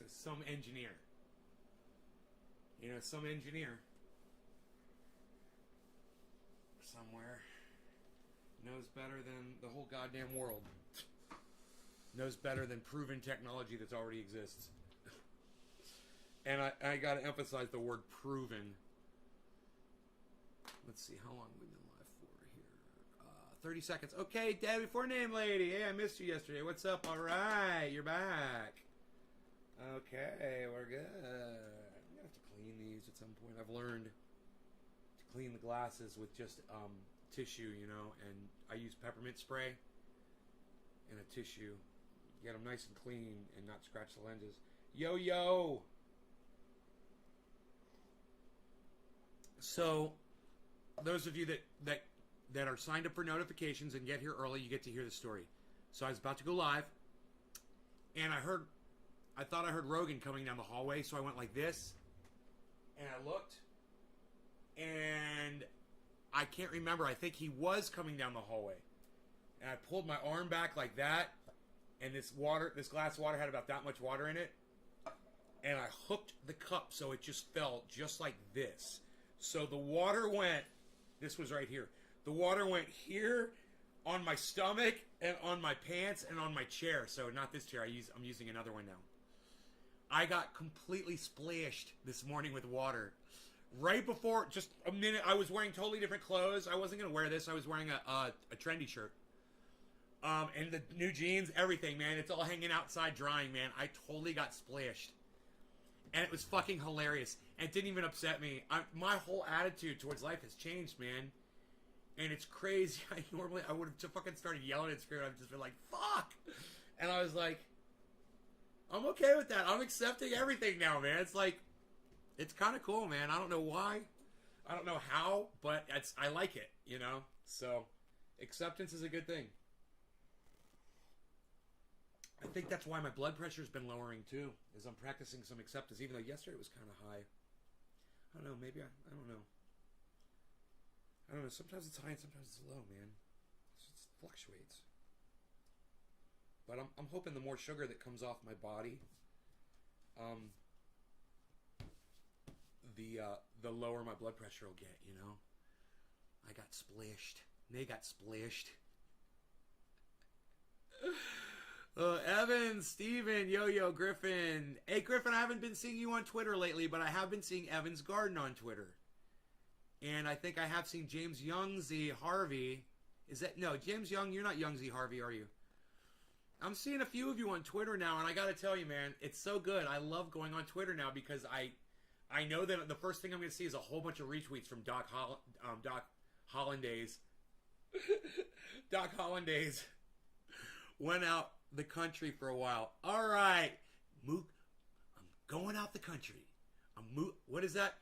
Because some engineer, some engineer somewhere knows better than the whole goddamn world. Knows better than proven technology that already exists. And I gotta emphasize the word proven. Let's see, how long we've been live for here. 30 seconds. Okay, Debbie, for name lady. Hey, I missed you yesterday. What's up? All right, you're back. Okay, we're good. I'm gonna have to clean these at some point. I've learned to clean the glasses with just tissue, and I use peppermint spray and a tissue. Get them nice and clean and not scratch the lenses. Yo. So, those of you that are signed up for notifications and get here early, you get to hear the story. So I was about to go live, and I thought I heard Rogan coming down the hallway, so I went like this, and I looked, and I can't remember. I think he was coming down the hallway, and I pulled my arm back like that, and this glass of water had about that much water in it, and I hooked the cup so it just fell just like this. So the water went, this was right here. The water went here on my stomach and on my pants and on my chair. So not this chair, I'm using another one now. I got completely splashed this morning with water. Right before, just a minute, I was wearing totally different clothes. I wasn't going to wear this. I was wearing a trendy shirt. And the new jeans, everything, man. It's all hanging outside drying, man. I totally got splashed. And it was fucking hilarious. And it didn't even upset me. My whole attitude towards life has changed, man. And it's crazy. I would have just fucking started yelling and screaming. I've just been like, fuck! And I was like, I'm okay with that. I'm accepting everything now, man. It's like, it's kind of cool, man. I don't know why. I don't know how, but I like it, So, acceptance is a good thing. I think that's why my blood pressure's been lowering, too, is I'm practicing some acceptance, even though yesterday it was kind of high. I don't know, maybe I don't know. I don't know, sometimes it's high and sometimes it's low, man. It fluctuates. But I'm hoping the more sugar that comes off my body, the lower my blood pressure will get, I got splashed. They got splashed. Evan, Steven, Yo-Yo, Griffin. Hey, Griffin, I haven't been seeing you on Twitter lately, but I have been seeing Evan's Garden on Twitter. And I think I have seen James Young Z Harvey. No, James Young, you're not Young Z Harvey, are you? I'm seeing a few of you on Twitter now, and I gotta tell you, man, it's so good. I love going on Twitter now because I know that the first thing I'm gonna see is a whole bunch of retweets from Doc Hollandaise. Doc Hollandaise went out the country for a while. All right, I'm going out the country. What is that?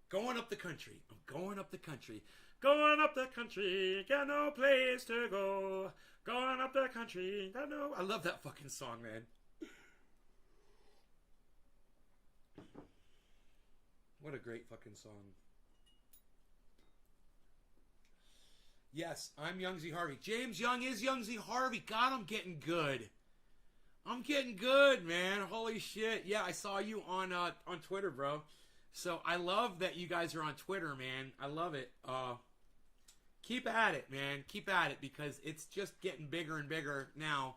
Going up the country. I'm going up the country. Going up the country, got no place to go. Going up the country, got no... I love that fucking song, man. What a great fucking song. Yes, I'm Young Z Harvey. James Young is Young Z Harvey. God, I'm getting good. I'm getting good, man. Holy shit. Yeah, I saw you on Twitter, bro. So I love that you guys are on Twitter, man. I love it. Keep at it, man. Keep at it because it's just getting bigger and bigger now,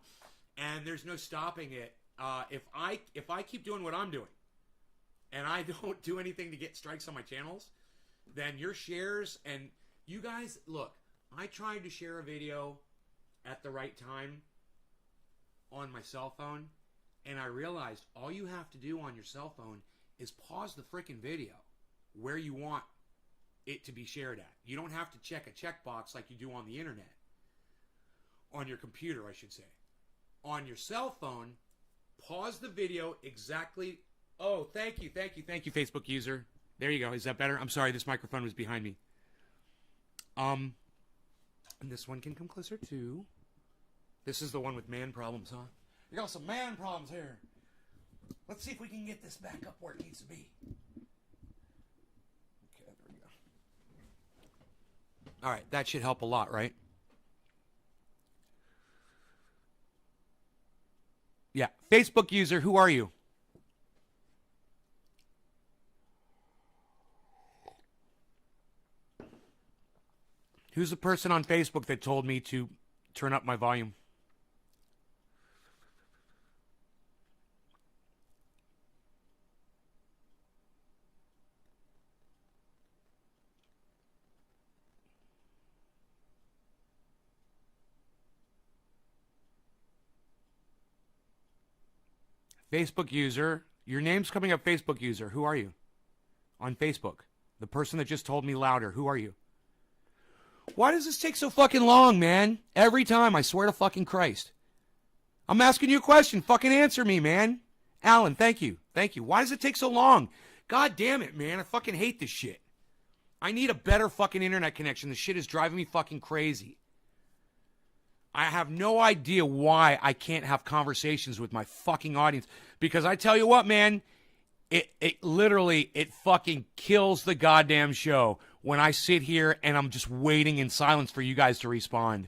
and there's no stopping it. If I keep doing what I'm doing, and I don't do anything to get strikes on my channels, then your shares and you guys look. I tried to share a video at the right time on my cell phone, and I realized all you have to do on your cell phone is pause the freaking video where you want it to be shared at. You don't have to check a checkbox like you do on the internet. On your computer, I should say. On your cell phone, pause the video exactly. Oh, thank you, Facebook user. There you go. Is that better? I'm sorry, this microphone was behind me. And this one can come closer too. This is the one with man problems, huh? You got some man problems here. Let's see if we can get this back up where it needs to be. Okay, there we go. All right, that should help a lot, right? Yeah. Facebook user, who are you? Who's the person on Facebook that told me to turn up my volume? Facebook user. Your name's coming up, Facebook user. Who are you? On Facebook. The person that just told me louder. Who are you? Why does this take so fucking long, man? Every time, I swear to fucking Christ. I'm asking you a question. Fucking answer me, man. Alan, thank you. Thank you. Why does it take so long? God damn it, man. I fucking hate this shit. I need a better fucking internet connection. This shit is driving me fucking crazy. I have no idea why I can't have conversations with my fucking audience. Because I tell you what, man, it literally, it fucking kills the goddamn show when I sit here and I'm just waiting in silence for you guys to respond.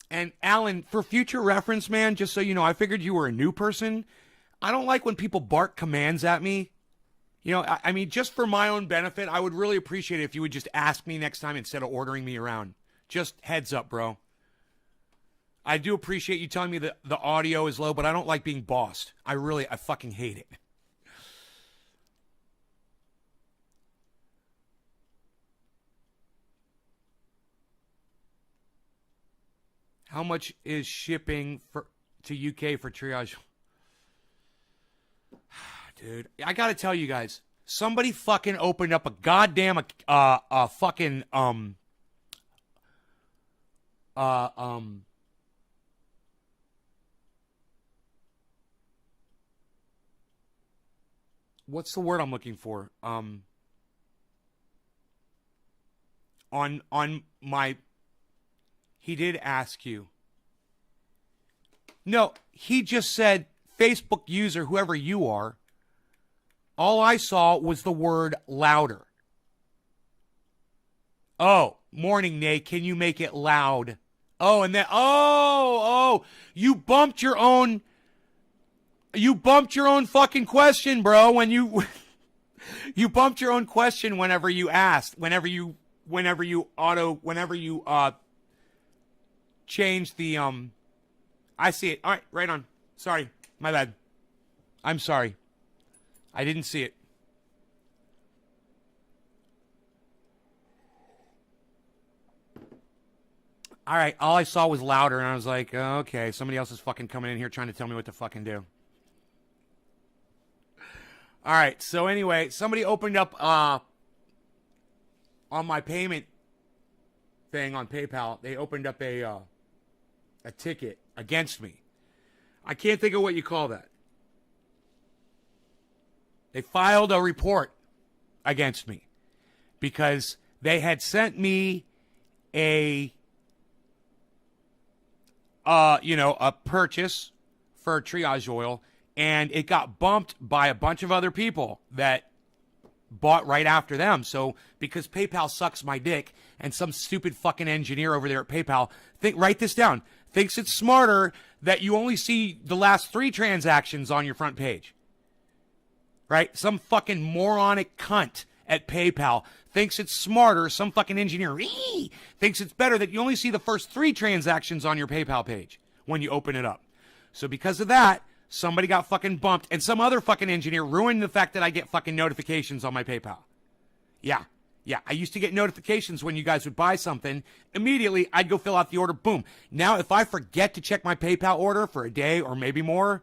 And Alan, for future reference, man, just so you know, I figured you were a new person. I don't like when people bark commands at me. You know, I mean, just for my own benefit, I would really appreciate it if you would just ask me next time instead of ordering me around. Just heads up, bro. I do appreciate you telling me that the audio is low, but I don't like being bossed. I fucking hate it. How much is shipping to UK for triage? Dude, I gotta tell you guys, somebody fucking opened up a goddamn fucking what's the word I'm looking for? On my, he did ask you. No, he just said Facebook user, whoever you are. All I saw was the word louder. Oh, morning, Nate. Can you make it loud? Oh, and then, you bumped your own fucking question, bro. When you, you bumped your own question whenever you asked, whenever you changed the, I see it. All right, right on. Sorry. My bad. I'm sorry. I didn't see it. All right, all I saw was louder, and I was like, okay, somebody else is fucking coming in here trying to tell me what to fucking do. All right, so anyway, somebody opened up on my payment thing on PayPal, they opened up a ticket against me. I can't think of what you call that. They filed a report against me because they had sent me a purchase for triage oil, and it got bumped by a bunch of other people that bought right after them. So because PayPal sucks my dick, and some stupid fucking engineer over there at PayPal, write this down, thinks it's smarter that you only see the last 3 transactions on your front page. Right? Some fucking moronic cunt at PayPal thinks it's smarter. Some fucking engineer thinks it's better that you only see the first 3 transactions on your PayPal page when you open it up. So because of that, somebody got fucking bumped, and some other fucking engineer ruined the fact that I get fucking notifications on my PayPal. Yeah. I used to get notifications when you guys would buy something. Immediately, I'd go fill out the order. Boom. Now, if I forget to check my PayPal order for a day or maybe more,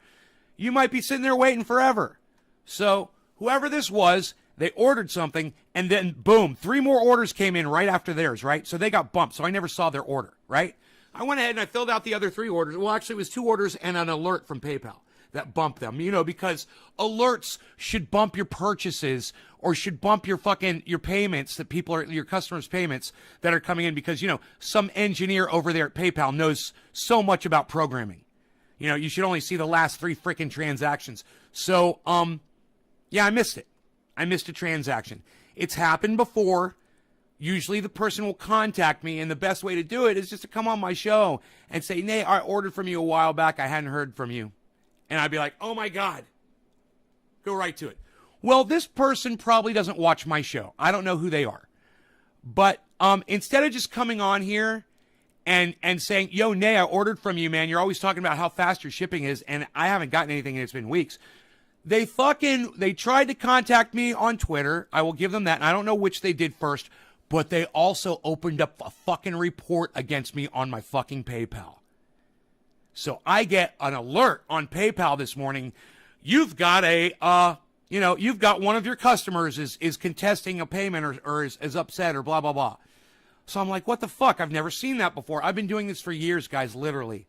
you might be sitting there waiting forever. So, whoever this was, they ordered something, and then, boom, 3 more orders came in right after theirs, right? So they got bumped, so I never saw their order, right? I went ahead and I filled out the other 3 orders. Well, actually, it was 2 orders and an alert from PayPal that bumped them, because alerts should bump your purchases or should bump your payments that your customers' payments that are coming in because, some engineer over there at PayPal knows so much about programming. You should only see the last 3 freaking transactions. So, yeah, I missed it. I missed a transaction. It's happened before. usually the person will contact me, and the best way to do it is just to come on my show and say, Nate, I ordered from you a while back. I hadn't heard from you. And I'd be like, oh, my God. Go right to it. Well, this person probably doesn't watch my show. I don't know who they are. But instead of just coming on here and saying, yo, Nay, I ordered from you, man. You're always talking about how fast your shipping is, and I haven't gotten anything, and it's been weeks. They tried to contact me on Twitter. I will give them that. And I don't know which they did first, but they also opened up a fucking report against me on my fucking PayPal. So I get an alert on PayPal this morning. You've got you've got one of your customers is contesting a payment or is upset or blah, blah, blah. So I'm like, what the fuck? I've never seen that before. I've been doing this for years, guys, literally.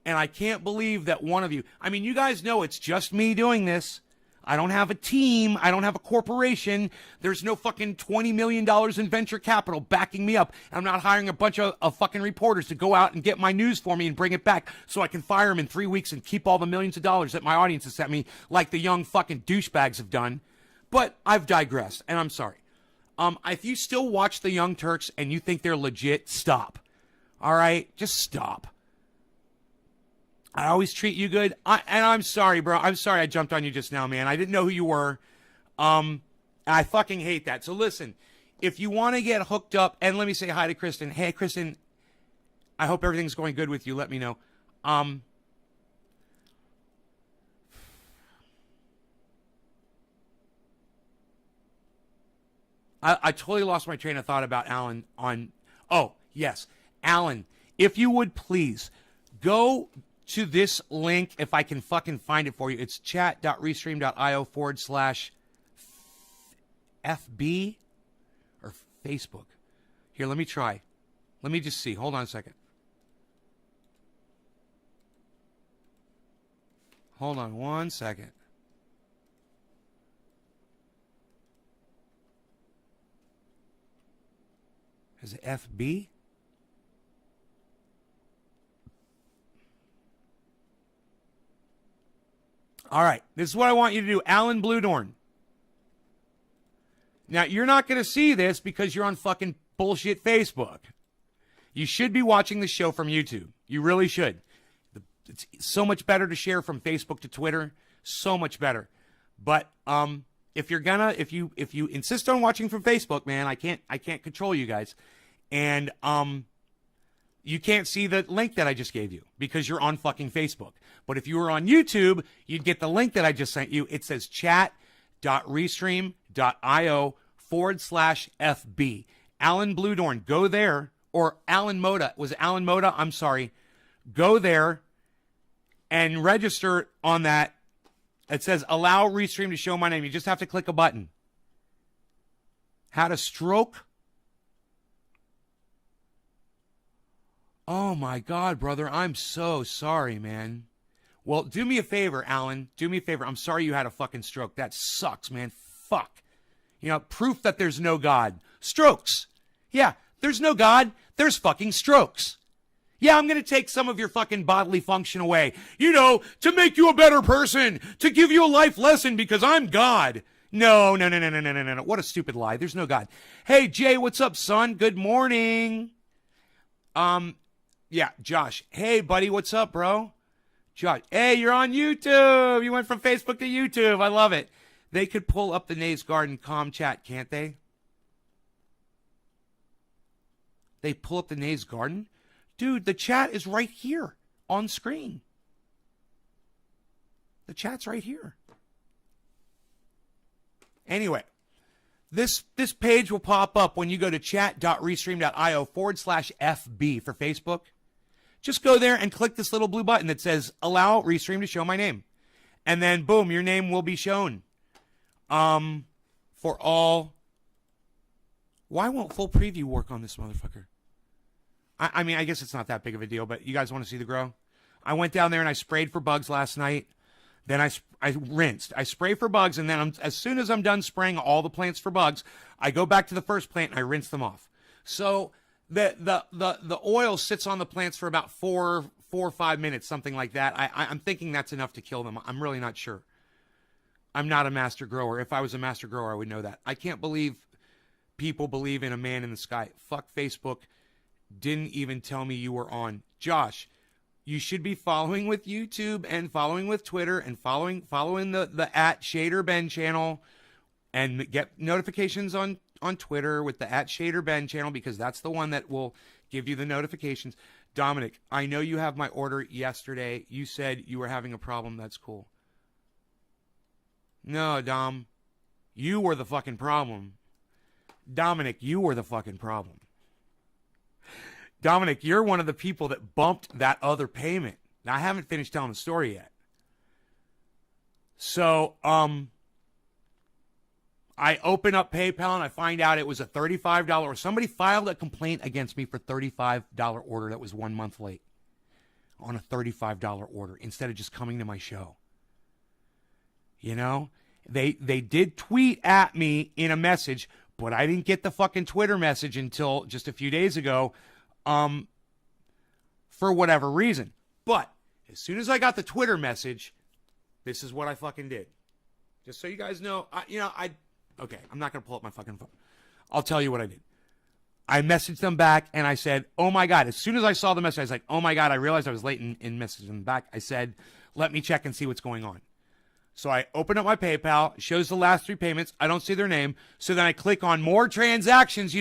And I can't believe that one of you, I mean, you guys know it's just me doing this. I don't have a team. I don't have a corporation. There's no fucking $20 million in venture capital backing me up. I'm not hiring a bunch of fucking reporters to go out and get my news for me and bring it back so I can fire them in 3 weeks and keep all the millions of dollars that my audience has sent me like the young fucking douchebags have done. But I've digressed, and I'm sorry. If you still watch the Young Turks and you think they're legit, stop. All right? Just stop. I always treat you good. And I'm sorry, bro. I'm sorry I jumped on you just now, man. I didn't know who you were. I fucking hate that. So listen, if you want to get hooked up, and let me say hi to Kristen. Hey, Kristen, I hope everything's going good with you. Let me know. I totally lost my train of thought about Alan oh, yes. Alan, if you would please go to this link, if I can fucking find it for you. It's chat.restream.io/FB or Facebook. Here, let me try. Let me just see. Hold on a second. Hold on 1 second. Is it FB? All right, this is what I want you to do. Alan Bluedorn. Now, you're not going to see this because you're on fucking bullshit Facebook. You should be watching the show from YouTube. You really should. It's so much better to share from Facebook to Twitter. So much better. But if you insist on watching from Facebook, man, I can't control you guys. And you can't see the link that I just gave you because you're on fucking Facebook. But if you were on YouTube, you'd get the link that I just sent you. It says chat.restream.io/FB. Alan Bluedorn, go there. Or Alan Moda. Was it Alan Moda? I'm sorry. Go there and register on that. It says allow Restream to show my name. You just have to click a button. Had a stroke? Oh my God, brother. I'm so sorry, man. Well, do me a favor, Alan. Do me a favor. I'm sorry you had a fucking stroke. That sucks, man. Fuck. You know, proof that there's no God. Strokes. Yeah, there's no God. There's fucking strokes. Yeah, I'm going to take some of your fucking bodily function away. You know, to make you a better person. To give you a life lesson because I'm God. No. What a stupid lie. There's no God. Hey, Jay, what's up, son? Good morning. Yeah, Josh. Hey, buddy, what's up, bro? Josh. Hey, you're on YouTube. You went from Facebook to YouTube. I love it. They could pull up the Nays Garden comm chat, can't they? They pull up the Nays Garden? Dude, the chat is right here on screen. The chat's right here. Anyway, this page will pop up when you go to chat.restream.io/FB for Facebook. Just go there and click this little blue button that says allow Restream to show my name. And then, boom, your name will be shown. For all. Why won't full preview work on this motherfucker? I mean, I guess it's not that big of a deal, but you guys want to see the grow? I went down there and I sprayed for bugs last night. Then I rinsed. I spray for bugs, and then as soon as I'm done spraying all the plants for bugs, I go back to the first plant and I rinse them off. So the oil sits on the plants for about 4 or 5 minutes, something like that. I'm thinking that's enough to kill them. I'm really not sure. I'm not a master grower. If I was a master grower, I would know that. I can't believe people believe in a man in the sky. Fuck Facebook. Didn't even tell me you were on. Josh, you should be following with YouTube and following with Twitter and following the at Shader Ben channel and get notifications on Twitter with the at Shader Ben channel, because that's the one that will give you the notifications. Dominic, I know you have my order yesterday. You said you were having a problem. That's cool. No, Dom, you were the fucking problem. Dominic, you were the fucking problem. Dominic, you're one of the people that bumped that other payment. Now, I haven't finished telling the story yet. So, I open up PayPal and I find out it was a $35. Somebody filed a complaint against me for $35 order that was 1 month late on a $35 order instead of just coming to my show. You know, they did tweet at me in a message, but I didn't get the fucking Twitter message until just a few days ago, for whatever reason. But as soon as I got the Twitter message, this is what I fucking did. Just so you guys know, okay, I'm not going to pull up my fucking phone. I'll tell you what I did. I messaged them back and I said, oh my God. As soon as I saw the message, I was like, oh my God, I realized I was late in messaging them back. I said, let me check and see what's going on. So I open up my PayPal, it shows the last 3 payments. I don't see their name. So then I click on more transactions,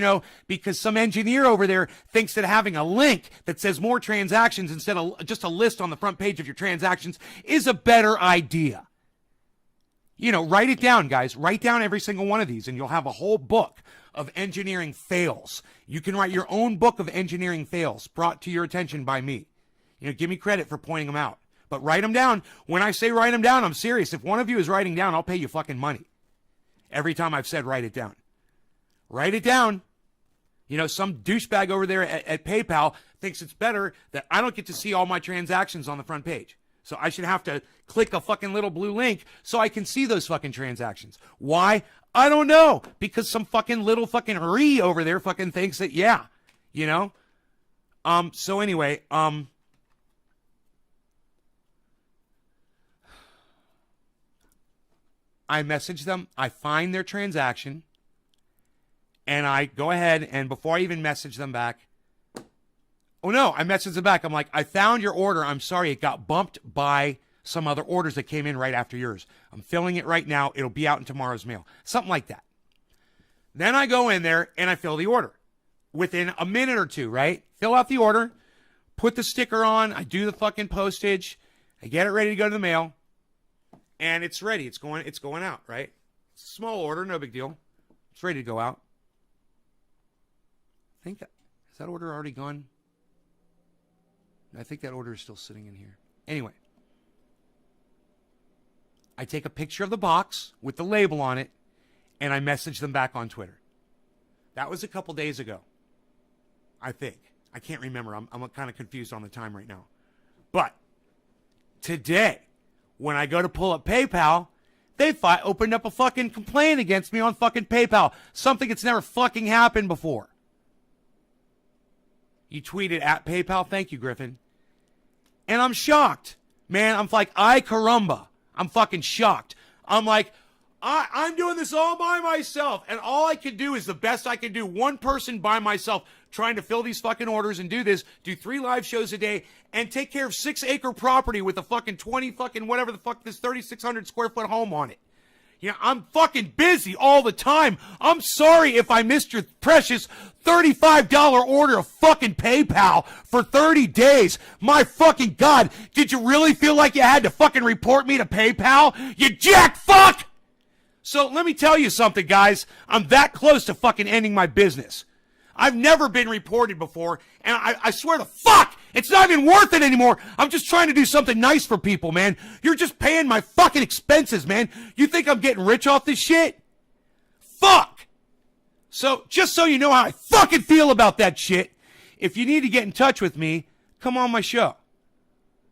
because some engineer over there thinks that having a link that says more transactions instead of just a list on the front page of your transactions is a better idea. Write it down, guys. Write down every single one of these and you'll have a whole book of engineering fails. You can write your own book of engineering fails brought to your attention by me. Give me credit for pointing them out. But write them down. When I say write them down, I'm serious. If one of you is writing down, I'll pay you fucking money. Every time I've said write it down. Write it down. Some douchebag over there at PayPal thinks it's better that I don't get to see all my transactions on the front page. So I should have to click a fucking little blue link so I can see those fucking transactions. Why? I don't know. Because some fucking little fucking over there fucking thinks that, yeah. So anyway, I message them, I find their transaction, and I go ahead and before I even message them back, I message them back. I'm like, I found your order. I'm sorry, it got bumped by some other orders that came in right after yours. I'm filling it right now. It'll be out in tomorrow's mail. Something like that. Then I go in there and I fill the order. Within a minute or two, right? Fill out the order, put the sticker on, I do the fucking postage, I get it ready to go to the mail. And it's ready. It's going out, right? It's a small order, no big deal. It's ready to go out. Is that order already gone? I think that order is still sitting in here. Anyway. I take a picture of the box with the label on it, and I message them back on Twitter. That was a couple days ago. I think. I can't remember. I'm kind of confused on the time right now. But today, when I go to pull up PayPal, they opened up a fucking complaint against me on fucking PayPal. Something that's never fucking happened before. You tweeted at PayPal. Thank you, Griffin. And I'm shocked. Man, I'm like, ay caramba. I'm fucking shocked. I'm like, I'm doing this all by myself. And all I can do is the best I can do. One person by myself trying to fill these fucking orders and do 3 live shows a day and take care of 6-acre property with a fucking 20 fucking whatever the fuck this 3,600 square foot home on it. I'm fucking busy all the time. I'm sorry if I missed your precious $35 order of fucking PayPal for 30 days. My fucking God, did you really feel like you had to fucking report me to PayPal? You jack fuck! So let me tell you something, guys. I'm that close to fucking ending my business. I've never been reported before, and I swear to fuck, it's not even worth it anymore. I'm just trying to do something nice for people, man. You're just paying my fucking expenses, man. You think I'm getting rich off this shit? Fuck! So, just so you know how I fucking feel about that shit, if you need to get in touch with me, come on my show.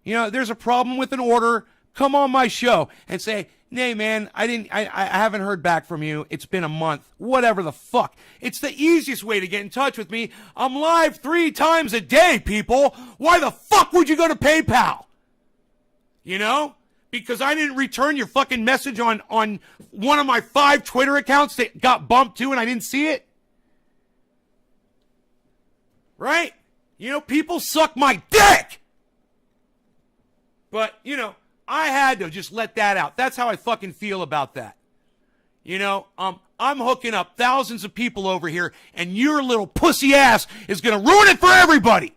There's a problem with an order, come on my show and say, hey, man, I haven't heard back from you. It's been a month. Whatever the fuck. It's the easiest way to get in touch with me. I'm live 3 times a day, people. Why the fuck would you go to PayPal? Because I didn't return your fucking message on one of my 5 Twitter accounts that got bumped too and I didn't see it? Right? You know, people suck my dick. But, you know, I had to just let that out. That's how I fucking feel about that. You know, I'm hooking up thousands of people over here, and your little pussy ass is going to ruin it for everybody.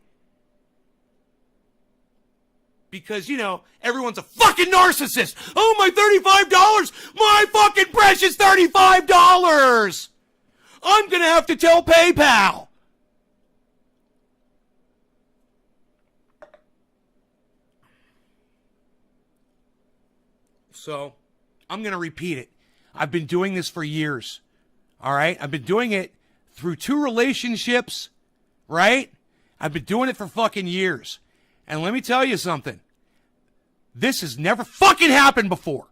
Because, you know, everyone's a fucking narcissist. Oh, my $35! My fucking precious $35! I'm going to have to tell PayPal. So, I'm going to repeat it. I've been doing this for years. All right? I've been doing it through 2 relationships, right? I've been doing it for fucking years. And let me tell you something. This has never fucking happened before.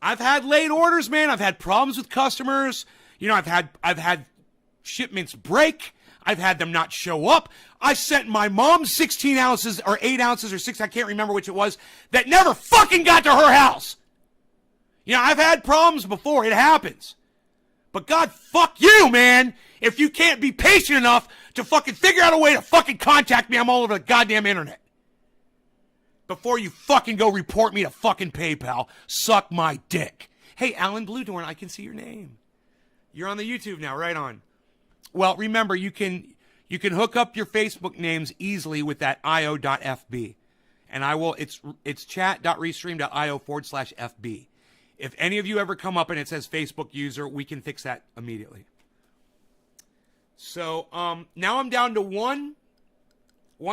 I've had late orders, man. I've had problems with customers. You know, I've had shipments break. I've had them not show up. I sent my mom 16 ounces or 8 ounces or 6, I can't remember which it was, that never fucking got to her house. You know, I've had problems before. It happens. But God, fuck you, man. If you can't be patient enough to fucking figure out a way to fucking contact me, I'm all over the goddamn internet. Before you fucking go report me to fucking PayPal, suck my dick. Hey, Alan Bluedorn, I can see your name. You're on the YouTube now, right on. Well, remember, you can hook up your Facebook names easily with that io.fb. And it's chat.restream.io/FB. If any of you ever come up and it says Facebook user, we can fix that immediately. So, now I'm down to one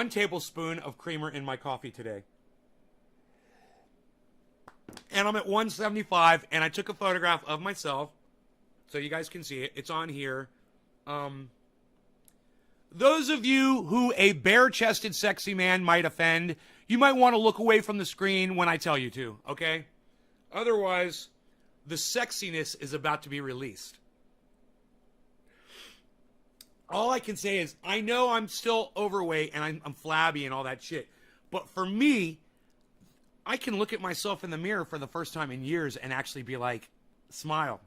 tablespoon of creamer in my coffee today. And I'm at 175, and I took a photograph of myself so you guys can see it. It's on here. Those of you who a bare-chested sexy man might offend, you might want to look away from the screen when I tell you to, okay? Otherwise, the sexiness is about to be released. All I can say is, I know I'm still overweight and I'm flabby and all that shit. But for me, I can look at myself in the mirror for the first time in years and actually be like, smile.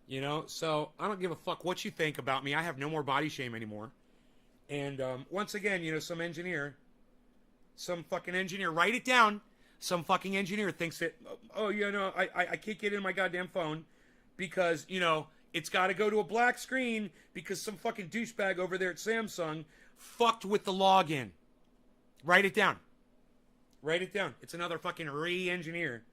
You know, so I don't give a fuck what you think about me. I have no more body shame anymore. And once again, you know, some fucking engineer, write it down. Some fucking engineer thinks that, oh, you know, I can't get in my goddamn phone because, you know, it's got to go to a black screen because some fucking douchebag over there at Samsung fucked with the login. Write it down. Write it down. It's another fucking re-engineer.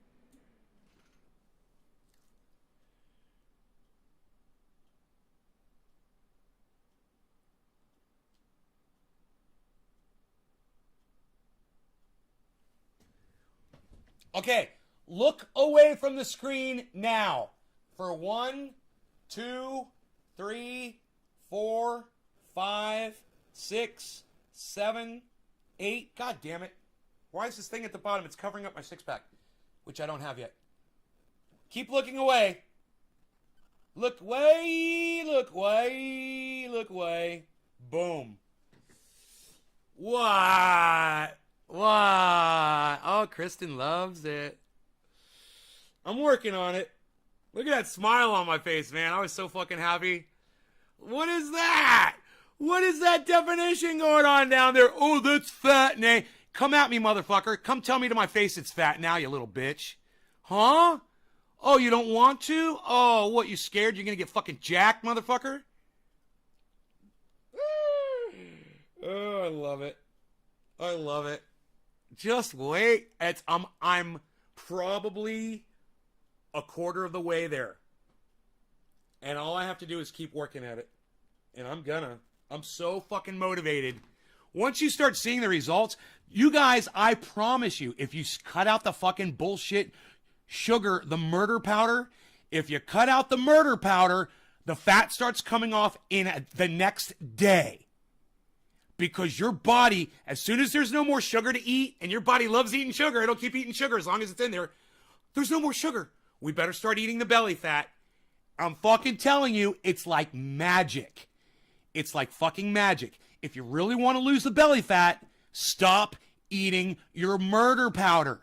Okay, look away from the screen now for 1, 2, 3, 4, 5, 6, 7, 8. God damn it. Why is this thing at the bottom? It's covering up my six-pack, which I don't have yet. Keep looking away. Look away, look away, look away. Boom. What? What? Oh, Kristen loves it. I'm working on it. Look at that smile on my face, man. I was so fucking happy. What is that? What is that definition going on down there? Oh, that's fat. Nay, come at me, motherfucker. Come tell me to my face it's fat now, you little bitch. Huh? Oh, you don't want to? Oh, what, you scared you're going to get fucking jacked, motherfucker? Oh, I love it. I love it. Just wait. I'm probably a quarter of the way there. And all I have to do is keep working at it. And I'm so fucking motivated. Once you start seeing the results, you guys, I promise you, if you cut out the fucking bullshit sugar, the murder powder, if you cut out the murder powder, the fat starts coming off in the next day. Because your body, as soon as there's no more sugar to eat, and your body loves eating sugar, it'll keep eating sugar as long as it's in there. There's no more sugar. We better start eating the belly fat. I'm fucking telling you, it's like magic. It's like fucking magic. If you really want to lose the belly fat, stop eating your murder powder.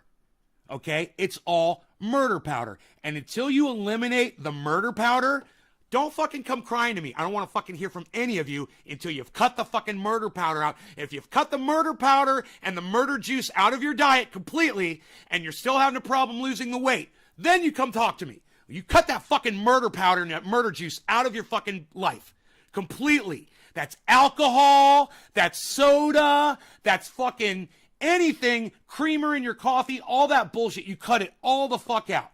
Okay? It's all murder powder. And until you eliminate the murder powder, Don't fucking come crying to me. I don't want to fucking hear from any of you until you've cut the fucking murder powder out. If you've cut the murder powder and the murder juice out of your diet completely and you're still having a problem losing the weight, then you come talk to me. You cut that fucking murder powder and that murder juice out of your fucking life completely. That's alcohol, that's soda, that's fucking anything, creamer in your coffee, all that bullshit. You cut it all the fuck out.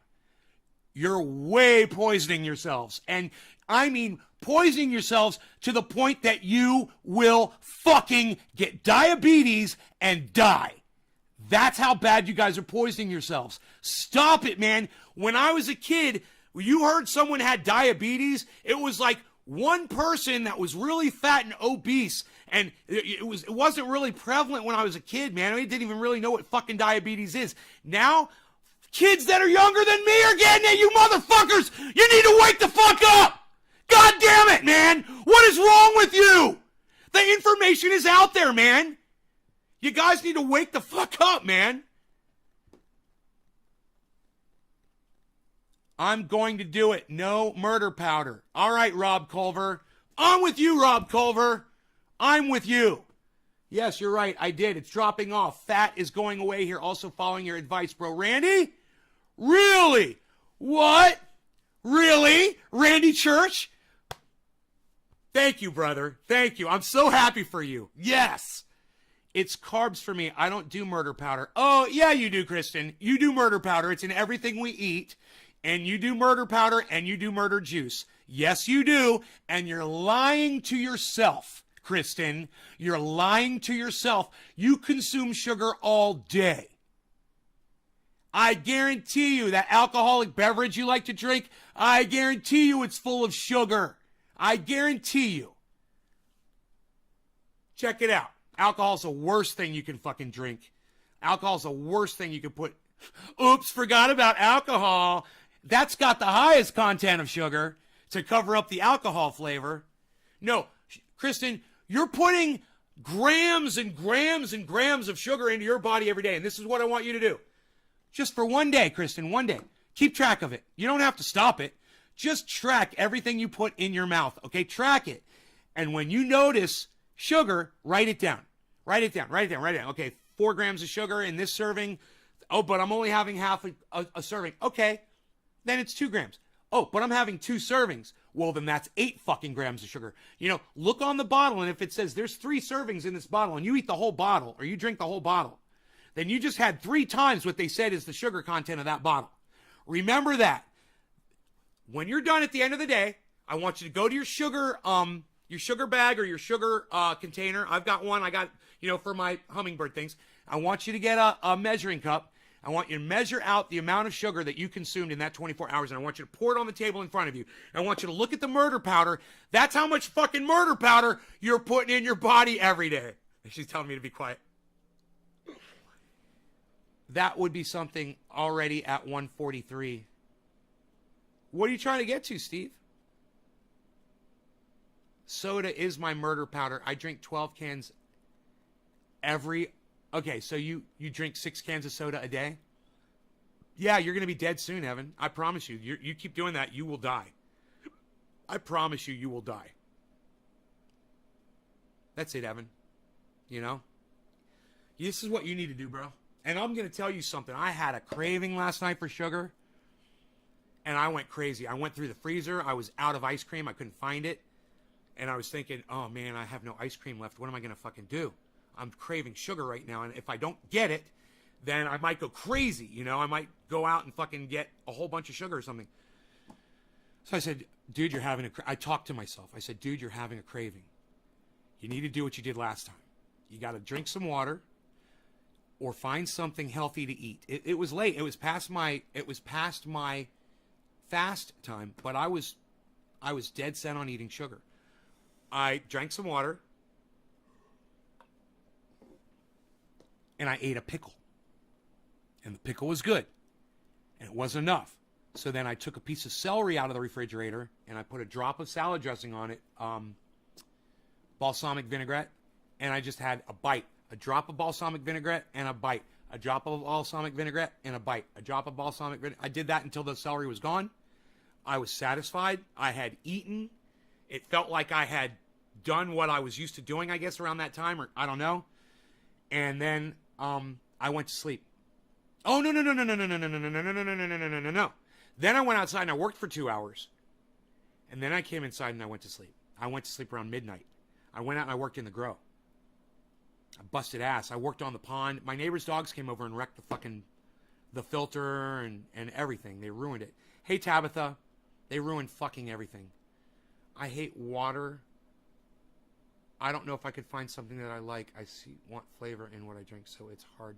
You're way poisoning yourselves. And I mean poisoning yourselves to the point that you will fucking get diabetes and die. That's how bad you guys are poisoning yourselves. Stop it, man. When I was a kid, you heard someone had diabetes, it was like one person that was really fat and obese, and it wasn't really prevalent when I was a kid, man. I didn't even really know what fucking diabetes is. Now, kids that are younger than me are getting it, you motherfuckers! You need to wake the fuck up! God damn it, man! What is wrong with you? The information is out there, man. You guys need to wake the fuck up, man. I'm going to do it. No murder powder. All right, Rob Culver. I'm with you, Rob Culver. I'm with you. Yes, you're right. I did. It's dropping off. Fat is going away here. Also following your advice, bro. Randy? Really? What? Really? Randy Church? Thank you, brother. Thank you. I'm so happy for you. Yes. It's carbs for me. I don't do murder powder. Oh, yeah, you do, Kristen. You do murder powder. It's in everything we eat. And you do murder powder and you do murder juice. Yes, you do. And you're lying to yourself, Kristen. You're lying to yourself. You consume sugar all day. I guarantee you that alcoholic beverage you like to drink, I guarantee you it's full of sugar. I guarantee you. Check it out. Alcohol's the worst thing you can fucking drink. Alcohol's the worst thing you can put. Oops, forgot about alcohol. That's got the highest content of sugar to cover up the alcohol flavor. No, Kristen, you're putting grams and grams and grams of sugar into your body every day. And this is what I want you to do. Just for one day, Kristen, one day. Keep track of it. You don't have to stop it. Just track everything you put in your mouth, okay? Track it. And when you notice sugar, write it down. Write it down, write it down, write it down. Okay, 4 grams of sugar in this serving. Oh, but I'm only having half a serving. Okay, then it's 2 grams. Oh, but I'm having 2 servings. Well, then that's 8 fucking grams of sugar. You know, look on the bottle, and if it says there's 3 servings in this bottle, and you eat the whole bottle, or you drink the whole bottle, then you just had 3 times what they said is the sugar content of that bottle. Remember that. When you're done at the end of the day, I want you to go to your sugar bag or your sugar container. I've got one. I got, for my hummingbird things. I want you to get a measuring cup. I want you to measure out the amount of sugar that you consumed in that 24 hours, and I want you to pour it on the table in front of you. I want you to look at the murder powder. That's how much fucking murder powder you're putting in your body every day. She's telling me to be quiet. That would be something already at 143. What are you trying to get to, Steve? Soda is my murder powder. I drink 12 cans Okay, so you drink 6 cans of soda a day? Yeah, you're going to be dead soon, Evan. I promise you. You keep doing that, you will die. I promise you will die. That's it, Evan. This is what you need to do, bro. And I'm going to tell you something. I had a craving last night for sugar, and I went crazy. I went through the freezer. I was out of ice cream. I couldn't find it. And I was thinking, oh, man, I have no ice cream left. What am I going to fucking do? I'm craving sugar right now, and if I don't get it, then I might go crazy, I might go out and fucking get a whole bunch of sugar or something. So I said, dude, I talked to myself. I said, dude, you're having a craving. You need to do what you did last time. You got to drink some water or find something healthy to eat. It was late. It was past my fast time, but I was dead set on eating sugar. I drank some water, and I ate a pickle. And the pickle was good. And it wasn't enough. So then I took a piece of celery out of the refrigerator, and I put a drop of salad dressing on it, balsamic vinaigrette, and I just had a bite. A drop of balsamic vinaigrette and a bite. A drop of balsamic vinaigrette and a bite. A drop of balsamic vinaigrette. I did that until the celery was gone. I was satisfied. I had eaten. It felt like I had done what I was used to doing, I guess, around that time, or I don't know. And then I went to sleep. Oh, no. Then I went outside and I worked for 2 hours. And then I came inside and I went to sleep. I went to sleep around midnight. I went out and I worked in the grow. I busted ass. I worked on the pond. My neighbor's dogs came over and wrecked the filter and everything. They ruined it. Hey, Tabitha. They ruined fucking everything. I hate water. I don't know if I could find something that I like. Want flavor in what I drink, so it's hard.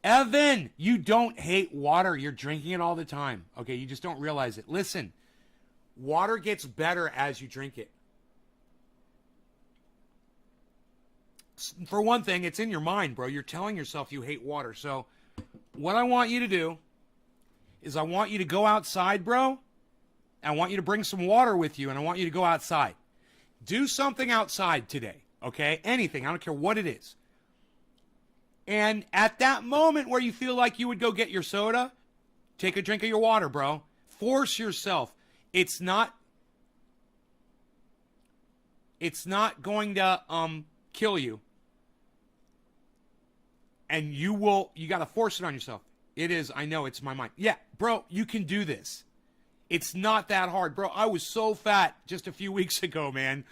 Evan, you don't hate water. You're drinking it all the time. Okay, you just don't realize it. Listen, water gets better as you drink it. For one thing, it's in your mind, bro. You're telling yourself you hate water. So what I want you to do is I want you to go outside, bro. I want you to bring some water with you, and I want you to go outside. Do something outside today, okay? Anything. I don't care what it is. And at that moment where you feel like you would go get your soda, take a drink of your water, bro. Force yourself. It's not going to kill you. And you got to force it on yourself. It is, I know, it's my mind. Yeah, bro, you can do this. It's not that hard, bro. I was so fat just a few weeks ago, man.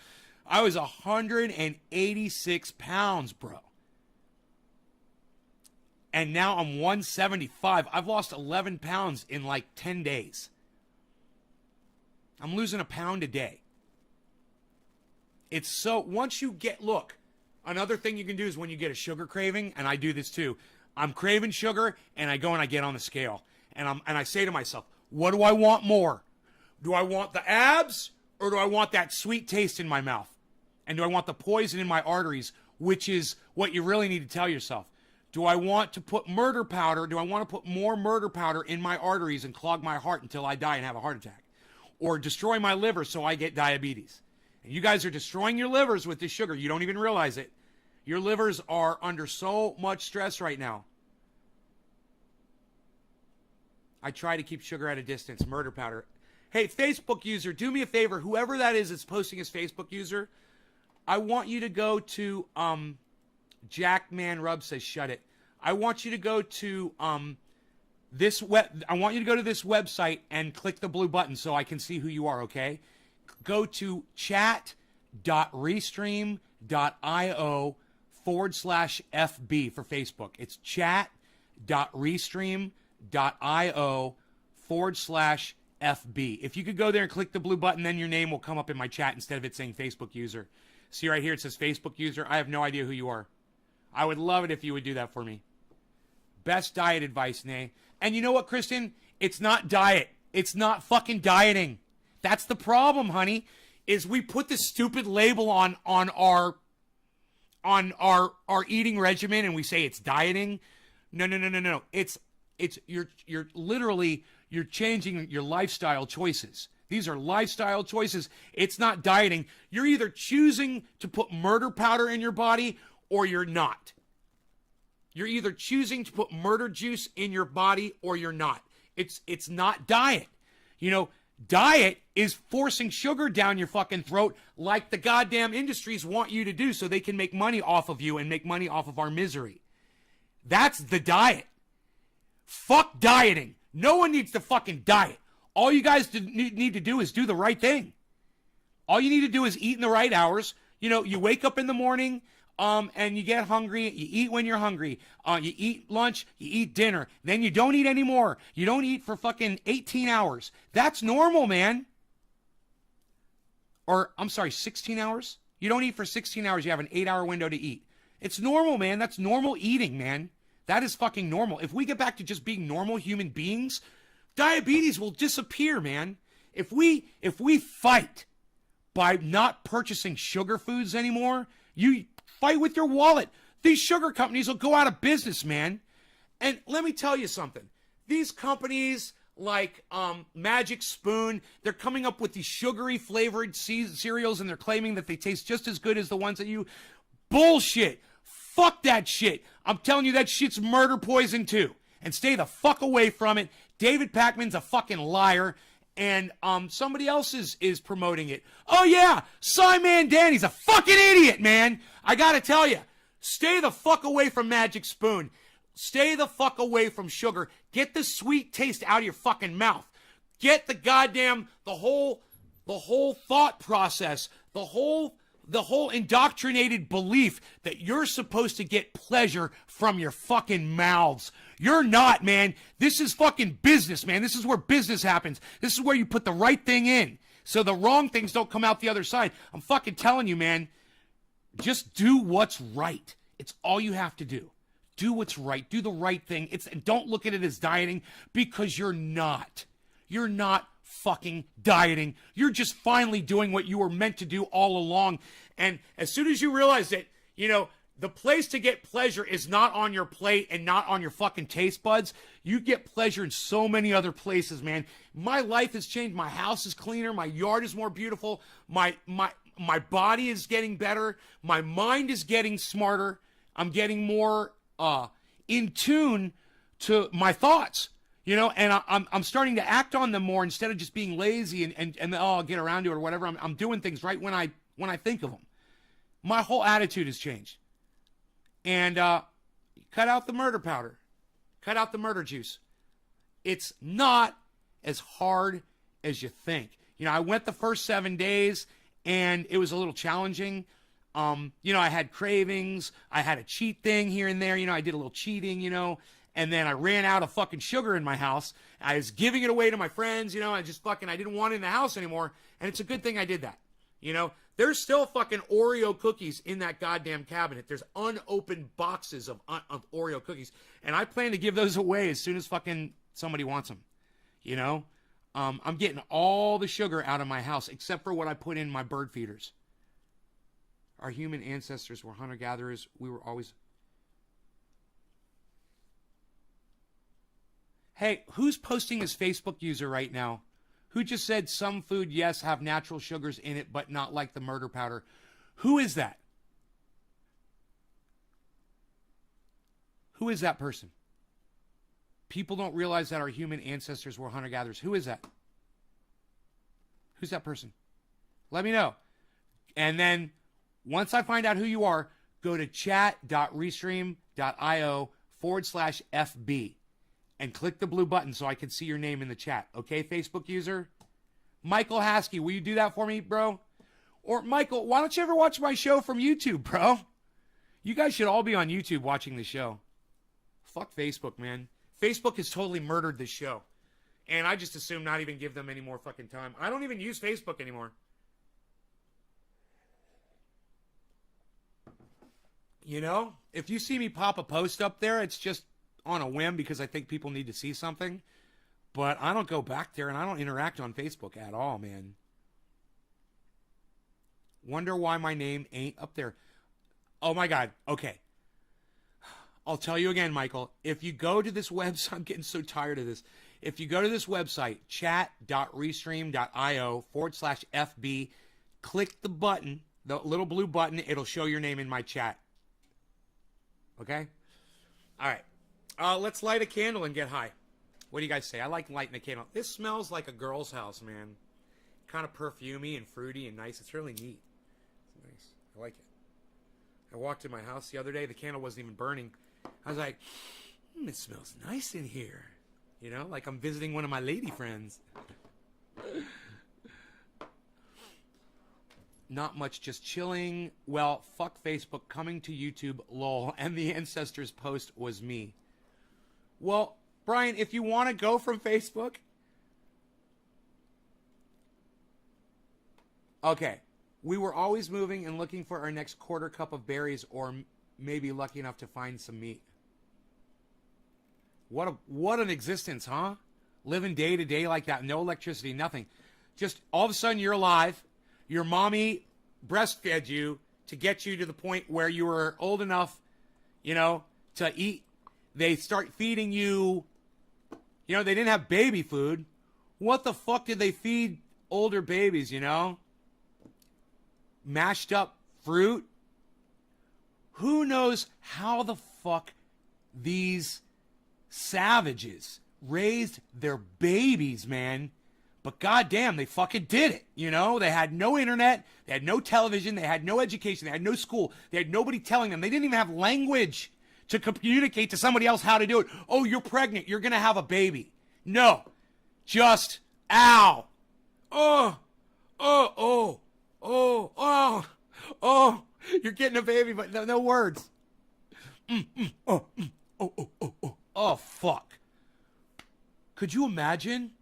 I was 186 pounds, bro. And now I'm 175. I've lost 11 pounds in like 10 days. I'm losing a pound a day. It's so, once you get, look, another thing you can do is when you get a sugar craving, and I do this too. I'm craving sugar, and I go and I get on the scale. And I say to myself, what do I want more? Do I want the abs, or do I want that sweet taste in my mouth? And do I want the poison in my arteries, which is what you really need to tell yourself? Do I want to put murder powder? Do I want to put more murder powder in my arteries and clog my heart until I die and have a heart attack? Or destroy my liver so I get diabetes? And you guys are destroying your livers with this sugar. You don't even realize it. Your livers are under so much stress right now. I try to keep sugar at a distance. Murder powder. Hey, Facebook user, do me a favor. Whoever that is that's posting as Facebook user, I want you to go to, Jackman Rub says shut it. I want you to go to I want you to go to this website and click the blue button so I can see who you are, okay? Go to chat.restream.io/FB for Facebook. It's chat.restream.io/FB. If you could go there and click the blue button, then your name will come up in my chat instead of it saying Facebook user. See right here, it says Facebook user. I have no idea who you are. I would love it if you would do that for me. Best diet advice, Nay. And you know what, Kristen? It's not diet. It's not fucking dieting. That's the problem, honey, is we put this stupid label on our eating regimen and we say it's dieting. No. It's you're literally changing your lifestyle choices. These are lifestyle choices. It's not dieting. You're either choosing to put murder powder in your body or you're not. You're either choosing to put murder juice in your body or you're not. It's not diet. You know, diet is forcing sugar down your fucking throat like the goddamn industries want you to do so they can make money off of you and make money off of our misery. That's the diet. Fuck dieting. No one needs to fucking diet. All you guys need to do is do the right thing. All you need to do is eat in the right hours. You know, you wake up in the morning, and you get hungry. You eat when you're hungry. You eat lunch. You eat dinner. Then you don't eat anymore. You don't eat for fucking 18 hours. That's normal, man. Or, I'm sorry, 16 hours? You don't eat for 16 hours. You have an 8-hour window to eat. It's normal, man. That's normal eating, man. That is fucking normal. If we get back to just being normal human beings, diabetes will disappear, man. If we fight by not purchasing sugar foods anymore, you fight with your wallet. These sugar companies will go out of business, man. And let me tell you something. These companies like Magic Spoon, they're coming up with these sugary flavored cereals and they're claiming that they taste just as good as the ones that you... Bullshit. Fuck that shit. I'm telling you that shit's murder poison too. And stay the fuck away from it. David Pakman's a fucking liar. and somebody else is promoting it. Oh yeah, Simon Danny's a fucking idiot, man. I gotta tell you, stay the fuck away from Magic Spoon. Stay the fuck away from sugar. Get the sweet taste out of your fucking mouth. Get the goddamn the whole thought process, the whole indoctrinated belief that you're supposed to get pleasure from your fucking mouths. You're not, man. This is fucking business, man. This is where business happens. This is where you put the right thing in so the wrong things don't come out the other side. I'm fucking telling you, man. Just do what's right. It's all you have to do. Do what's right. Do the right thing. Don't look at it as dieting, because you're not. You're not fucking dieting. You're just finally doing what you were meant to do all along. And as soon as you realize that, the place to get pleasure is not on your plate and not on your fucking taste buds, you get pleasure in so many other places, man. My life has changed. My house is cleaner. My yard is more beautiful. My body is getting better. My mind is getting smarter. I'm getting more in tune to my thoughts. And I'm starting to act on them more instead of just being lazy and I'll get around to it or whatever. I'm doing things right when I think of them. My whole attitude has changed. And cut out the murder powder. Cut out the murder juice. It's not as hard as you think. I went the first 7 days and it was a little challenging. I had cravings. I had a cheat thing here and there. I did a little cheating, and then I ran out of fucking sugar in my house. I was giving it away to my friends, I didn't want it in the house anymore. And it's a good thing I did that. There's still fucking Oreo cookies in that goddamn cabinet. There's unopened boxes of Oreo cookies. And I plan to give those away as soon as fucking somebody wants them. I'm getting all the sugar out of my house except for what I put in my bird feeders. Our human ancestors were hunter-gatherers. We were always... Hey, who's posting this Facebook user right now? Who just said some food, yes, have natural sugars in it, but not like the murder powder? Who is that? Who is that person? People don't realize that our human ancestors were hunter-gatherers. Who is that? Who's that person? Let me know. And then, once I find out who you are, go to chat.restream.io/FB. And click the blue button so I can see your name in the chat. Okay, Facebook user? Michael Haskey, will you do that for me, bro? Or, Michael, why don't you ever watch my show from YouTube, bro? You guys should all be on YouTube watching the show. Fuck Facebook, man. Facebook has totally murdered this show. And I just assume not even give them any more fucking time. I don't even use Facebook anymore. If you see me pop a post up there, it's just on a whim because I think people need to see something. But I don't go back there and I don't interact on Facebook at all, man. Wonder why my name ain't up there. Oh my God. Okay. I'll tell you again, Michael. If you go to this website, I'm getting so tired of this. If you go to this website, chat.restream.io/FB, click the button, the little blue button, it'll show your name in my chat. Okay? All right. Let's light a candle and get high. What do you guys say? I like lighting a candle. This smells like a girl's house, man. Kind of perfumey and fruity and nice. It's really neat. It's nice. I like it. I walked in my house the other day. The candle wasn't even burning. I was like, it smells nice in here. Like I'm visiting one of my lady friends. Not much, just chilling. Well, fuck Facebook, coming to YouTube, lol. And the ancestors post was me. Well, Brian, if you want to go from Facebook. Okay. We were always moving and looking for our next quarter cup of berries or maybe lucky enough to find some meat. What an existence, huh? Living day to day like that. No electricity, nothing. Just all of a sudden you're alive. Your mommy breastfed you to get you to the point where you were old enough, to eat. They start feeding you, they didn't have baby food. What the fuck did they feed older babies, Mashed up fruit? Who knows how the fuck these savages raised their babies, man? But goddamn, they fucking did it. You know, they had no internet, they had no television, they had no education, they had no school, they had nobody telling them. They didn't even have language to communicate to somebody else how to do it. Oh, you're pregnant, you're gonna have a baby. No, just ow, oh, oh, oh, oh, oh, oh. You're getting a baby, but no words. Oh, oh, oh, oh, oh. Oh, fuck. Could you imagine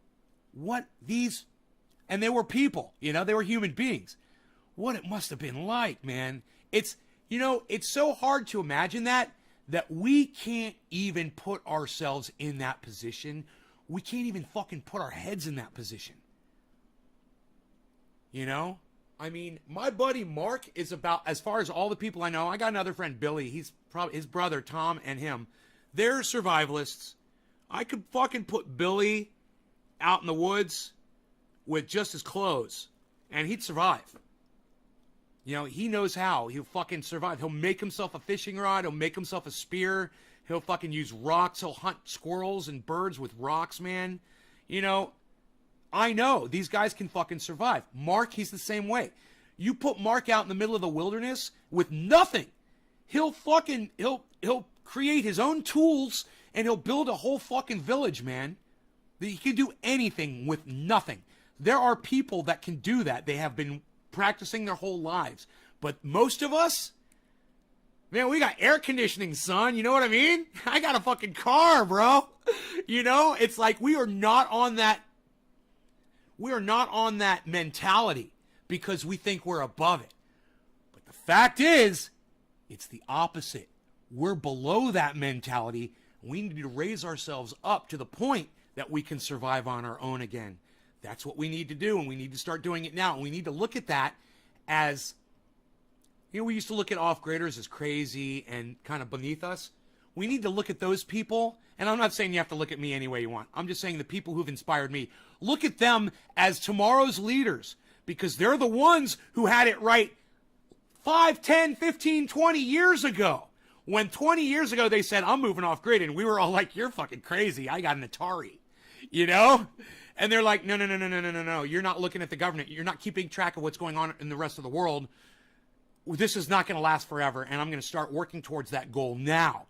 what these, and they were people, you know, they were human beings. What it must have been like, man. It's, you know, it's so hard to imagine that we can't even put ourselves in that position. We can't even fucking put our heads in that position. You know? I mean, my buddy Mark is about, as far as all the people I know, I got another friend, Billy. He's probably his brother, Tom, and him. They're survivalists. I could fucking put Billy out in the woods with just his clothes, and he'd survive. You know, he knows how. He'll fucking survive. He'll make himself a fishing rod. He'll make himself a spear. He'll fucking use rocks. He'll hunt squirrels and birds with rocks, man. You know, I know these guys can fucking survive. Mark, he's the same way. You put Mark out in the middle of the wilderness with nothing. He'll create his own tools and he'll build a whole fucking village, man. He can do anything with nothing. There are people that can do that. They have been practicing their whole lives. But most of us, man, we got air conditioning, son. You know what I mean? I got a fucking car, bro. You know, it's like we are not on that mentality because we think we're above it. But the fact is, it's the opposite. We're below that mentality. We need to raise ourselves up to the point that we can survive on our own again. That's what we need to do, and we need to start doing it now. And we need to look at that as, you know, we used to look at off-graders as crazy and kind of beneath us. We need to look at those people, and I'm not saying you have to look at me any way you want. I'm just saying the people who've inspired me. Look at them as tomorrow's leaders, because they're the ones who had it right 5, 10, 15, 20 years ago. When 20 years ago they said, I'm moving off grid, and we were all like, you're fucking crazy. I got an Atari, you know? And they're like, no. You're not looking at the government. You're not keeping track of what's going on in the rest of the world. This is not going to last forever, and I'm going to start working towards that goal now.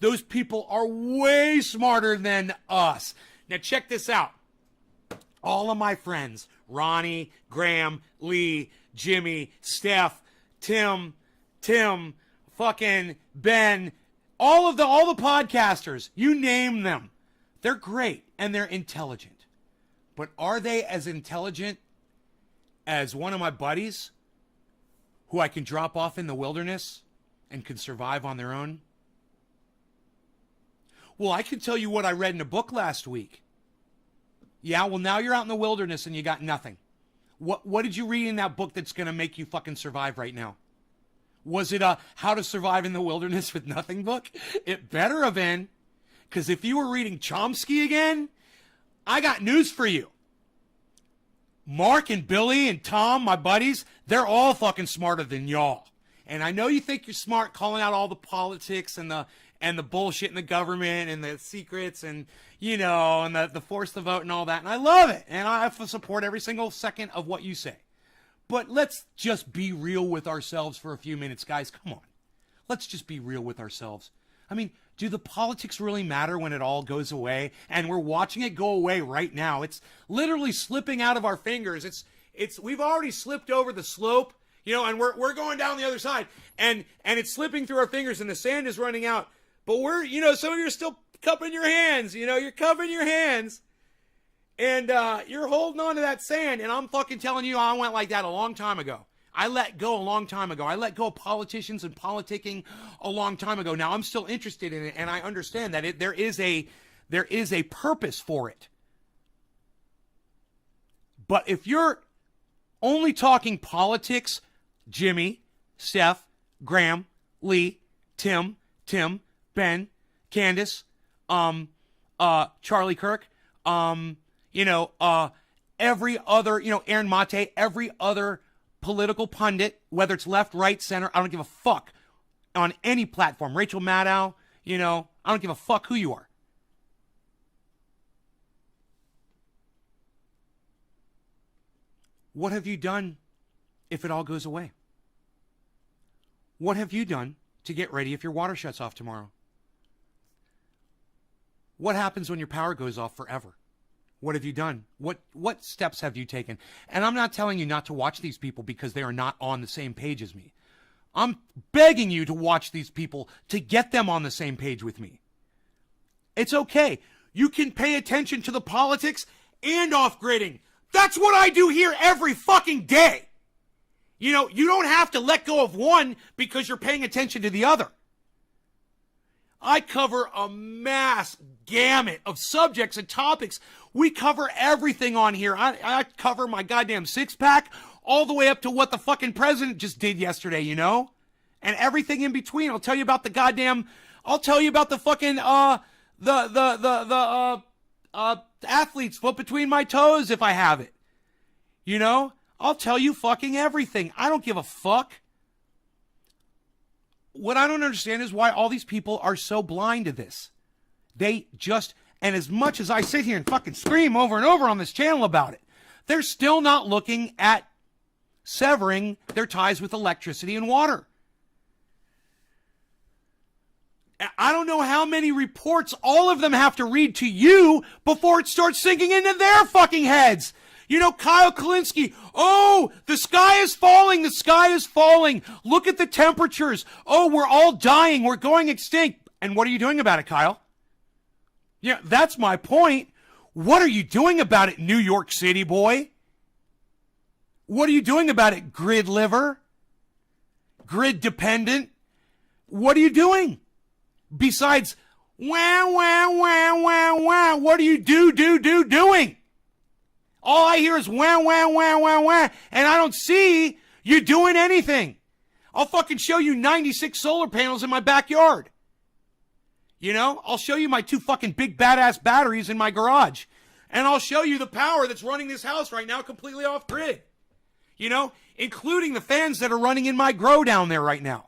Those people are way smarter than us. Now check this out. All of my friends, Ronnie, Graham, Lee, Jimmy, Steph, Tim, fucking Ben, all the podcasters, you name them. They're great and they're intelligent. But are they as intelligent as one of my buddies who I can drop off in the wilderness and can survive on their own? Well, I can tell you what I read in a book last week. Yeah, well, now you're out in the wilderness and you got nothing. What did you read in that book that's going to make you fucking survive right now? Was it a How to Survive in the Wilderness with Nothing book? It better have been. Because if you were reading Chomsky again, I got news for you. Mark and Billy and Tom, my buddies, they're all fucking smarter than y'all. And I know you think you're smart calling out all the politics and the bullshit in the government and the secrets and, you know, and the force the vote and all that. And I love it. And I have to support every single second of what you say. But let's just be real with ourselves for a few minutes, guys. Come on. Let's just be real with ourselves. I mean, do the politics really matter when it all goes away? And we're watching it go away right now. It's literally slipping out of our fingers. We've already slipped over the slope, you know, and we're going down the other side. And it's slipping through our fingers and the sand is running out. But some of you are still cupping your hands, you know, you're cupping your hands. And you're holding on to that sand. And I'm fucking telling you, I went like that a long time ago. I let go a long time ago. I let go of politicians and politicking a long time ago. Now I'm still interested in it, and I understand that there is a purpose for it. But if you're only talking politics, Jimmy, Steph, Graham, Lee, Tim, Ben, Candace, Charlie Kirk, every other, Aaron Mate, every other political pundit, whether it's left, right, center, I don't give a fuck, on any platform. Rachel Maddow, I don't give a fuck who you are. What have you done if it all goes away? What have you done to get ready if your water shuts off tomorrow? What happens when your power goes off forever? What have you done? What steps have you taken? And I'm not telling you not to watch these people because they are not on the same page as me. I'm begging you to watch these people to get them on the same page with me. It's okay. You can pay attention to the politics and off-gridding. That's what I do here every fucking day. You know, you don't have to let go of one because you're paying attention to the other. I cover a mass gamut of subjects and topics. We cover everything on here. I cover my goddamn six-pack all the way up to what the fucking president just did yesterday, you know? And everything in between. I'll tell you about the fucking, athlete's foot between my toes if I have it. You know? I'll tell you fucking everything. I don't give a fuck. What I don't understand is why all these people are so blind to this. They just, and as much as I sit here and fucking scream over and over on this channel about it, they're still not looking at severing their ties with electricity and water. I don't know how many reports all of them have to read to you before it starts sinking into their fucking heads. You know, Kyle Kalinske, oh, the sky is falling, the sky is falling. Look at the temperatures. Oh, we're all dying, we're going extinct. And what are you doing about it, Kyle? Yeah, that's my point. What are you doing about it, New York City boy? What are you doing about it, grid liver? Grid dependent? What are you doing? Besides, wah, wah, wah, wah, wah, what are you doing? All I hear is wah, wah, wah, wah, wah, and I don't see you doing anything. I'll fucking show you 96 solar panels in my backyard. You know, I'll show you my 2 fucking big badass batteries in my garage. And I'll show you the power that's running this house right now completely off grid. You know, including the fans that are running in my grow down there right now.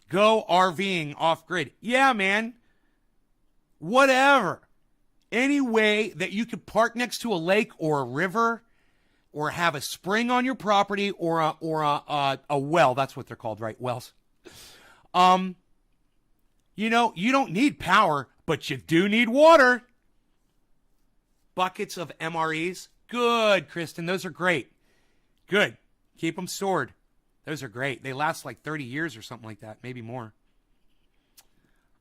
Go RVing off grid. Yeah, man. Whatever. Any way that you could park next to a lake or a river or have a spring on your property or a well. That's what they're called, right? Wells. You know, you don't need power, but you do need water. Buckets of MREs. Good, Kristen. Those are great. Good. Keep them stored. Those are great. They last like 30 years or something like that, maybe more.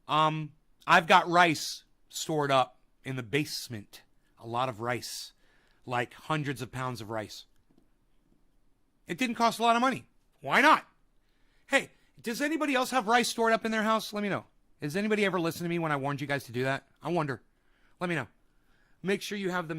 I've got rice stored up in the basement. A lot of rice. Like hundreds of pounds of rice. It didn't cost a lot of money. Why not? Hey, does anybody else have rice stored up in their house? Let me know. Has anybody ever listened to me when I warned you guys to do that? I wonder. Let me know. Make sure you have the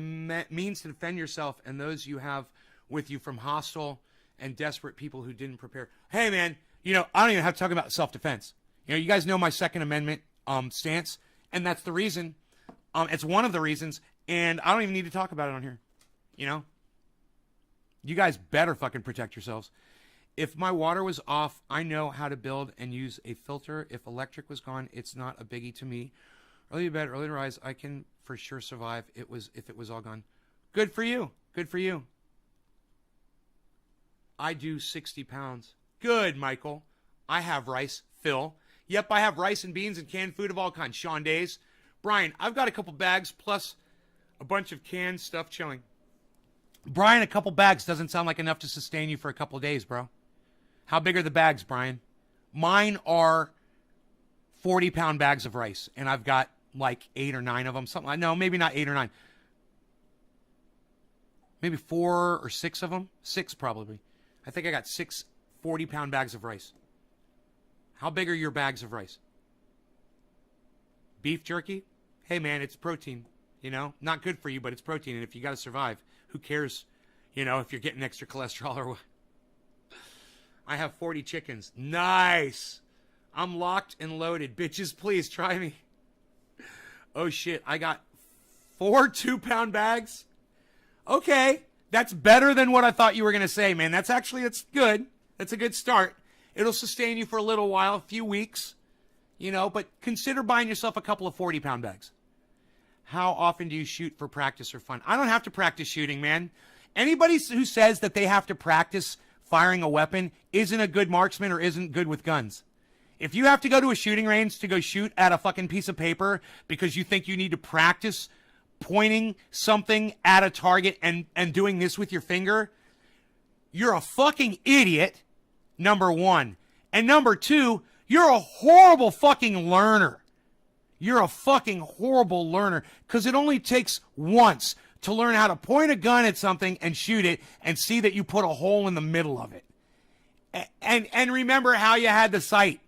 means to defend yourself and those you have with you from hostile and desperate people who didn't prepare. Hey, man, you know, I don't even have to talk about self-defense. You know, you guys know my Second Amendment stance, and that's the reason. It's one of the reasons, and I don't even need to talk about it on here. You know? You guys better fucking protect yourselves. If my water was off, I know how to build and use a filter. If electric was gone, it's not a biggie to me. Early to bed, early to rise, I can for sure survive if it was all gone. Good for you. Good for you. I do 60 pounds. Good, Michael. I have rice. Phil. Yep, I have rice and beans and canned food of all kinds. Sean Days. Brian, I've got a couple bags plus a bunch of canned stuff chilling. Brian, a couple bags doesn't sound like enough to sustain you for a couple of days, bro. How big are the bags, Brian? Mine are 40-pound bags of rice, and I've got like 8 or 9 of them. Something like, no, maybe not 8 or 9. Maybe 4 or 6 of them. 6 probably. I think I got 6 40-pound bags of rice. How big are your bags of rice? Beef jerky? Hey, man, it's protein. You know, not good for you, but it's protein. And if you got to survive, who cares, you know, if you're getting extra cholesterol or what? I have 40 chickens. Nice. I'm locked and loaded. Bitches, please try me. Oh, shit. I got 4 2-pound bags. Okay. That's better than what I thought you were going to say, man. That's good. That's a good start. It'll sustain you for a little while, a few weeks, you know, but consider buying yourself a couple of 40-pound bags. How often do you shoot for practice or fun? I don't have to practice shooting, man. Anybody who says that they have to practice firing a weapon isn't a good marksman or isn't good with guns. If you have to go to a shooting range to go shoot at a fucking piece of paper because you think you need to practice pointing something at a target and doing this with your finger, you're a fucking idiot, number one. And number two, you're a horrible fucking learner. You're a fucking horrible learner because it only takes once to learn how to point a gun at something and shoot it and see that you put a hole in the middle of it. And remember how you had the sight.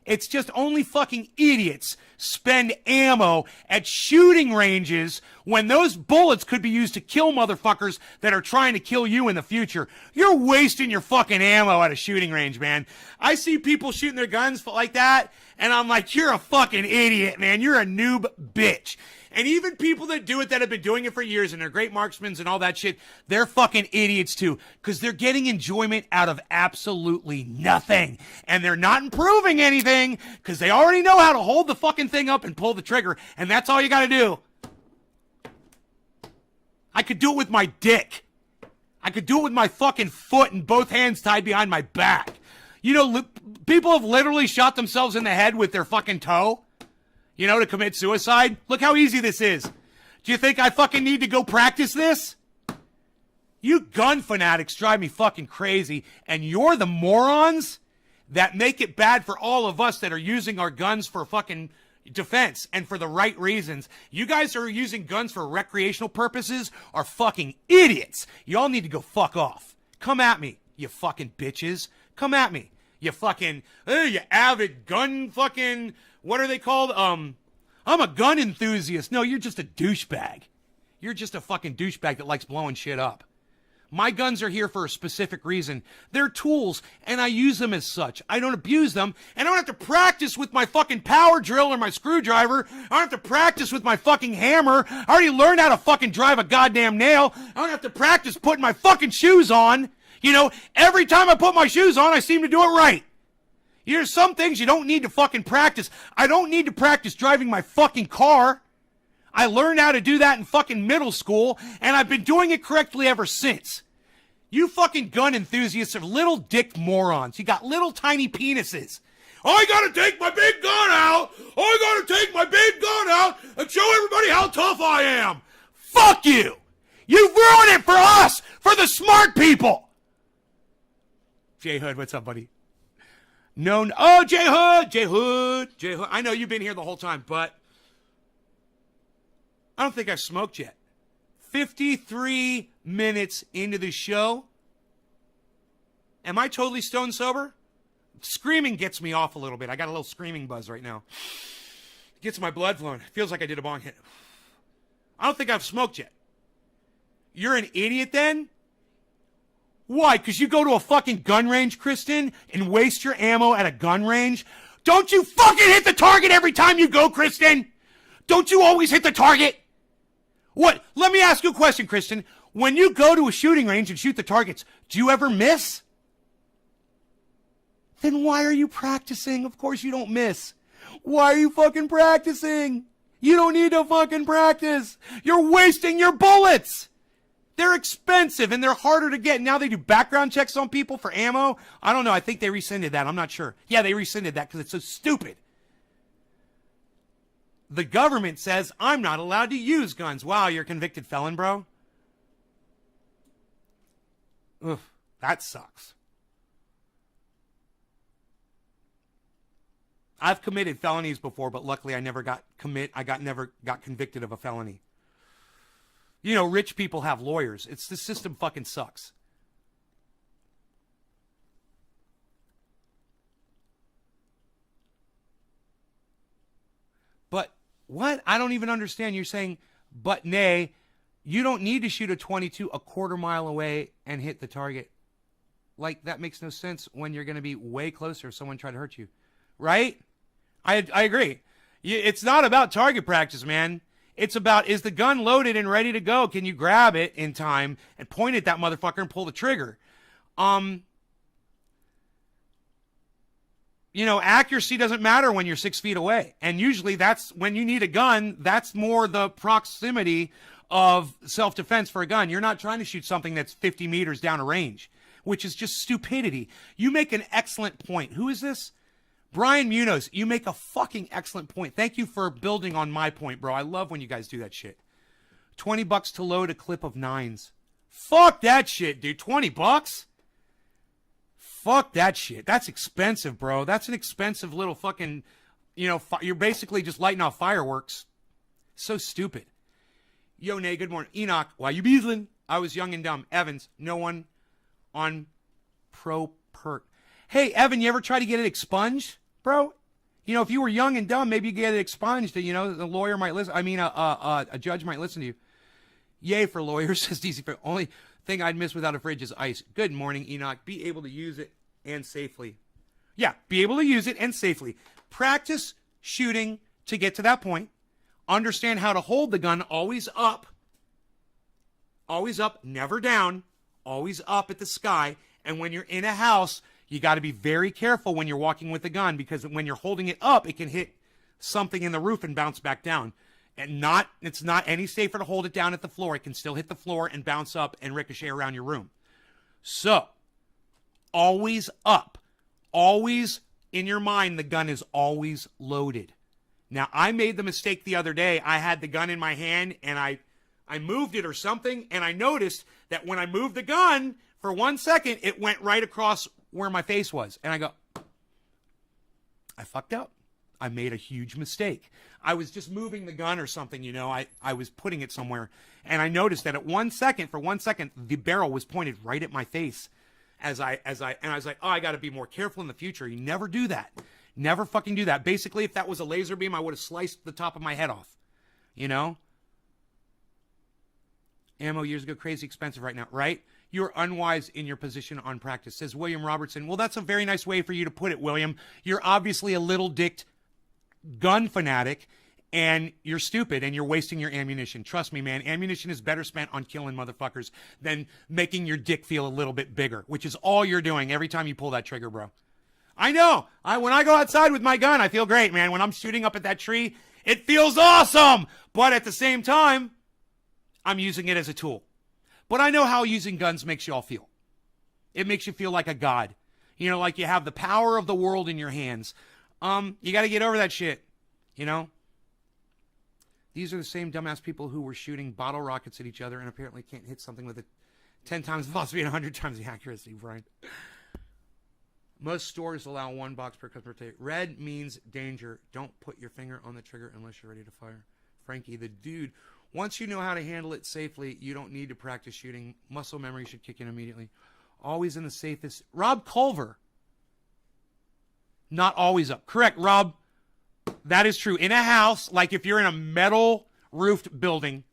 It's just only fucking idiots spend ammo at shooting ranges when those bullets could be used to kill motherfuckers that are trying to kill you in the future. You're wasting your fucking ammo at a shooting range, man. I see people shooting their guns like that, and I'm like, you're a fucking idiot, man. You're a noob bitch. And even people that do it that have been doing it for years and they're great marksmen and all that shit, they're fucking idiots too. Because they're getting enjoyment out of absolutely nothing. And they're not improving anything because they already know how to hold the fucking thing up and pull the trigger. And that's all you gotta do. I could do it with my dick. I could do it with my fucking foot and both hands tied behind my back. You know, people have literally shot themselves in the head with their fucking toe. You know, to commit suicide? Look how easy this is. Do you think I fucking need to go practice this? You gun fanatics drive me fucking crazy, and you're the morons that make it bad for all of us that are using our guns for fucking defense and for the right reasons. You guys who are using guns for recreational purposes are fucking idiots. Y'all need to go fuck off. Come at me, you fucking bitches. Come at me. You fucking, you avid gun fucking, what are they called? I'm a gun enthusiast. No, you're just a douchebag. You're just a fucking douchebag that likes blowing shit up. My guns are here for a specific reason. They're tools, and I use them as such. I don't abuse them, and I don't have to practice with my fucking power drill or my screwdriver. I don't have to practice with my fucking hammer. I already learned how to fucking drive a goddamn nail. I don't have to practice putting my fucking shoes on. You know, every time I put my shoes on, I seem to do it right. There's some things you don't need to fucking practice. I don't need to practice driving my fucking car. I learned how to do that in fucking middle school, and I've been doing it correctly ever since. You fucking gun enthusiasts are little dick morons. You got little tiny penises. I gotta take my big gun out. I gotta take my big gun out and show everybody how tough I am. Fuck you. You ruined it for us, for the smart people. Jay Hood, what's up, buddy? No, oh, Jay Hood. I know you've been here the whole time, but I don't think I've smoked yet. 53 minutes into the show. Am I totally stone sober? Screaming gets me off a little bit. I got a little screaming buzz right now. Gets my blood flowing. Feels like I did a bong hit. I don't think I've smoked yet. You're an idiot then? Why? Because you go to a fucking gun range, Kristen, and waste your ammo at a gun range? Don't you fucking hit the target every time you go, Kristen? Don't you always hit the target? What? Let me ask you a question, Kristen. When you go to a shooting range and shoot the targets, do you ever miss? Then why are you practicing? Of course you don't miss. Why are you fucking practicing? You don't need to fucking practice. You're wasting your bullets. They're expensive and they're harder to get. Now they do background checks on people for ammo. I don't know. I think they rescinded that. I'm not sure. Yeah, they rescinded that because it's so stupid. The government says I'm not allowed to use guns. Wow, you're a convicted felon, bro. Ugh, that sucks. I've committed felonies before, but luckily I never got convicted of a felony. You know, rich people have lawyers. The system fucking sucks. But what? I don't even understand. You're saying, but nay, you don't need to shoot a 22 a quarter mile away and hit the target. Like, that makes no sense when you're going to be way closer if someone tried to hurt you. Right? I agree. It's not about target practice, man. It's about, is the gun loaded and ready to go? Can you grab it in time and point at that motherfucker and pull the trigger? You know, accuracy doesn't matter when you're 6 feet away. And usually that's when you need a gun, that's more the proximity of self-defense for a gun. You're not trying to shoot something that's 50 meters down a range, which is just stupidity. You make an excellent point. Who is this? Brian Munoz. You make a fucking excellent point. Thank you for building on my point, bro. I love when you guys do that shit. $20 to load a clip of 9s. Fuck that shit, dude. $20? Fuck that shit. That's expensive, bro. That's an expensive little fucking, you know, you're basically just lighting off fireworks. So stupid. Yo, Nay, good morning. Enoch, why you beasling? I was young and dumb. Evans, no one on pro perk. Hey, Evan, you ever try to get it expunged, bro? You know, if you were young and dumb, maybe you get it expunged. You know, the lawyer might listen. I mean, a judge might listen to you. Yay for lawyers, says DC. Only thing I'd miss without a fridge is ice. Good morning, Enoch. Be able to use it and safely. Yeah, be able to use it and safely. Practice shooting to get to that point. Understand how to hold the gun always up, never down, always up at the sky. And when you're in a house, you got to be very careful when you're walking with the gun, because when you're holding it up, it can hit something in the roof and bounce back down. And it's not any safer to hold it down at the floor. It can still hit the floor and bounce up and ricochet around your room. So, always up. Always in your mind, the gun is always loaded. Now, I made the mistake the other day. I had the gun in my hand, and I moved it or something, and I noticed that when I moved the gun, for 1 second, it went right across where my face was. And I go, I fucked up. I made a huge mistake. I was just moving the gun or something, you know. I was putting it somewhere, and I noticed that for 1 second, the barrel was pointed right at my face. And I was like, oh, I got to be more careful in the future. You never do that. Never fucking do that. Basically, if that was a laser beam, I would have sliced the top of my head off. You know? Ammo years ago, crazy expensive right now, right? You're unwise in your position on practice, says William Robertson. Well, that's a very nice way for you to put it, William. You're obviously a little-dicked gun fanatic, and you're stupid, and you're wasting your ammunition. Trust me, man, ammunition is better spent on killing motherfuckers than making your dick feel a little bit bigger, which is all you're doing every time you pull that trigger, bro. I know. When I go outside with my gun, I feel great, man. When I'm shooting up at that tree, it feels awesome. But at the same time, I'm using it as a tool. But I know how using guns makes you all feel. It makes you feel like a god. You know, like you have the power of the world in your hands. You got to get over that shit, you know? These are the same dumbass people who were shooting bottle rockets at each other and apparently can't hit something with it 10 times the velocity and 100 times the accuracy, Brian. Most stores allow 1 box per customer. Red means danger. Don't put your finger on the trigger unless you're ready to fire. Frankie, the dude. Once you know how to handle it safely, you don't need to practice shooting. Muscle memory should kick in immediately. Always in the safest. Rob Culver. Not always up. Correct, Rob. That is true. In a house, like if you're in a metal roofed building,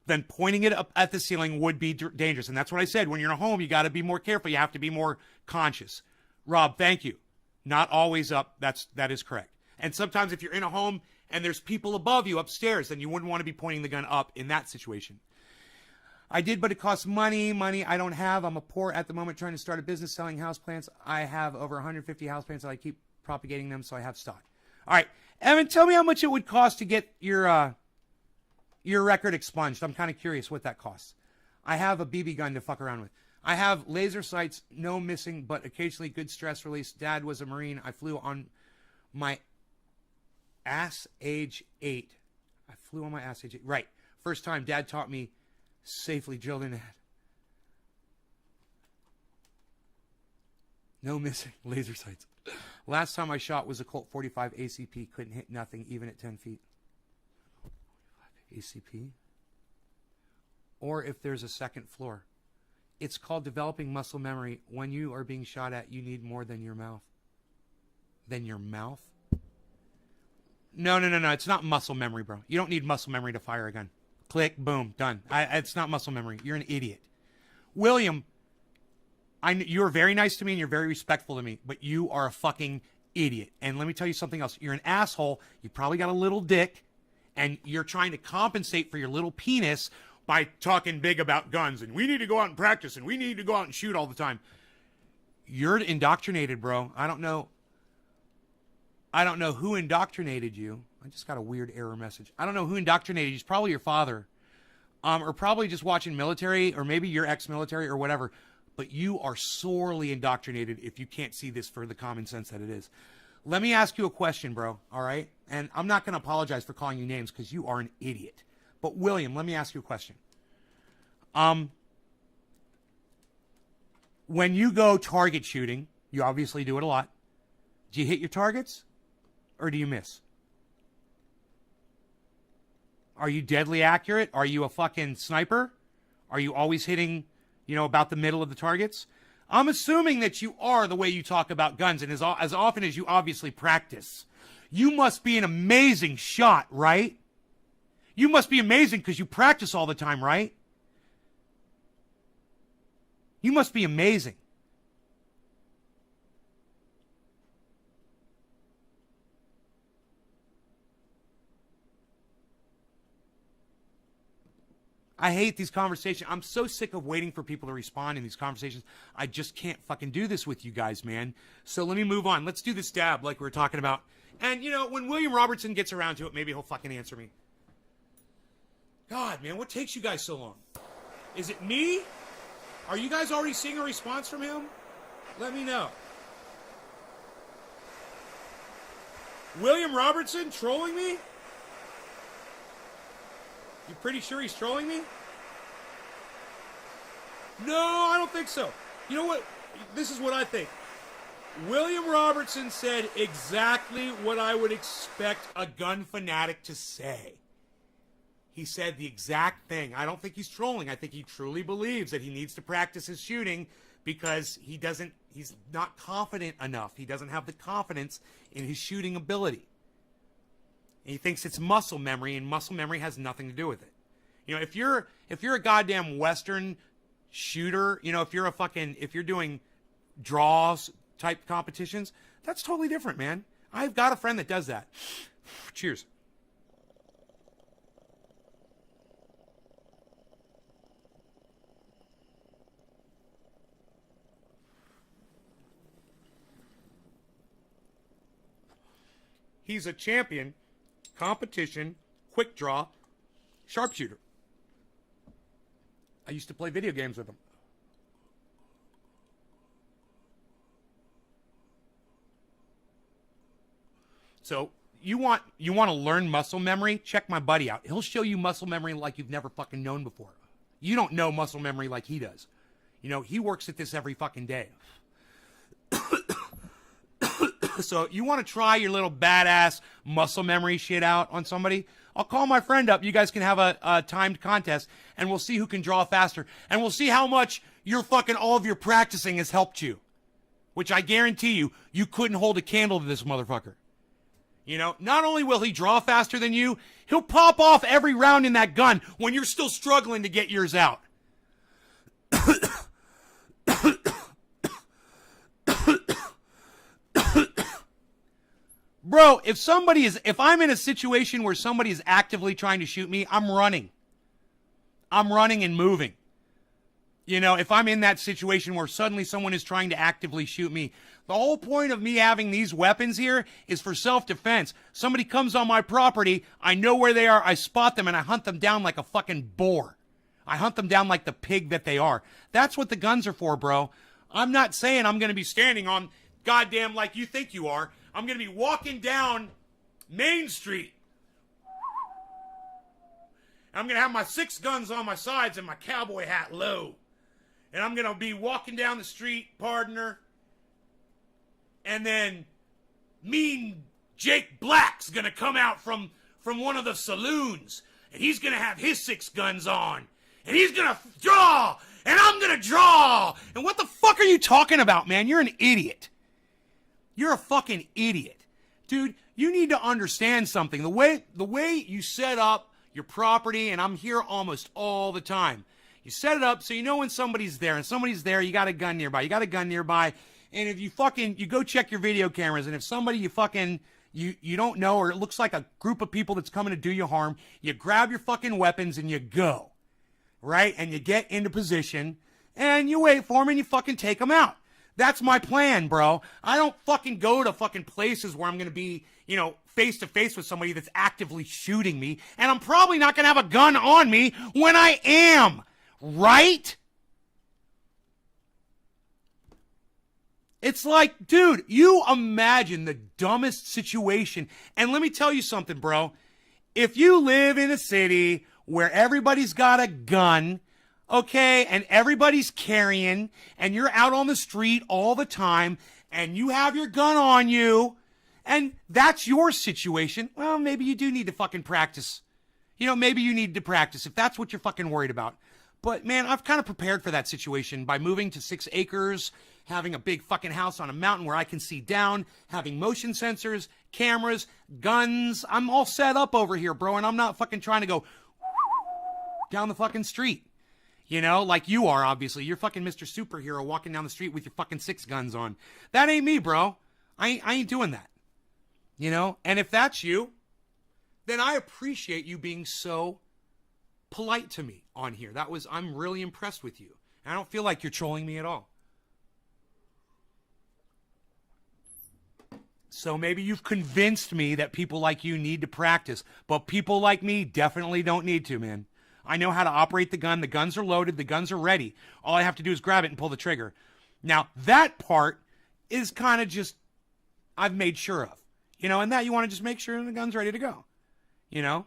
then pointing it up at the ceiling would be dangerous. And that's what I said. When you're in a home, you got to be more careful. You have to be more conscious. Rob, thank you. Not always up. That is correct. And sometimes if you're in a home and there's people above you upstairs, then you wouldn't want to be pointing the gun up in that situation. I did, but it costs money. Money I don't have. I'm a poor at the moment trying to start a business selling houseplants. I have over 150 houseplants and I keep propagating them, so I have stock. All right. Evan, tell me how much it would cost to get your record expunged. I'm kind of curious what that costs. I have a BB gun to fuck around with. I have laser sights, no missing, but occasionally good stress release. Dad was a Marine. I flew on my ass age 8. I flew on my ass age 8. Right. First time Dad taught me safely drilled in the head. No missing. Laser sights. Last time I shot was a Colt 45 ACP. Couldn't hit nothing even at 10 feet. ACP. Or if there's a second floor. It's called developing muscle memory. When you are being shot at, you need more than your mouth. Than your mouth? No. It's not muscle memory, bro. You don't need muscle memory to fire a gun. Click, boom, done. It's not muscle memory. You're an idiot. William, you're very nice to me and you're very respectful to me, but you are a fucking idiot. And let me tell you something else. You're an asshole. You probably got a little dick, and you're trying to compensate for your little penis by talking big about guns, and we need to go out and practice, and we need to go out and shoot all the time. You're indoctrinated, bro. I don't know who indoctrinated you. I just got a weird error message. I don't know who indoctrinated you. It's probably your father. or probably just watching military, or maybe you're ex-military or whatever, but you are sorely indoctrinated if you can't see this for the common sense that it is. Let me ask you a question, bro, all right? And I'm not going to apologize for calling you names because you are an idiot. But, William, let me ask you a question. When you go target shooting, you obviously do it a lot. Do you hit your targets or do you miss? Are you deadly accurate? Are you a fucking sniper? Are you always hitting, about the middle of the targets? I'm assuming that you are, the way you talk about guns, and as often as you obviously practice. You must be an amazing shot, right? You must be amazing because you practice all the time, right? You must be amazing. I hate these conversations. I'm so sick of waiting for people to respond in these conversations. I just can't fucking do this with you guys, man. So let me move on. Let's do this dab like we were talking about. And, when William Robertson gets around to it, maybe he'll fucking answer me. God, man, what takes you guys so long? Is it me? Are you guys already seeing a response from him? Let me know. William Robertson trolling me? You pretty sure he's trolling me? No, I don't think so. You know what? This is what I think. William Robertson said exactly what I would expect a gun fanatic to say. He said the exact thing. I don't think he's trolling. I think he truly believes that he needs to practice his shooting because he's not confident enough. He doesn't have the confidence in his shooting ability. And he thinks it's muscle memory, and muscle memory has nothing to do with it. If you're a goddamn Western shooter, if you're doing draws type competitions, that's totally different, man. I've got a friend that does that. Cheers. He's a champion competition, quick draw, sharpshooter. I used to play video games with him. So you want to learn muscle memory? Check my buddy out. He'll show you muscle memory like you've never fucking known before. You don't know muscle memory like he does. He works at this every fucking day. So you want to try your little badass muscle memory shit out on somebody? I'll call my friend up. You guys can have a timed contest, and we'll see who can draw faster. And we'll see how much all of your practicing has helped you. Which I guarantee you couldn't hold a candle to this motherfucker. Not only will he draw faster than you, he'll pop off every round in that gun when you're still struggling to get yours out. Bro, if I'm in a situation where somebody is actively trying to shoot me, I'm running. I'm running and moving. If I'm in that situation where suddenly someone is trying to actively shoot me, the whole point of me having these weapons here is for self-defense. Somebody comes on my property, I know where they are, I spot them, and I hunt them down like a fucking boar. I hunt them down like the pig that they are. That's what the guns are for, bro. I'm not saying I'm going to be standing on goddamn like you think you are. I'm going to be walking down Main Street. I'm going to have my 6 guns on my sides and my cowboy hat low. And I'm going to be walking down the street, partner. And then mean Jake Black's going to come out from one of the saloons. And he's going to have his 6 guns on. And he's going to draw. And I'm going to draw. And what the fuck are you talking about, man? You're an idiot. You're a fucking idiot. Dude, you need to understand something. The way you set up your property, and I'm here almost all the time. You set it up so you know when somebody's there, and somebody's there, you got a gun nearby. And if you go check your video cameras, and if somebody you don't know, or it looks like a group of people that's coming to do you harm, you grab your fucking weapons and you go. Right? And you get into position, and you wait for them, and you fucking take them out. That's my plan, bro. I don't fucking go to fucking places where I'm going to be, you know, face to face with somebody that's actively shooting me. And I'm probably not going to have a gun on me when I am. Right? It's like, dude, you imagine the dumbest situation. And let me tell you something, bro. If you live in a city where everybody's got a gun, okay, and everybody's carrying, and you're out on the street all the time, and you have your gun on you, and that's your situation, well, maybe you do need to fucking practice. You know, maybe you need to practice if that's what you're fucking worried about. But, man, I've kind of prepared for that situation by moving to 6 acres, having a big fucking house on a mountain where I can see down, having motion sensors, cameras, guns. I'm all set up over here, bro, and I'm not fucking trying to go down the fucking street. You know, like you are, obviously. You're fucking Mr. Superhero walking down the street with your fucking 6 guns on. That ain't me, bro. I ain't doing that. You know? And if that's you, then I appreciate you being so polite to me on here. I'm really impressed with you. I don't feel like you're trolling me at all. So maybe you've convinced me that people like you need to practice, but people like me definitely don't need to, man. I know how to operate the gun. The guns are loaded. The guns are ready. All I have to do is grab it and pull the trigger. Now, that part is kind of just, I've made sure of. You know, and that you want to just make sure the gun's ready to go. You know?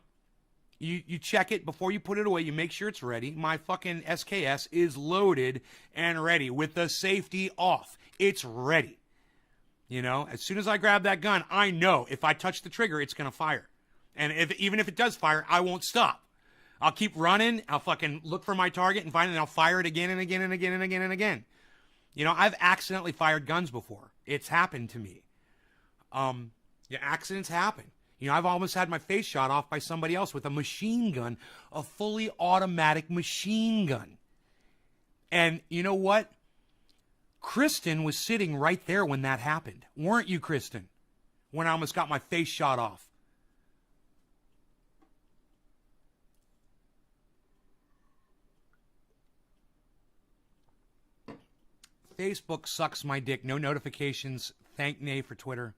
You check it before you put it away. You make sure it's ready. My fucking SKS is loaded and ready with the safety off. It's ready. You know, as soon as I grab that gun, I know if I touch the trigger, it's going to fire. And even if it does fire, I won't stop. I'll keep running. I'll fucking look for my target and find it, and I'll fire it again and again and again and again and again. You know, I've accidentally fired guns before. It's happened to me. Yeah, accidents happen. You know, I've almost had my face shot off by somebody else with a machine gun, a fully automatic machine gun. And you know what? Kristen was sitting right there when that happened. Weren't you, Kristen? When I almost got my face shot off. Facebook sucks my dick. No notifications. Thank Nay for Twitter.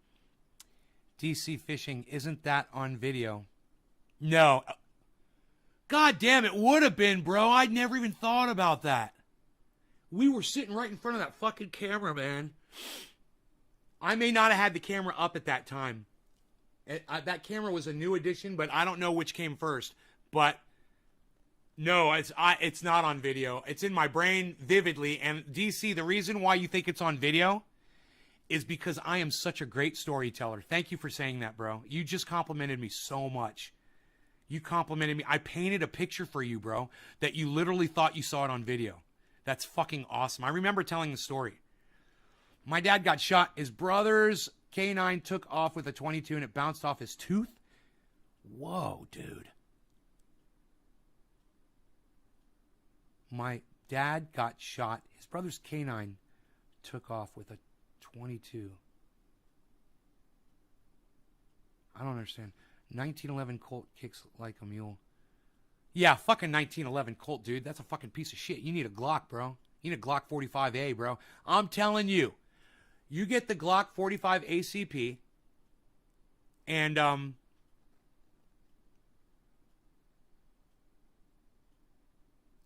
DC fishing. Isn't that on video? No. God damn, it would have been, bro. I'd never even thought about that. We were sitting right in front of that fucking camera, man. I may not have had the camera up at that time. That camera was a new addition, but I don't know which came first. But no, it's not on video. It's in my brain vividly. And DC, the reason why you think it's on video is because I am such a great storyteller. Thank you for saying that, bro. You just complimented me so much. You complimented me. I painted a picture for you, bro, that you literally thought you saw it on video. That's fucking awesome. I remember telling the story. My dad got shot. His brother's K9 took off with a 22 and it bounced off his tooth. Whoa, dude. My dad got shot. His brother's K9 took off with a 22. I don't understand. 1911 Colt kicks like a mule. Yeah, fucking 1911 Colt, dude. That's a fucking piece of shit. You need a Glock, bro. You need a Glock 45A, bro. I'm telling you. You get the Glock 45 ACP and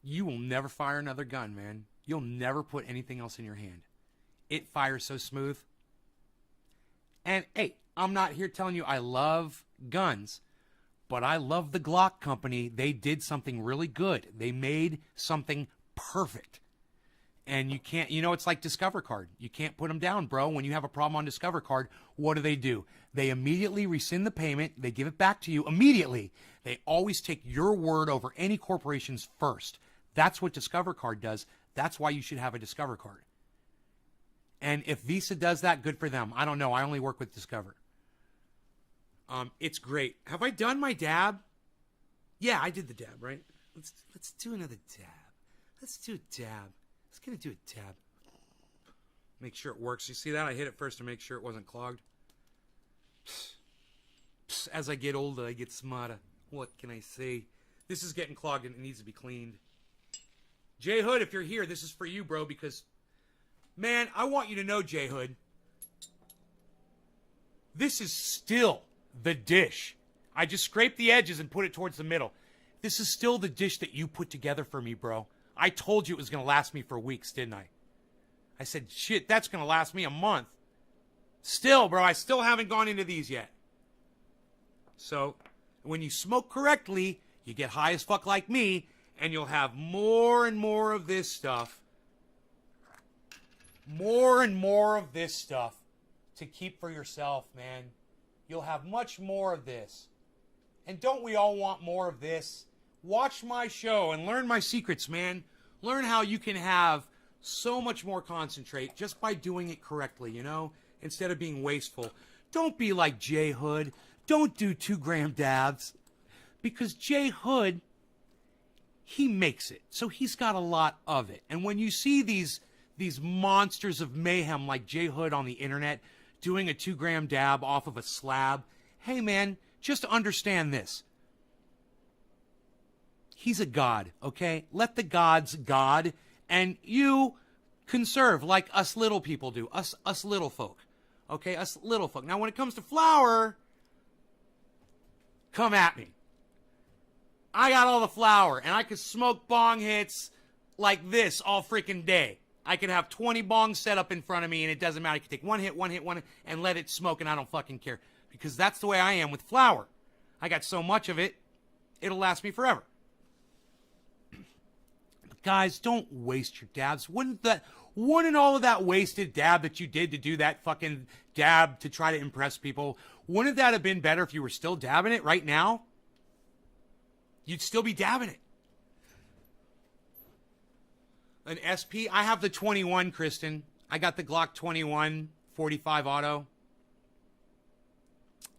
you will never fire another gun, man. You'll never put anything else in your hand. It fires so smooth. And, hey, I'm not here telling you I love guns, but I love the Glock company. They did something really good. They made something perfect. And you can't, you know, it's like Discover Card. You can't put them down, bro. When you have a problem on Discover Card, what do? They immediately rescind the payment. They give it back to you immediately. They always take your word over any corporation's first. That's what Discover Card does. That's why you should have a Discover Card. And if Visa does that, good for them. I don't know. I only work with Discover. It's great. Have I done my dab? Yeah, I did the dab, right? Let's do another dab. Let's do a dab. Let's get into a dab. Make sure it works. You see that? I hit it first to make sure it wasn't clogged. As I get older, I get smarter. What can I say? This is getting clogged and it needs to be cleaned. J Hood, if you're here, this is for you, bro, because Man, I want you to know, J Hood, this is still the dish. I just scraped the edges and put it towards the middle. This is still the dish that you put together for me, bro. I told you it was going to last me for weeks, didn't I? I said, shit, that's going to last me a month. Still, bro, I still haven't gone into these yet. So, when you smoke correctly, you get high as fuck like me, and you'll have more and more of this stuff. More and more of this stuff to keep for yourself, man. You'll have much more of this. And don't we all want more of this? Watch my show and learn my secrets, man. Learn how you can have so much more concentrate just by doing it correctly, you know? Instead of being wasteful. Don't be like J Hood. Don't do 2-gram dabs. Because J Hood, he makes it. So he's got a lot of it. And when you see these monsters of mayhem like J Hood on the internet doing a 2-gram dab off of a slab, hey man, just understand this. He's a god, okay? Let the gods god, and you conserve like us little people do, us little folk, okay? Us little folk. Now, when it comes to flour, come at me. I got all the flour, and I could smoke bong hits like this all freaking day. I could have 20 bongs set up in front of me, and it doesn't matter. I could take one hit, and let it smoke, and I don't fucking care. Because that's the way I am with flour. I got so much of it, it'll last me forever. But guys, don't waste your dabs. Wouldn't all of that wasted dab that you did to do that fucking dab to try to impress people, wouldn't that have been better if you were still dabbing it right now? You'd still be dabbing it. An SP? I have the 21, Kristen. I got the Glock 21 45 auto.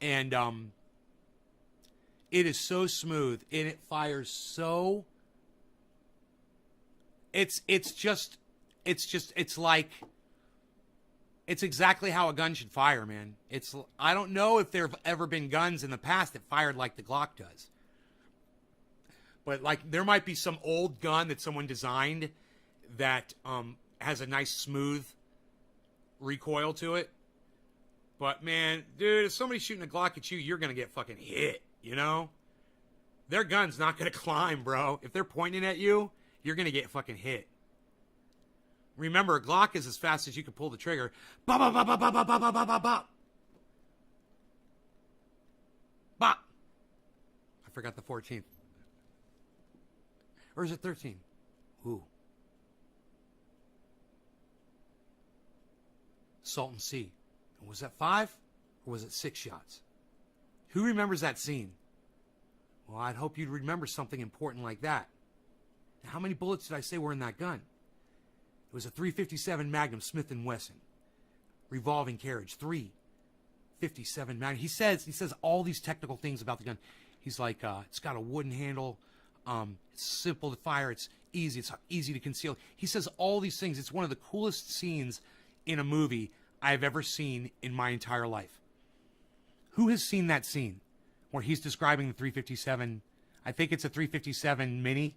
And it is so smooth and it fires so it's exactly how a gun should fire, man. I don't know if there have ever been guns in the past that fired like the Glock does. But like there might be some old gun that someone designed that has a nice smooth recoil to it. But man, dude, if somebody's shooting a Glock at you, you're going to get fucking hit, you know? Their gun's not going to climb, bro. If they're pointing at you, you're going to get fucking hit. Remember, a Glock is as fast as you can pull the trigger. Bop, bop, bop, bop, bop, bop, bop, bop, bop, bop. Bop. I forgot the 14th. Or is it 13? Ooh. Salton Sea. Was that 5 or was it 6 shots? Who remembers that scene? Well, I'd hope you'd remember something important like that. Now, how many bullets did I say were in that gun? It was a .357 Magnum Smith & Wesson. Revolving carriage. .357 Magnum. He says all these technical things about the gun. He's like, it's got a wooden handle. It's simple to fire. It's easy to conceal. He says all these things. It's one of the coolest scenes in a movie I've ever seen in my entire life. Who has seen that scene where he's describing the .357? I think it's a .357 Mini.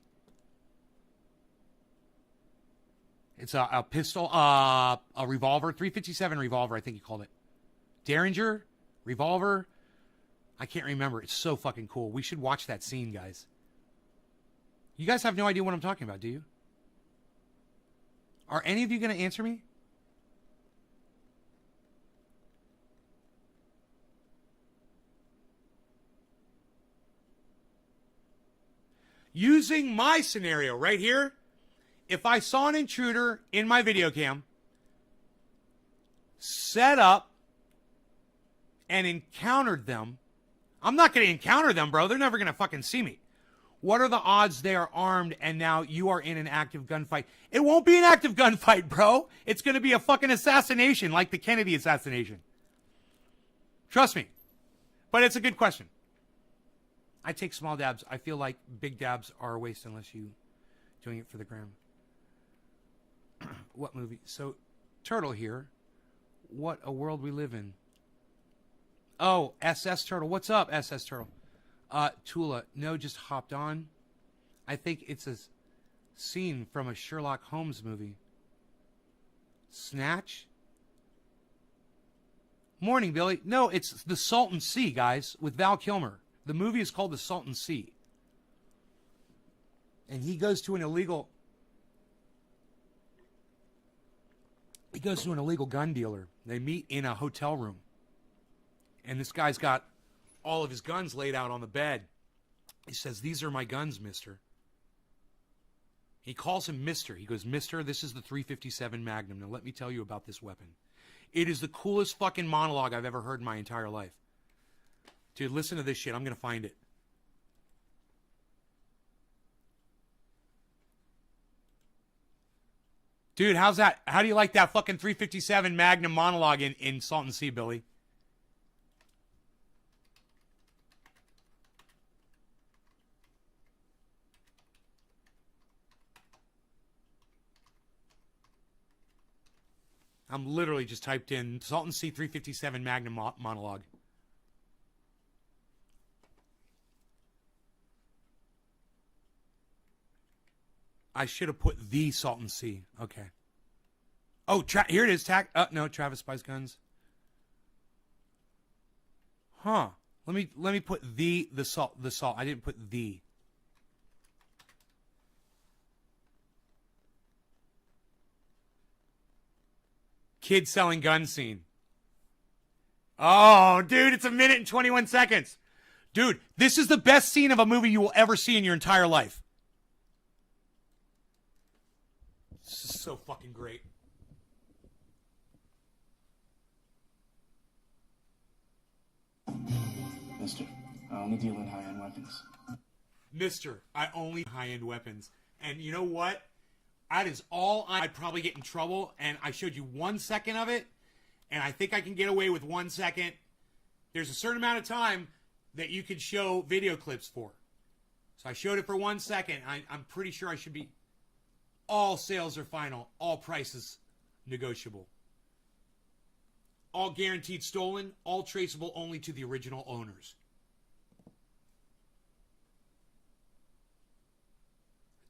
It's a pistol, a revolver, .357 revolver, I think he called it. Derringer revolver. I can't remember. It's so fucking cool. We should watch that scene, guys. You guys have no idea what I'm talking about, do you? Are any of you going to answer me? Using my scenario right here, if I saw an intruder in my video cam, set up, and encountered them, I'm not going to encounter them, bro. They're never going to fucking see me. What are the odds they are armed and now you are in an active gunfight? It won't be an active gunfight, bro. It's going to be a fucking assassination like the Kennedy assassination. Trust me. But it's a good question. I take small dabs. I feel like big dabs are a waste unless you doing it for the gram. What movie? So, Turtle here. What a world we live in. Oh, SS Turtle. What's up, SS Turtle? Tula. No, just hopped on. I think it's a scene from a Sherlock Holmes movie. Snatch? Morning, Billy. No, it's The Salton Sea, guys, with Val Kilmer. The movie is called The Salton Sea. And he goes to an illegal... He goes to an illegal gun dealer. They meet in a hotel room. And this guy's got all of his guns laid out on the bed. He says, "These are my guns, mister." He calls him mister. He goes, "Mister, this is the .357 Magnum. Now let me tell you about this weapon." It is the coolest fucking monologue I've ever heard in my entire life. Dude, listen to this shit. I'm going to find it. Dude, how's that? How do you like that fucking .357 Magnum monologue in Salton Sea, Billy? I'm literally just typed in Salton Sea .357 Magnum monologue. I should have put the Salton Sea. Okay. Oh, here it is. No, Travis Spice Guns. Huh. Let me put the salt. I didn't put the. Kid selling gun scene. Oh, dude, it's 1 minute and 21 seconds. Dude, this is the best scene of a movie you will ever see in your entire life. This is so fucking great. Mister, I only deal in high-end weapons. Mister, I only high-end weapons. And you know what? That is all. I'd probably get in trouble, and I showed you 1 second of it, and I think I can get away with 1 second. There's a certain amount of time that you can show video clips for. So I showed it for 1 second. I'm pretty sure I should be... All sales are final. All prices negotiable. All guaranteed stolen. All traceable only to the original owners.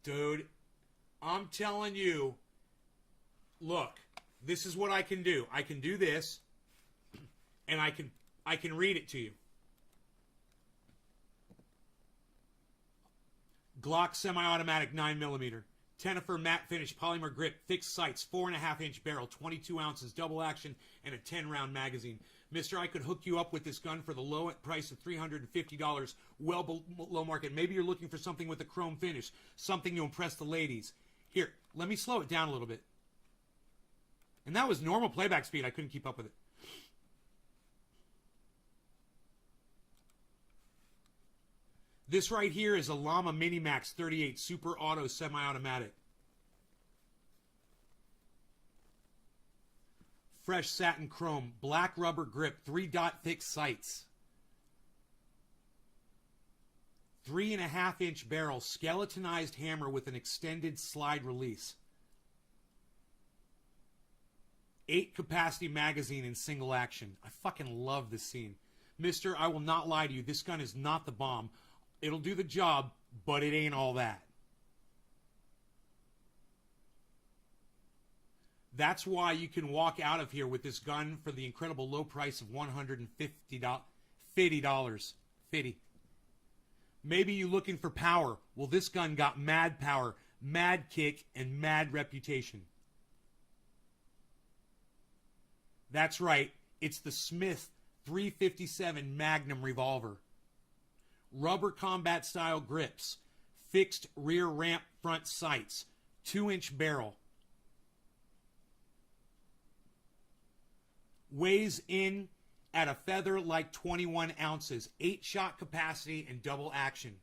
Dude, I'm telling you, look, this is what I can do. I can do this, and I can read it to you. Glock semi-automatic 9mm. Tenefer matte finish polymer grip, fixed sights, 4.5-inch barrel, 22 ounces, double action, and a 10-round magazine. Mister, I could hook you up with this gun for the low price of $350, well below market. Maybe you're looking for something with a chrome finish, something to impress the ladies. Here, let me slow it down a little bit. And that was normal playback speed. I couldn't keep up with it. This right here is a Llama Minimax 38 Super Auto Semi-Automatic. Fresh satin chrome, black rubber grip, 3-dot thick sights. 3.5-inch barrel, skeletonized hammer with an extended slide release. 8 capacity magazine in single action. I fucking love this scene. Mister, I will not lie to you. This gun is not the bomb. It'll do the job, but it ain't all that. That's why you can walk out of here with this gun for the incredible low price of $150. $50. Maybe you're looking for power. Well, this gun got mad power, mad kick, and mad reputation. That's right. It's the Smith .357 Magnum revolver. Rubber combat style grips, fixed rear ramp front sights, 2-inch barrel. Weighs in at a feather like 21 ounces, 8-shot capacity and double action.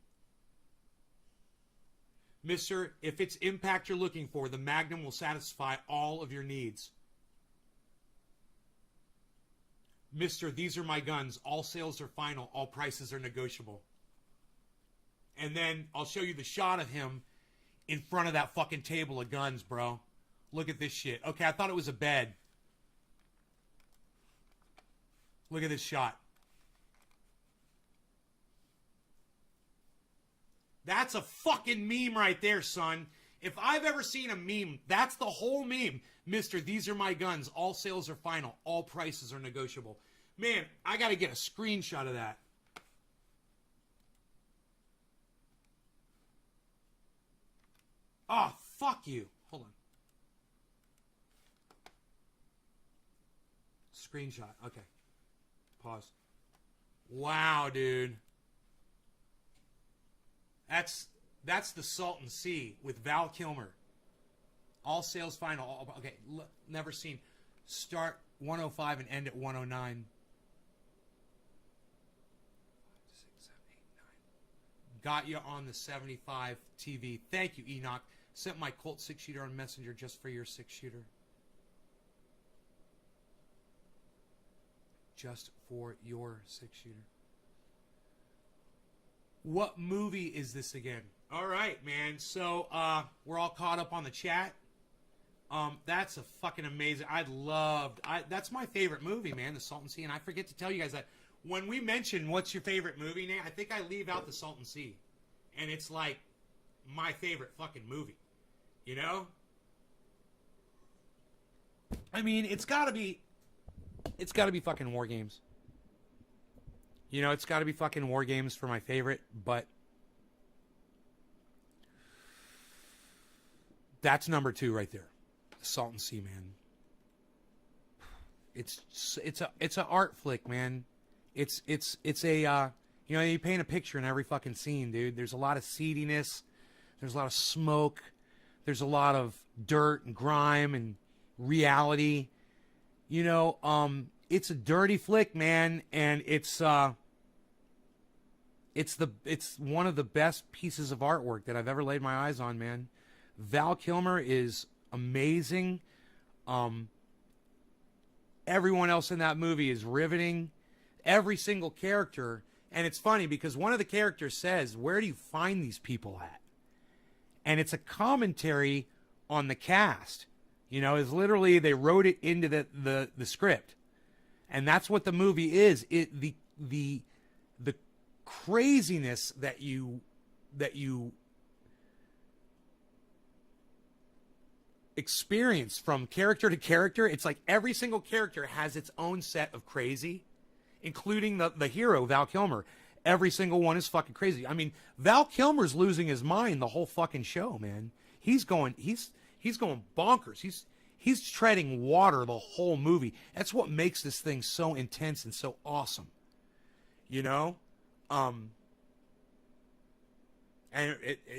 Mister, if it's impact you're looking for, the Magnum will satisfy all of your needs. Mister, these are my guns. All sales are final. All prices are negotiable. And then I'll show you the shot of him in front of that fucking table of guns, bro. Look at this shit. Okay, I thought it was a bed. Look at this shot. That's a fucking meme right there, son. If I've ever seen a meme, that's the whole meme. Mister, these are my guns. All sales are final. All prices are negotiable. Man, I got to get a screenshot of that. Oh, fuck you. Hold on. Screenshot. Okay. Pause. Wow, dude. That's the Salton Sea with Val Kilmer. All sales final. Okay, never seen. Start 105 and end at 109. 6, 7, 8, 9. Got you on the 75 TV. Thank you, Enoch. Sent my Colt 6-shooter on Messenger just for your 6-shooter. Just for your 6-shooter. What movie is this again? All right, man. So we're all caught up on the chat. That's a fucking amazing. That's my favorite movie, man, the Salton Sea. And I forget to tell you guys that when we mention what's your favorite movie, Nate, I think I leave out the Salton Sea, and it's like my favorite fucking movie. You know? I mean, it's got to be fucking War Games. You know, it's got to be fucking War Games for my favorite, but that's number 2 right there. The Salton Sea, man. It's a art flick, man. It's a you know, you paint a picture in every fucking scene, dude. There's a lot of seediness. There's a lot of smoke. There's a lot of dirt and grime and reality. You know, it's a dirty flick, man, and it's one of the best pieces of artwork that I've ever laid my eyes on, man. Val Kilmer is amazing. Everyone else in that movie is riveting. Every single character, and it's funny because one of the characters says, "Where do you find these people at?" And it's a commentary on the cast. You know, it's literally they wrote it into the script, and that's what the movie is. The craziness that you experience from character to character. It's like every single character has its own set of crazy, including the hero Val Kilmer. Every single one is fucking crazy. I mean, Val Kilmer's losing his mind the whole fucking show, man. He's going bonkers. He's treading water the whole movie. That's what makes this thing so intense and so awesome. You know? And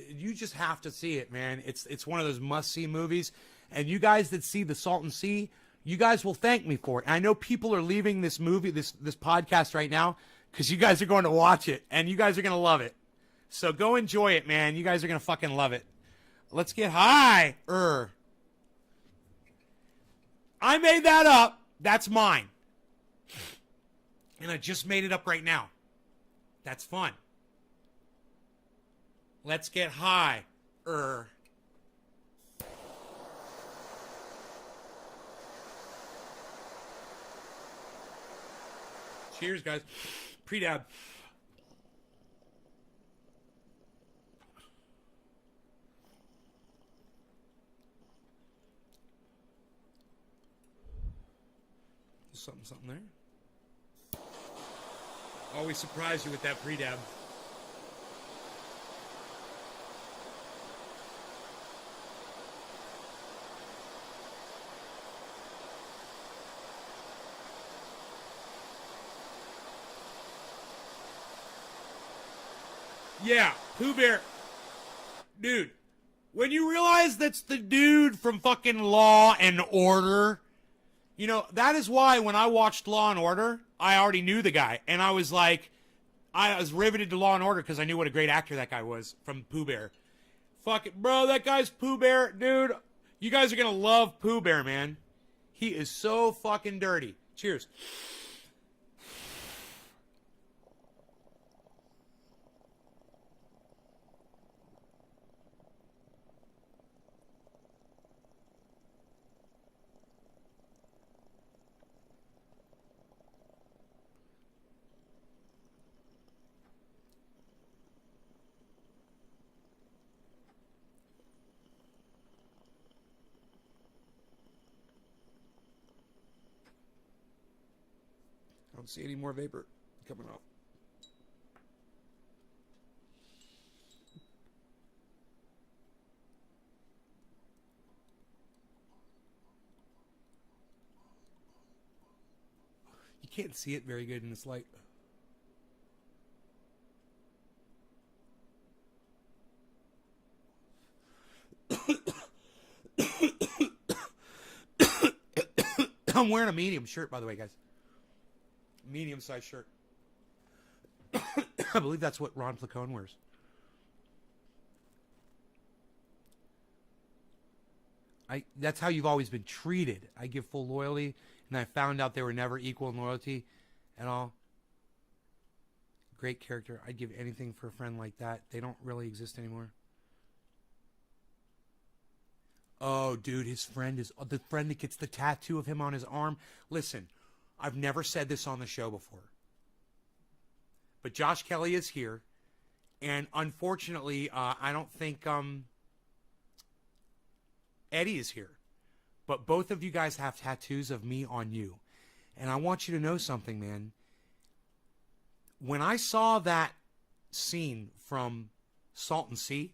you just have to see it, man. It's one of those must-see movies. And you guys that see the Salton Sea, you guys will thank me for it. And I know people are leaving this movie, this podcast right now, because you guys are going to watch it, and you guys are going to love it. So go enjoy it, man. You guys are going to fucking love it. Let's get high. I made that up. That's mine. And I just made it up right now. That's fun. Let's get high. Cheers, guys. Pre-dab. Something there. Always surprise you with that pre-dab. Yeah, Pooh Bear. Dude, when you realize that's the dude from fucking Law and Order, you know, that is why when I watched Law and Order, I already knew the guy. And I was like, I was riveted to Law and Order because I knew what a great actor that guy was from Pooh Bear. Fuck it, bro, that guy's Pooh Bear. Dude, you guys are going to love Pooh Bear, man. He is so fucking dirty. Cheers. I don't see any more vapor coming off. You can't see it very good in this light. I'm wearing a medium shirt, by the way, guys. Medium size shirt. I believe that's what Ron Flacone wears. That's how you've always been treated. I give full loyalty, and I found out they were never equal in loyalty at all. Great character. I'd give anything for a friend like that. They don't really exist anymore. Oh, dude, his friend is the friend that gets the tattoo of him on his arm. Listen, I've never said this on the show before, but Josh Kelly is here, and unfortunately, I don't think Eddie is here. But both of you guys have tattoos of me on you, and I want you to know something, man. When I saw that scene from Salton Sea,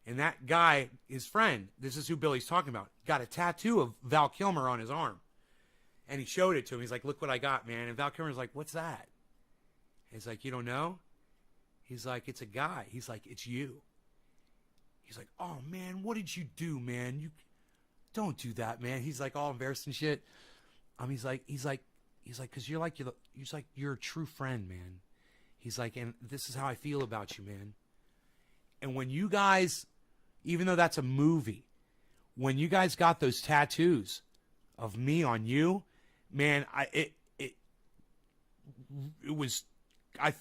and that guy, his friend, this is who Billy's talking about, got a tattoo of Val Kilmer on his arm. And he showed it to him. He's like, look what I got, man. And Val Kilmer's like, what's that? He's like, you don't know? He's like, it's a guy. He's like, it's you. He's like, oh, man, what did you do, man? You don't do that, man. He's like all embarrassed and shit. He's like, because you're a true friend, man. He's like, and this is how I feel about you, man. And when you guys, even though that's a movie, when you guys got those tattoos of me on you, man, I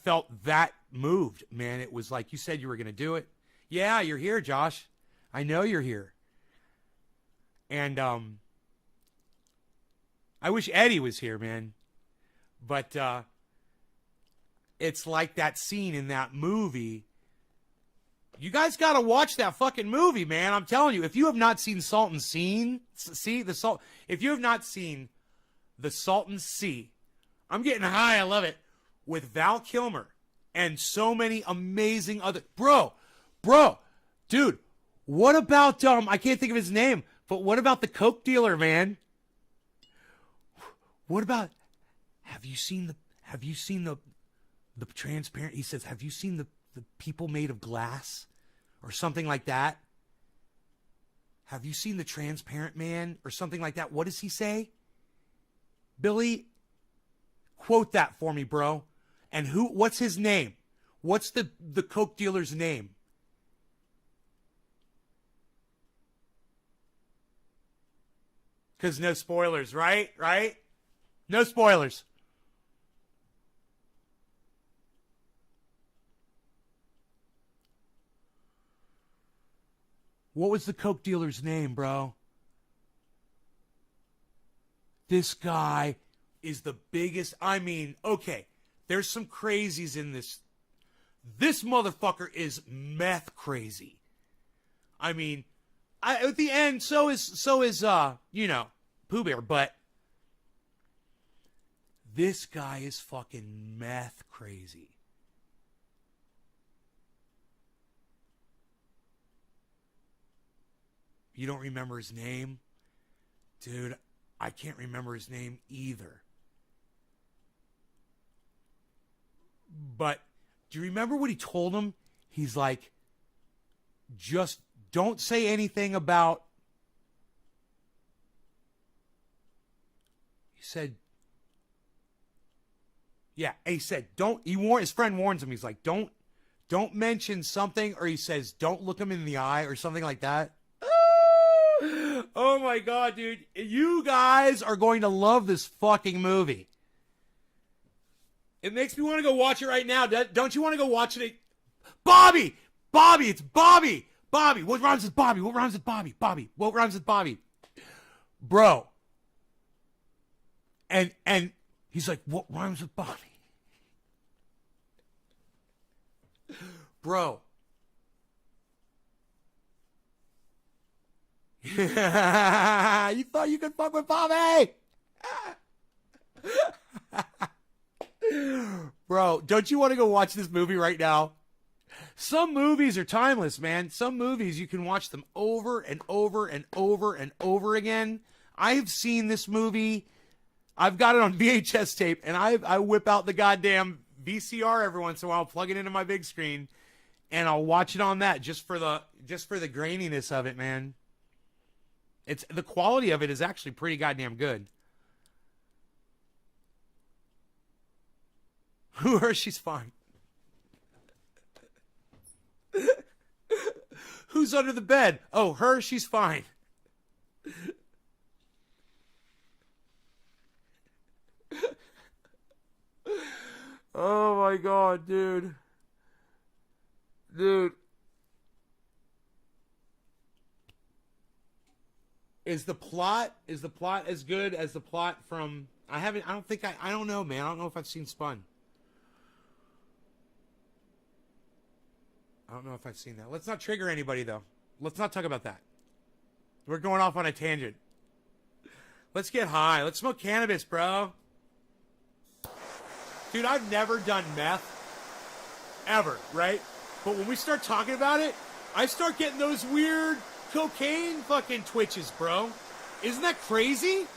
felt that moved, man. It was like you said you were going to do it. Yeah, you're here, Josh. I know you're here. And I wish Eddie was here, man. But it's like that scene in that movie. You guys got to watch that fucking movie, man. I'm telling you, if you have not seen Salton Sea, if you have not seen the Salton Sea, I'm getting high, I love it, with Val Kilmer and so many amazing other, bro, dude, what about, I can't think of his name, but what about the Coke dealer, man? What about, have you seen the transparent, he says, have you seen the people made of glass or something like that? Have you seen the transparent man or something like that? What does he say? Billy, quote that for me, bro. And what's his name? What's the Coke dealer's name? Because no spoilers, right? Right? No spoilers. What was the Coke dealer's name, bro? This guy is the biggest. I mean, okay, there's some crazies in this. This motherfucker is meth crazy. I mean, at the end, so is Pooh Bear, but this guy is fucking meth crazy. You don't remember his name? Dude, I can't remember his name either. But do you remember what he told him? He's like, just don't say anything about... He said... Yeah, he said, don't... His friend warns him. He's like, don't mention something, or he says, don't look him in the eye, or something like that. Oh my God, dude. You guys are going to love this fucking movie. It makes me want to go watch it right now. Don't you want to go watch it? Bobby! It's Bobby! What rhymes with Bobby? What rhymes with Bobby? Bro. And he's like, what rhymes with Bobby? Bro. You thought you could fuck with Bobby? Bro, don't you want to go watch this movie right now? Some movies are timeless, man. Some movies, you can watch them over and over and over and over again. I've seen this movie. I've got it on VHS tape, and I whip out the goddamn VCR every once in a while, plug it into my big screen, and I'll watch it on that just for the graininess of it, man. It's the quality of it is actually pretty goddamn good. Who her? She's fine. Who's under the bed? Oh, her. She's fine. Oh my god, dude. Dude. Is the plot as good as the plot from I don't know, man. I don't know if I've seen Spun. I don't know if I've seen that. Let's not trigger anybody, though. Let's not talk about that. We're going off on a tangent. Let's get high. Let's smoke cannabis, bro. Dude, I've never done meth. Ever, right? But when we start talking about it, I start getting those weird cocaine fucking twitches, bro. Isn't that crazy?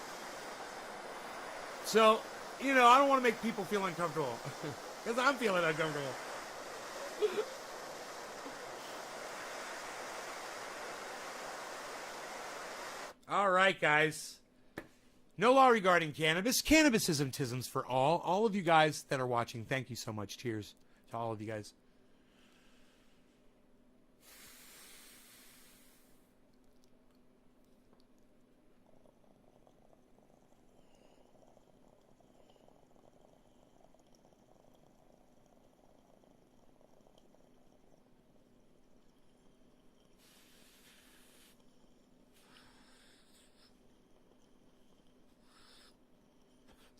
So, I don't want to make people feel uncomfortable. Because I'm feeling uncomfortable. All right, guys. No law regarding cannabis. Cannabisism-tisms for all. All of you guys that are watching, thank you so much. Cheers to all of you guys.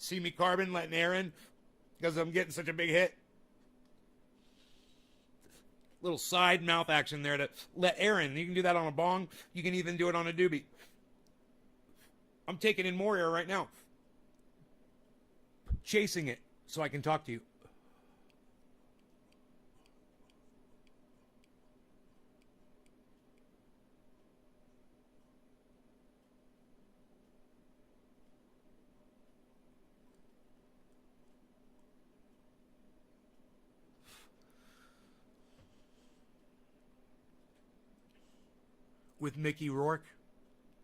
See me, Carbon, letting air in because I'm getting such a big hit. Little side mouth action there to let air in. You can do that on a bong. You can even do it on a doobie. I'm taking in more air right now. Chasing it so I can talk to you. With Mickey Rourke.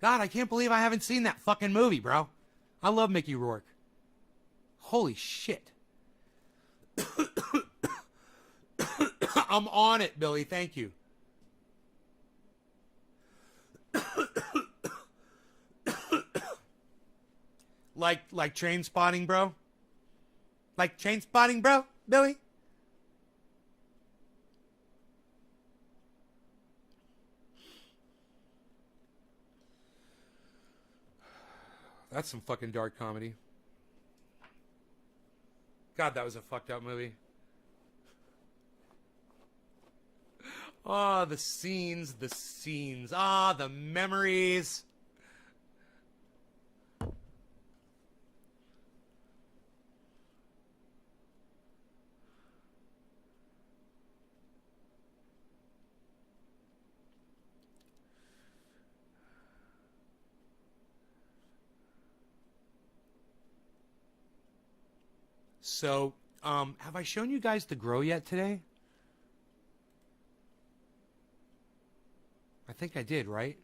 God, I can't believe I haven't seen that fucking movie, bro. I love Mickey Rourke. Holy shit. I'm on it, Billy. Thank you. like Train Spotting, bro? Like Train Spotting, bro? Billy? That's some fucking dark comedy. God, that was a fucked up movie. Oh, the scenes. Ah, the memories. So, have I shown you guys the grow yet today? I think I did, right?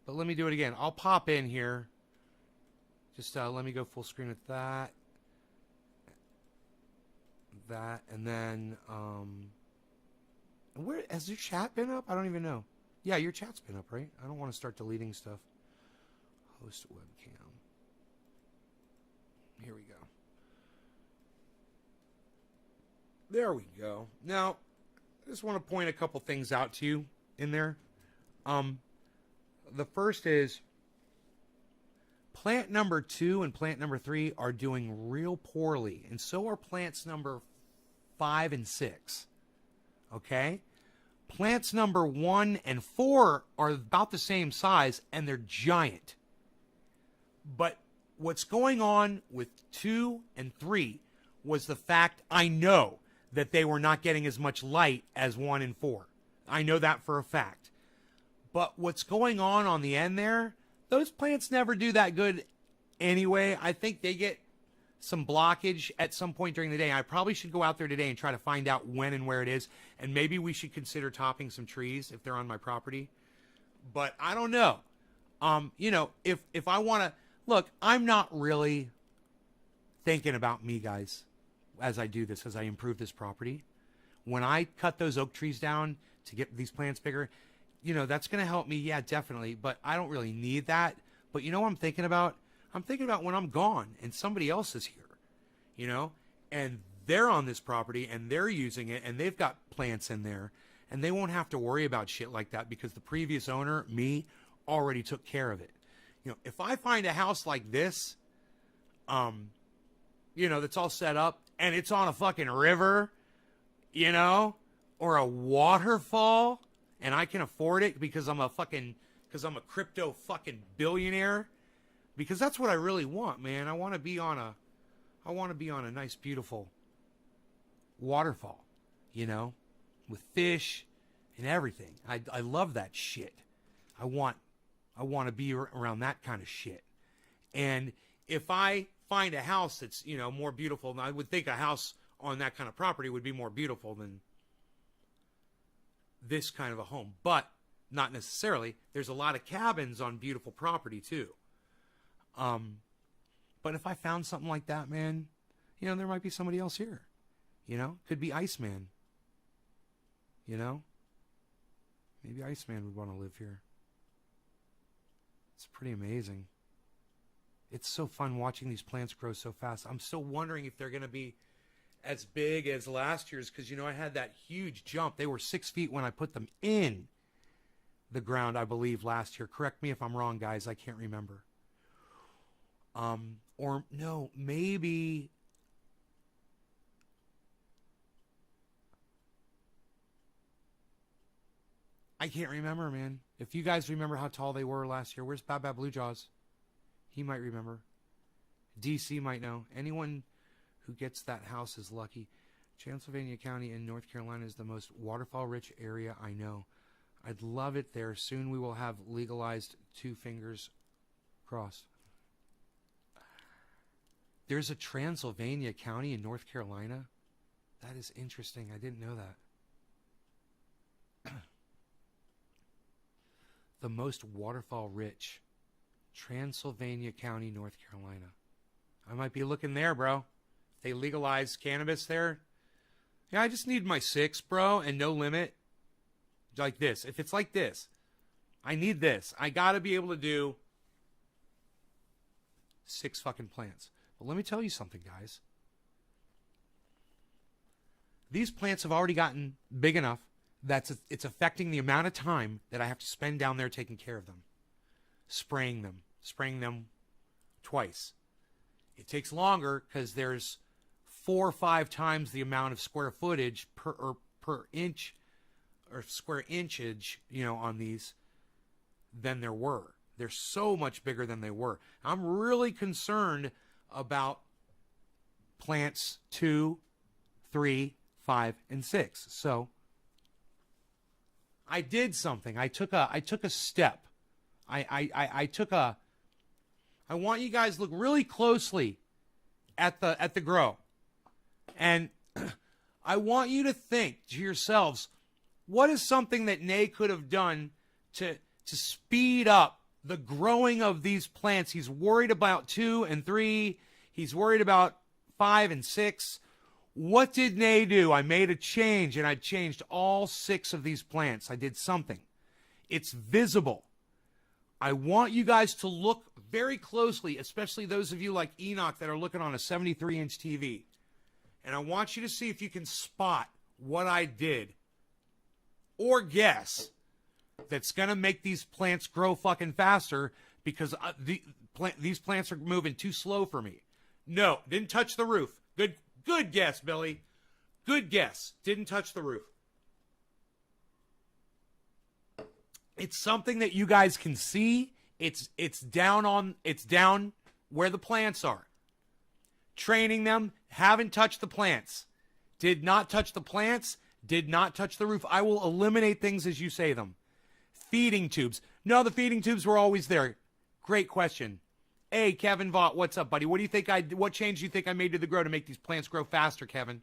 But let me do it again. I'll pop in here. Just let me go full screen with that. And then, where has your chat been up? I don't even know. Yeah, your chat's been up, right? I don't want to start deleting stuff. Host webcam. Here we go. There we go. Now, I just want to point a couple things out to you in there. The first is plant number 2 and plant number 3 are doing real poorly, and so are plants number 5 and 6. Okay? Plants number 1 and 4 are about the same size, and they're giant. But what's going on with 2 and 3, was the fact I know that they were not getting as much light as 1 and 4. I know that for a fact. But what's going on the end there, those plants never do that good anyway. I think they get some blockage at some point during the day. I probably should go out there today and try to find out when and where it is. And maybe we should consider topping some trees if they're on my property. But I don't know. You know, if I want to, look, I'm not really thinking about me, guys, as I do this, as I improve this property. When I cut those oak trees down to get these plants bigger, you know, that's going to help me. Yeah, definitely. But I don't really need that. But you know what I'm thinking about? I'm thinking about when I'm gone and somebody else is here, you know, and they're on this property and they're using it and they've got plants in there and they won't have to worry about shit like that because the previous owner, me, already took care of it. You know, if I find a house like this, you know, that's all set up and it's on a fucking river, you know, or a waterfall, and I can afford it because I'm a crypto fucking billionaire, because that's what I really want, man. I want to be on a nice, beautiful waterfall, you know, with fish and everything. I love that shit. I want to be around that kind of shit. And if I find a house that's, you know, more beautiful, and I would think a house on that kind of property would be more beautiful than this kind of a home, but not necessarily. There's a lot of cabins on beautiful property too. But if I found something like that, man, you know, there might be somebody else here, you know, could be Iceman, you know, maybe Iceman would want to live here. It's pretty amazing. It's so fun watching these plants grow so fast. I'm still wondering if they're going to be as big as last year's, because, you know, I had that huge jump. They were 6 feet when I put them in the ground, I believe, last year. Correct me if I'm wrong, guys. I can't remember. Or no, maybe I can't remember, man. If you guys remember how tall they were last year, where's Bad Blue Jaws? He might remember. DC might know. Anyone who gets that house is lucky. Transylvania County in North Carolina is the most waterfall-rich area I know. I'd love it there. Soon we will have legalized 2 fingers crossed. There's a Transylvania County in North Carolina? That is interesting. I didn't know that. The most waterfall-rich. Transylvania County, North Carolina. I might be looking there, bro. They legalize cannabis there. Yeah, I just need my 6, bro, and no limit. Like this. If it's like this, I need this. I got to be able to do 6 fucking plants. But let me tell you something, guys. These plants have already gotten big enough that it's affecting the amount of time that I have to spend down there taking care of them. Spraying them twice. It takes longer because there's 4 or 5 times the amount of square footage per inch or square inchage, you know, on these than there were. They're so much bigger than they were. I'm really concerned about plants 2, 3, 5, and 6. So I did something. I took a step. I want you guys to look really closely at the grow. And I want you to think to yourselves, what is something that Nay could have done to speed up the growing of these plants? He's worried about 2 and 3. He's worried about 5 and 6. What did Nay do? I made a change, and I changed all 6 of these plants. I did something. It's visible. I want you guys to look very closely, especially those of you like Enoch that are looking on a 73-inch TV. And I want you to see if you can spot what I did or guess that's going to make these plants grow fucking faster, because these plants are moving too slow for me. No, didn't touch the roof. Good guess, Billy. Good guess. Didn't touch the roof. It's something that you guys can see. It's down where the plants are. training them, haven't touched the plants. Did not touch the plants, did not touch the roof. I will eliminate things as you say them. Feeding tubes. No, the feeding tubes were always there. Great question. Hey, Kevin Vaught, what's up, buddy? What change do you think I made to the grow to make these plants grow faster, Kevin?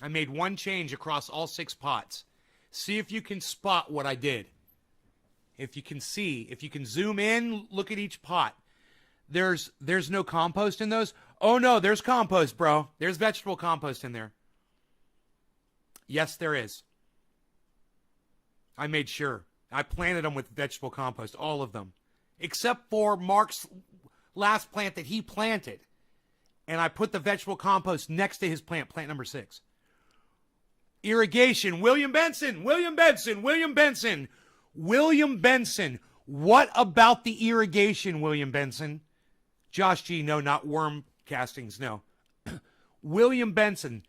I made one change across all 6 pots. See if you can spot what I did. If you can see, if you can zoom in, look at each pot. There's no compost in those. Oh no, there's compost, bro. There's vegetable compost in there. Yes, there is. I made sure. I planted them with vegetable compost, all of them. Except for Mark's last plant that he planted. And I put the vegetable compost next to his plant number 6. Irrigation, William Benson. What about the irrigation, William Benson? Josh G, no, not worm castings, no. William Benson,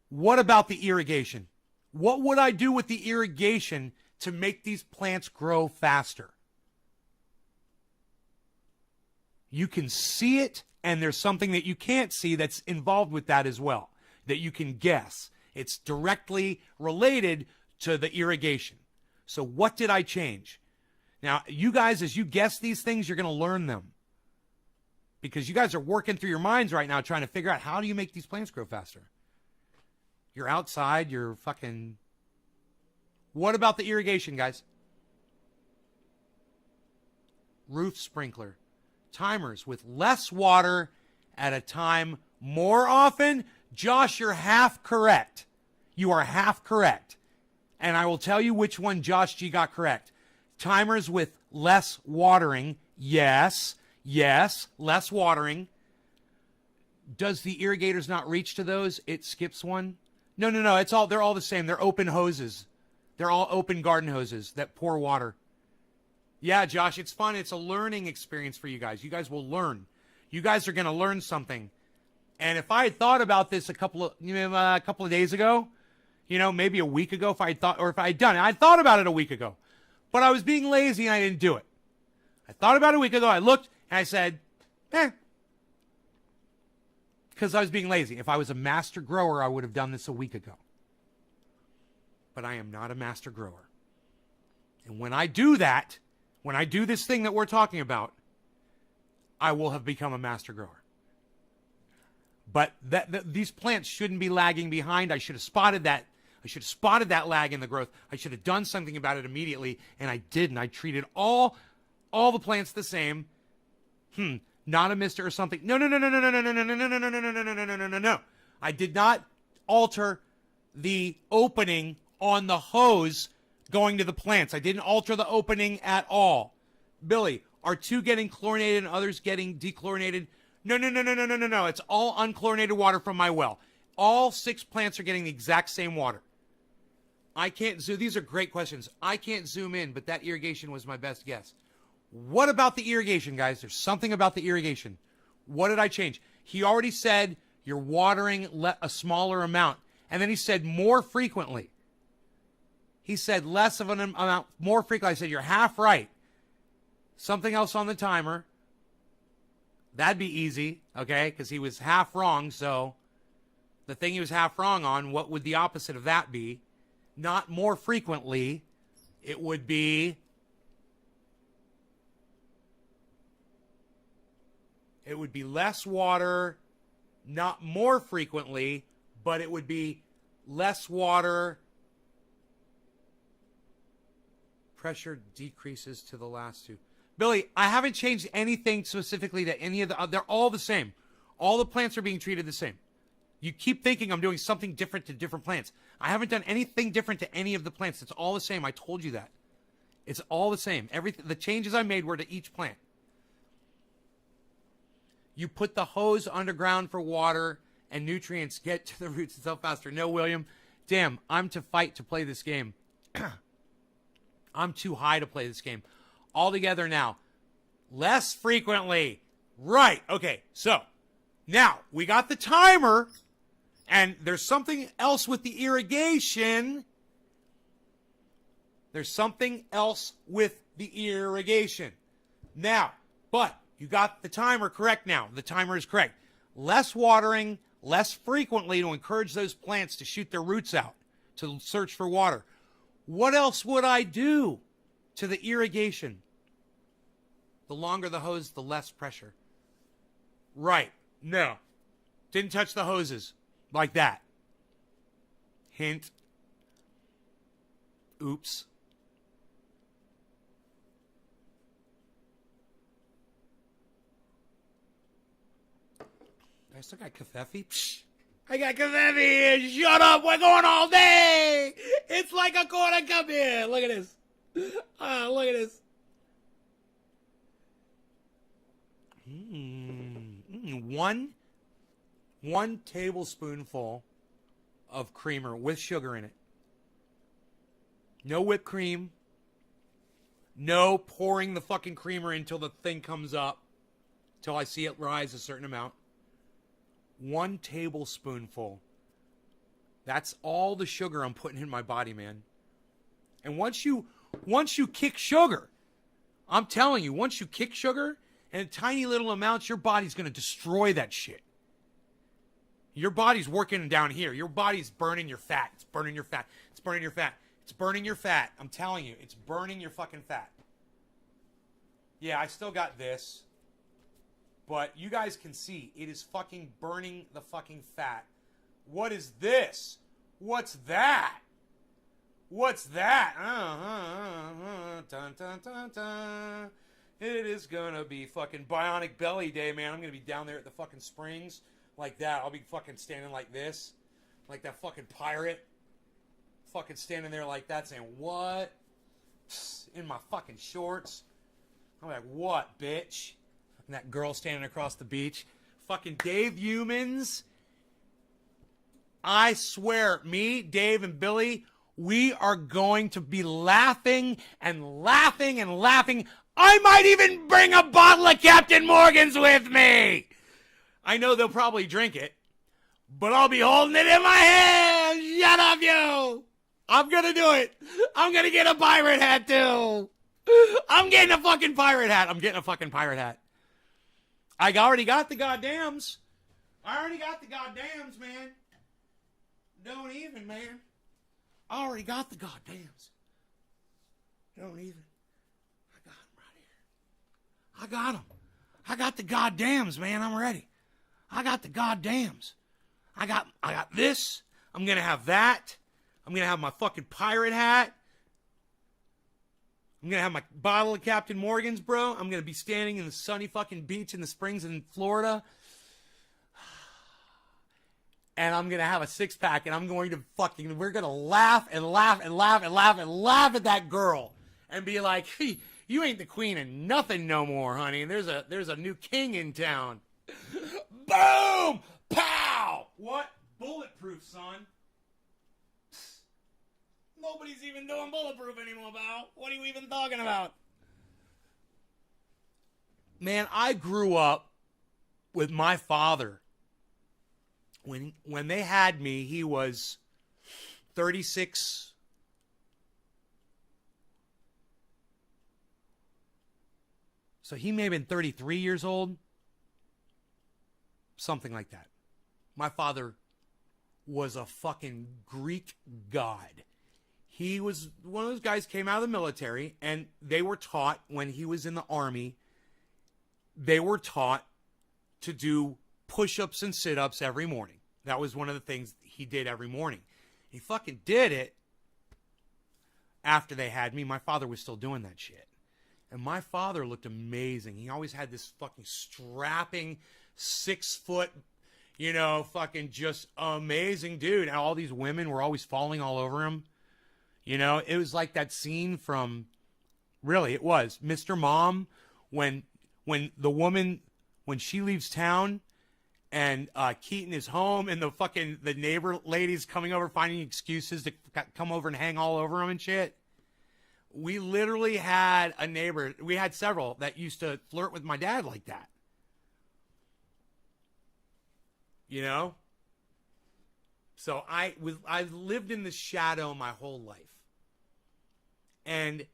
what about the irrigation? What would I do with the irrigation to make these plants grow faster? You can see it, and there's something that you can't see that's involved with that as well, that you can guess. It's directly related to the irrigation. So what did I change? Now, you guys, as you guess these things, you're going to learn them. Because you guys are working through your minds right now trying to figure out how do you make these plants grow faster. You're outside, you're fucking... What about the irrigation, guys? Roof sprinkler. Timers with less water at a time more often. Josh, you're half correct. You are half correct. And I will tell you which one Josh G got correct. Timers with less watering. Yes, less watering. Does the irrigators not reach to those? It skips one. No. They're all the same. They're open hoses. They're all open garden hoses that pour water. Yeah, Josh, it's fun. It's a learning experience for you guys. You guys will learn. You guys are going to learn something. And if I had thought about this a couple of days ago, maybe a week ago, if I had done it, I thought about it a week ago, but I was being lazy and I didn't do it. I thought about it a week ago. I looked and I said, because I was being lazy. If I was a master grower, I would have done this a week ago. But I am not a master grower. And when I do that, when I do this thing that we're talking about, I will have become a master grower. But these plants shouldn't be lagging behind. I should have spotted that. I should have spotted that lag in the growth. I should have done something about it immediately, and I didn't. I treated all the plants the same. Not a mister or something. No. I did not alter the opening on the hose going to the plants. I didn't alter the opening at all. Billy, are 2 getting chlorinated and others getting dechlorinated? No. It's all unchlorinated water from my well. All 6 plants are getting the exact same water. I can't zoom. These are great questions. I can't zoom in, but that irrigation was my best guess. What about the irrigation, guys? There's something about the irrigation. What did I change? He already said you're watering a smaller amount. And then he said more frequently. He said less of an amount, more frequently. I said, you're half right. Something else on the timer. That'd be easy, okay? Because he was half wrong, so the thing he was half wrong on, what would the opposite of that be? Not more frequently. It would be... It would be less water, not more frequently, but it would be less water. Pressure decreases to the last 2. Billy, I haven't changed anything specifically to any of they're all the same. All the plants are being treated the same. You keep thinking I'm doing something different to different plants. I haven't done anything different to any of the plants. It's all the same. I told you that. It's all the same. The changes I made were to each plant. You put the hose underground for water and nutrients get to the roots itself faster. No, William. Damn, I'm to fight to play this game. I'm too high to play this game. All together now. Less frequently. Right. Okay, so now we got the timer, and there's something else with the irrigation. There's something else with the irrigation. Now, but You got the timer correct now. The timer is correct. Less watering, less frequently to encourage those plants to shoot their roots out, to search for water. What else would I do to the irrigation? The longer the hose, the less pressure. Right. No. Didn't touch the hoses like that. Hint. Oops. I still got Covfefe? Psh, I got Covfefe. Shut up. We're going all day. It's like a quarter cup here. Look at this. Look at this. One tablespoonful of creamer with sugar in it. No whipped cream. No pouring the fucking creamer until the thing comes up. Till I see it rise a certain amount. 1 tablespoonful. That's all the sugar I'm putting in my body, man. And once you kick sugar, I'm telling you, once you kick sugar in tiny little amounts, your body's going to destroy that shit. Your body's working down here. Your body's burning your fat. It's burning your fat. It's burning your fat. It's burning your fat. I'm telling you, it's burning your fucking fat. Yeah, I still got this. But you guys can see, it is fucking burning the fucking fat. What is this? What's that? What's that? Dun, dun, dun, dun. It is gonna be fucking Bionic Belly Day, man. I'm gonna be down there at the fucking springs like that. I'll be fucking standing like this. Like that fucking pirate. Fucking standing there like that saying, what? In my fucking shorts. I'm like, what, bitch? And that girl standing across the beach. Fucking Dave Humans. I swear, me, Dave, and Billy, we are going to be laughing and laughing and laughing. I might even bring a bottle of Captain Morgan's with me. I know they'll probably drink it, but I'll be holding it in my hand. Shut up, you. I'm going to do it. I'm going to get a pirate hat, too. I'm getting a fucking pirate hat. I'm getting a fucking pirate hat. I already got the goddams. I already got the goddams, man. Don't even, man. I already got the goddams. Don't even. I got them right here. I got them. I got the goddams, man. I'm ready. I got the goddams. I got this. I'm going to have that. I'm going to have my fucking pirate hat. I'm going to have my bottle of Captain Morgan's, bro. I'm going to be standing in the sunny fucking beach in the springs in Florida. And I'm going to have a six-pack, and I'm going to fucking, we're going to laugh and laugh and laugh and laugh and laugh at that girl. And be like, hey, you ain't the queen of nothing no more, honey. There's a new king in town. Boom! Pow! What? Bulletproof, son. Nobody's even doing bulletproof anymore, pal. What are you even talking about? Man, I grew up with my father. When they had me, he was 36. So he may have been 33 years old. Something like that. My father was a fucking Greek god. He was one of those guys came out of the military, and they were taught when he was in the army, they were taught to do push-ups and sit-ups every morning. That was one of the things he did every morning. He fucking did it after they had me. My father was still doing that shit. And my father looked amazing. He always had this fucking strapping 6 foot, fucking just amazing dude. And all these women were always falling all over him. It was like that scene from, really, it was Mr. Mom when the woman, when she leaves town and Keaton is home and the neighbor ladies coming over finding excuses to come over and hang all over him and shit. We literally had a neighbor, we had several that used to flirt with my dad like that. So I've lived in the shadow my whole life. And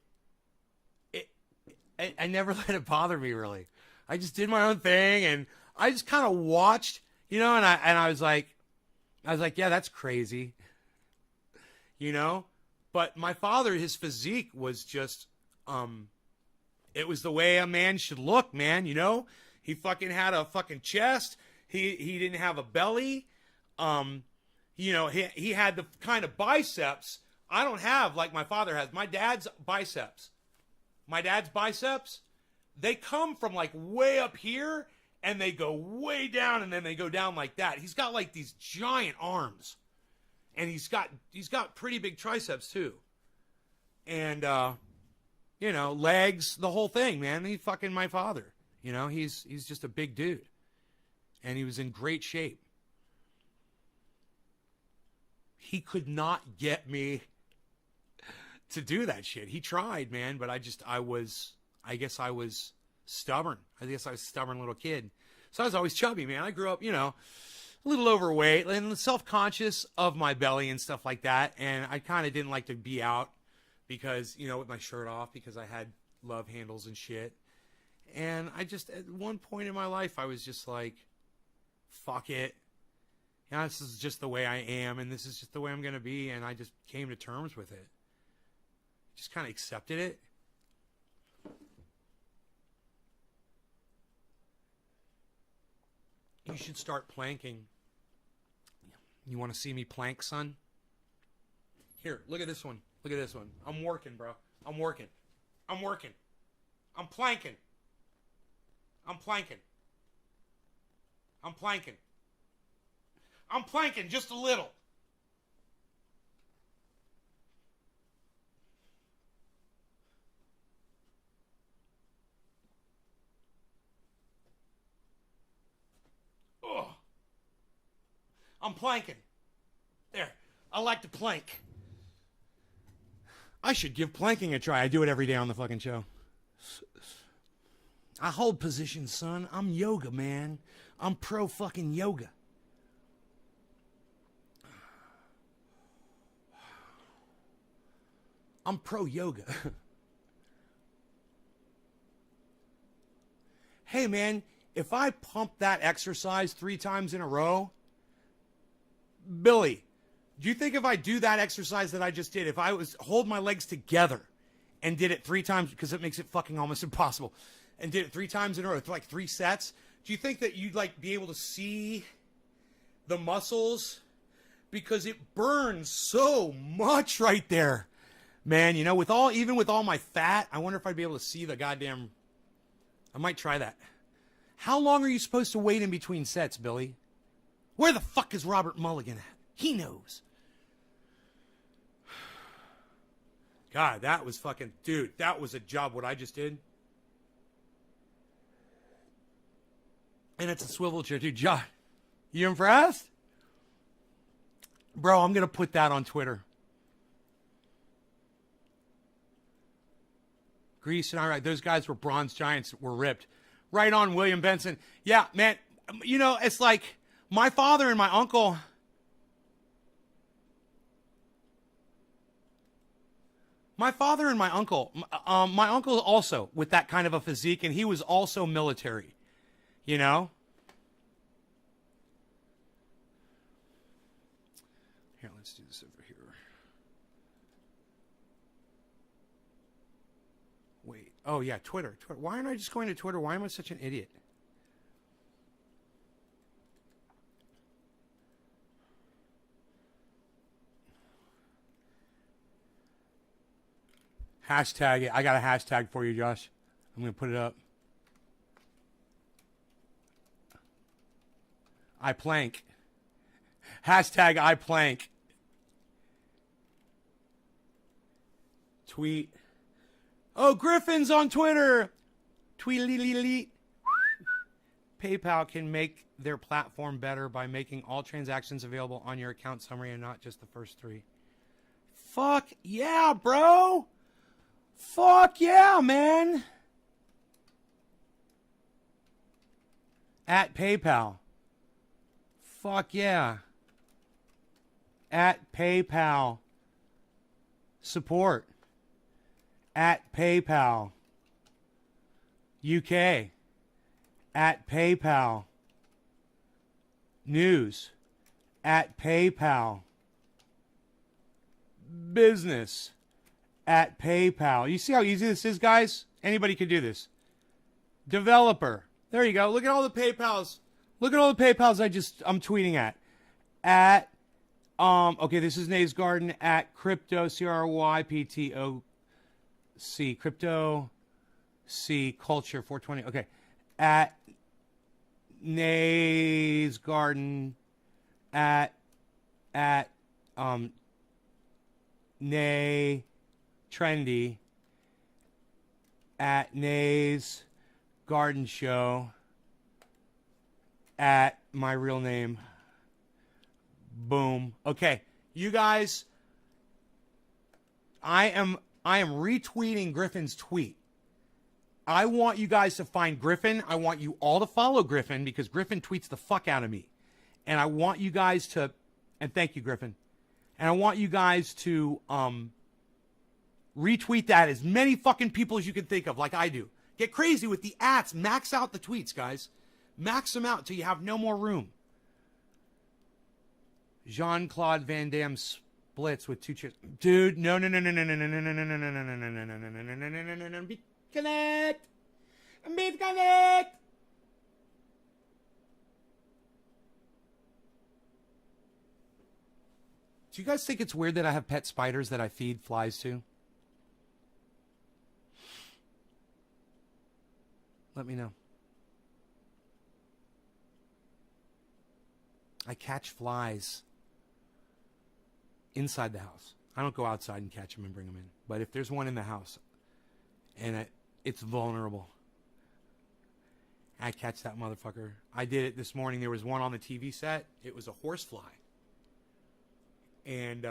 I never let it bother me, really. I just did my own thing, and I just kind of watched, and I was like, yeah, that's crazy, But my father, his physique was just, it was the way a man should look, man. He fucking had a fucking chest. He didn't have a belly. He had the kind of biceps I don't have like my father has. My dad's biceps, they come from like way up here and they go way down and then they go down like that. He's got like these giant arms, and he's got pretty big triceps too. And, legs, the whole thing, man. He's fucking my father. He's just a big dude, and he was in great shape. He could not get me to do that shit. He tried, man, but I guess I was stubborn. I guess I was a stubborn little kid. So I was always chubby, man. I grew up, a little overweight and self-conscious of my belly and stuff like that. And I kind of didn't like to be out because, with my shirt off, because I had love handles and shit. And I just, at one point in my life, I was just like, fuck it. This is just the way I am, and this is just the way I'm going to be. And I just came to terms with it. Just kind of accepted it. You should start planking. You want to see me plank, son? Here, look at this one. Look at this one. I'm working, bro. I'm working. I'm planking. I'm planking just a little. Oh. I'm planking. There. I like to plank. I should give planking a try. I do it every day on the fucking show. I hold positions, son. I'm yoga, man. I'm pro fucking yoga. I'm pro yoga. Hey, man, if I pump that exercise 3 times in a row, Billy, do you think if I do that exercise that I just did, if I hold my legs together and did it 3 times, because it makes it fucking almost impossible, and did it 3 times in a row, like 3 sets, do you think that you'd like be able to see the muscles? Because it burns so much right there. Man, even with all my fat, I wonder if I'd be able to see the goddamn... I might try that. How long are you supposed to wait in between sets, Billy? Where the fuck is Robert Mulligan at? He knows. God, that was fucking... Dude, that was a job, what I just did. And it's a swivel chair, dude. John, you impressed? Bro, I'm going to put that on Twitter. Grease and I, those guys were bronze giants, were ripped. Right on, William Benson. Yeah, man, it's like my father and my uncle. My uncle also with that kind of a physique, and he was also military, Here, let's do this over here. Wait. Oh, yeah, Twitter. Why aren't I just going to Twitter? Why am I such an idiot? Hashtag it. I got a hashtag for you, Josh. I'm going to put it up. I plank. Hashtag I plank. Tweet. Oh, Griffin's on Twitter. Tweet. PayPal can make their platform better by making all transactions available on your account summary and not just the first 3. Fuck yeah, bro. Fuck yeah, man. At PayPal. Fuck yeah. At PayPal. Support. At PayPal. UK. at PayPal. News at PayPal. Business at PayPal. You see how easy this is, guys? Anybody can do this. Developer. There you go. Look at all the PayPals. Look at all the PayPals I'm tweeting at. Okay, this is Nays Garden at crypto, CRYPTOC, crypto, C, culture, 420. Okay, at Nays Garden, at Nay Trendy, at Nays Garden Show, at my real name. Boom. Okay, you guys, I am retweeting Griffin's tweet. I want you guys to find Griffin. I want you all to follow Griffin because Griffin tweets the fuck out of me. And I want you guys to, and thank you, Griffin. And I want you guys to retweet that as many fucking people as you can think of, like I do. Get crazy with the ats. Max out the tweets, guys. Max them out until you have no more room. Jean-Claude Van Damme splits with 2 chairs. Dude, no. Be connect. Do you guys think it's weird that I have pet spiders that I feed flies to? Let me know. I catch flies inside the house. I don't go outside and catch them and bring them in. But if there's one in the house and it's vulnerable, I catch that motherfucker. I did it this morning. There was one on the TV set. It was a horsefly. And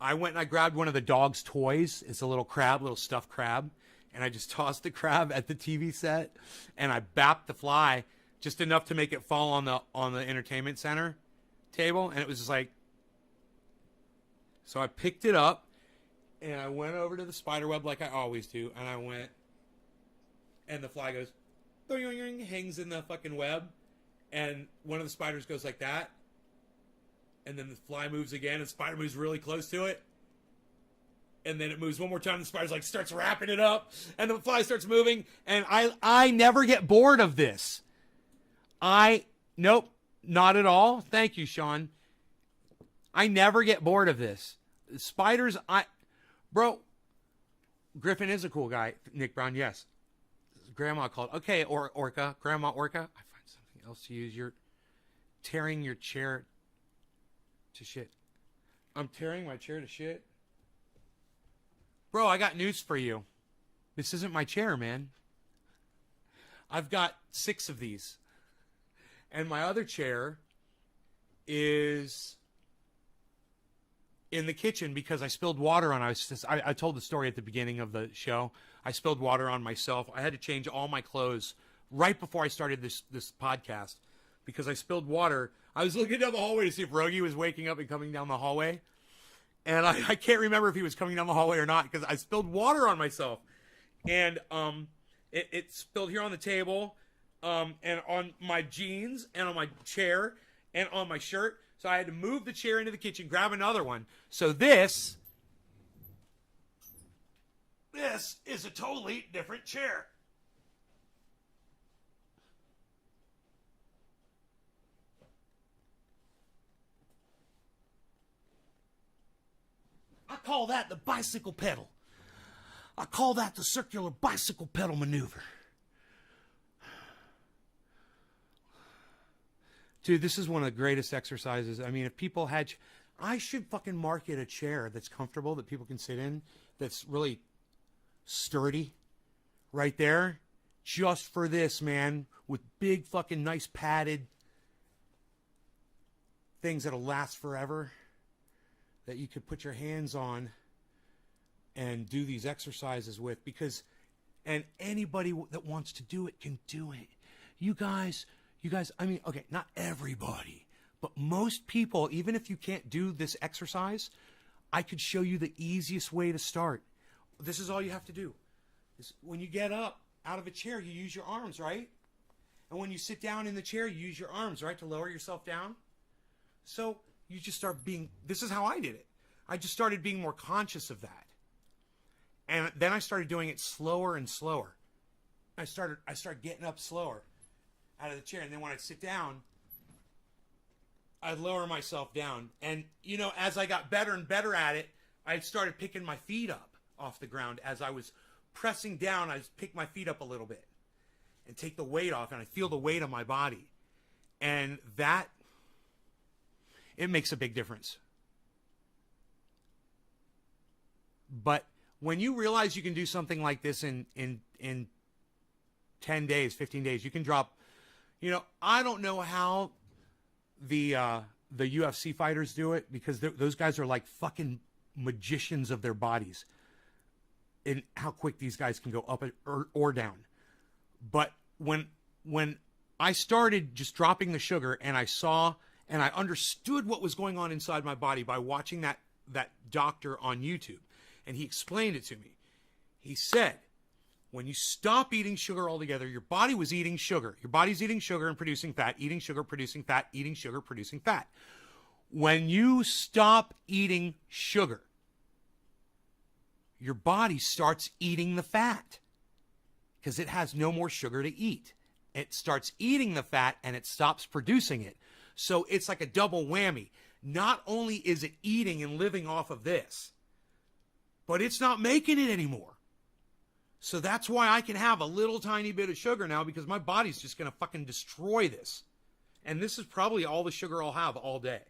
I went and I grabbed one of the dog's toys. It's a little crab, little stuffed crab. And I just tossed the crab at the TV set. And I bapped the fly just enough to make it fall on the entertainment center table. And it was just like, so I picked it up and I went over to the spider web like I always do. And I went, and the fly goes, hangs in the fucking web. And one of the spiders goes like that. And then the fly moves again, and the spider moves really close to it. And then it moves one more time, and the spider's like starts wrapping it up, and the fly starts moving. And I never get bored of this. Nope, not at all. Thank you, Sean. I never get bored of this. Spiders, bro, Griffin is a cool guy. Nick Brown, yes. Grandma called. Okay, Orca, Grandma Orca. I find something else to use. You're tearing your chair to shit. I'm tearing my chair to shit. Bro, I got news for you. This isn't my chair, man. I've got 6 of these. And my other chair is in the kitchen because I spilled water on it. I told the story at the beginning of the show. I spilled water on myself. I had to change all my clothes right before I started this podcast because I spilled water. I was looking down the hallway to see if Rogie was waking up and coming down the hallway. And I can't remember if he was coming down the hallway or not because I spilled water on myself. And it spilled here on the table and on my jeans and on my chair and on my shirt. So I had to move the chair into the kitchen, grab another one. So this is a totally different chair. I call that the bicycle pedal. I call that the circular bicycle pedal maneuver. Dude, this is one of the greatest exercises. I mean, if people had... I should fucking market a chair that's comfortable, that people can sit in, that's really sturdy. Right there. Just for this, man. With big fucking nice padded things that'll last forever. That you could put your hands on and do these exercises with. Because... And anybody that wants to do it can do it. You guys, I mean, okay, not everybody, but most people, even if you can't do this exercise, I could show you the easiest way to start. This is all you have to do. When you get up out of a chair, you use your arms, right? And when you sit down in the chair, you use your arms, right, to lower yourself down. So you just start being, this is how I did it. I just started being more conscious of that. And then I started doing it slower and slower. I started getting up slower out of the chair. And then when I'd sit down, I'd lower myself down. And, you know, as I got better and better at it, I started picking my feet up off the ground. As I was pressing down, I'd pick my feet up a little bit and take the weight off. And I feel the weight on my body. And that, it makes a big difference. But when you realize you can do something like this in 10 days, 15 days, you can drop, you know, I don't know how the UFC fighters do it, because those guys are like fucking magicians of their bodies and how quick these guys can go up or down. But when I started just dropping the sugar, and I saw and I understood what was going on inside my body by watching that doctor on YouTube, and he explained it to me. He said, when you stop eating sugar altogether, your body was eating sugar. Your body's eating sugar and producing fat, eating sugar, producing fat, eating sugar, producing fat. When you stop eating sugar, your body starts eating the fat because it has no more sugar to eat. It starts eating the fat and it stops producing it. So it's like a double whammy. Not only is it eating and living off of this, but it's not making it anymore. So that's why I can have a little tiny bit of sugar now, because my body's just going to fucking destroy this. And this is probably all the sugar I'll have all day.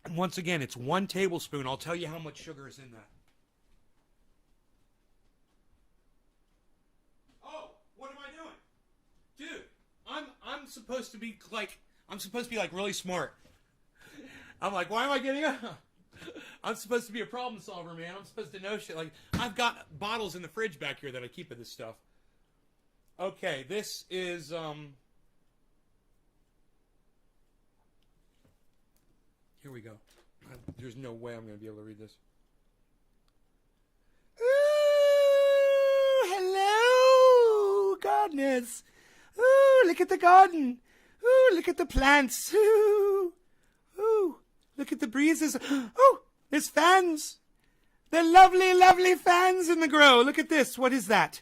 And once again, it's 1 tablespoon. I'll tell you how much sugar is in that. Oh, what am I doing? Dude, I'm supposed to be like really smart. I'm like, why am I getting up? I'm supposed to be a problem solver, man. I'm supposed to know shit. Like, I've got bottles in the fridge back here that I keep of this stuff. Okay, this is, here we go. There's no way I'm going to be able to read this. Ooh, hello, gardeners. Ooh, look at the garden. Ooh, look at the plants. Ooh, ooh. Look at the breezes. Oh, there's fans. They're lovely, lovely fans in the grow. Look at this. What is that?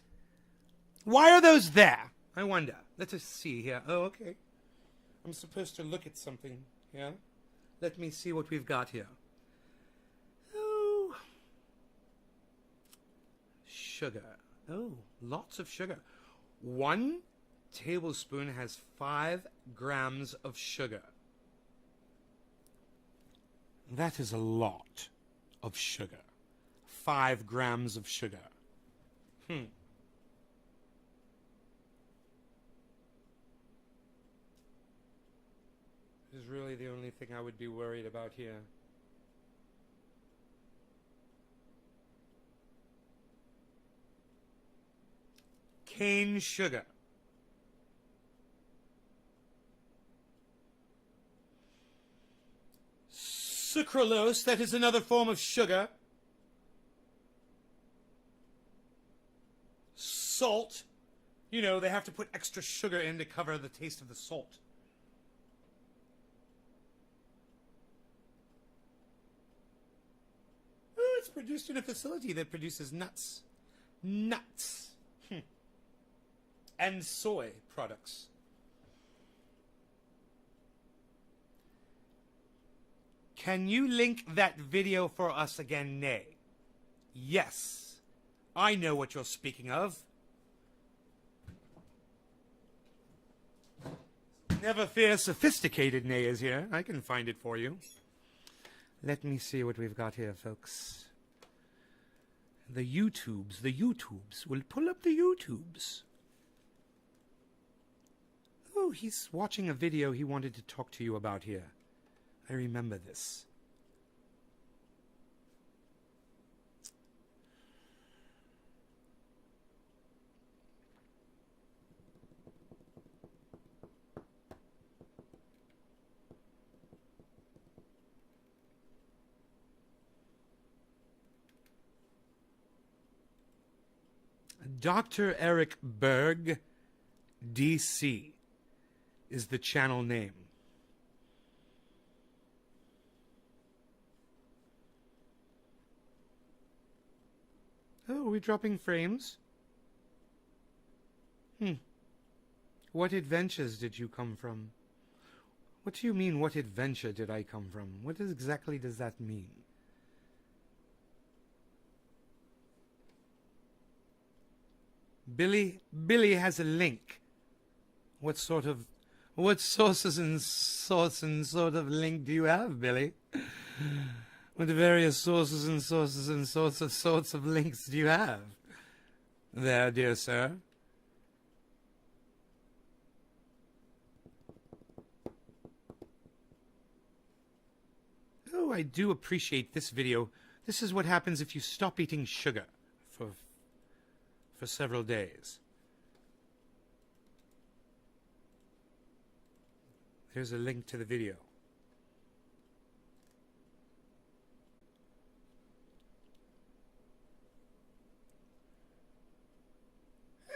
Why are those there? I wonder. Let us see here. Oh, okay. I'm supposed to look at something. Yeah? Let me see what we've got here. Oh. Sugar. Oh, lots of sugar. 1 tablespoon has 5 grams of sugar. That is a lot of sugar. 5 grams of sugar. This is really the only thing I would be worried about here. Cane sugar. Sucralose, that is another form of sugar. Salt. You know, they have to put extra sugar in to cover the taste of the salt. Oh, it's produced in a facility that produces nuts. Nuts. And soy products. Can you link that video for us again, Nay? Yes. I know what you're speaking of. Never fear, sophisticated Nay is here. I can find it for you. Let me see what we've got here, folks. The YouTubes. We'll pull up the YouTubes. Oh, he's watching a video he wanted to talk to you about here. I remember this. Dr. Eric Berg, DC, is the channel name. Oh, are we dropping frames? What adventures did you come from? What do you mean, what adventure did I come from? What exactly does that mean? Billy has a link. What sources and sort of link do you have, Billy? What various sources and sorts of links do you have there, dear sir? Oh, I do appreciate this video. This is what happens if you stop eating sugar for several days. Here's a link to the video.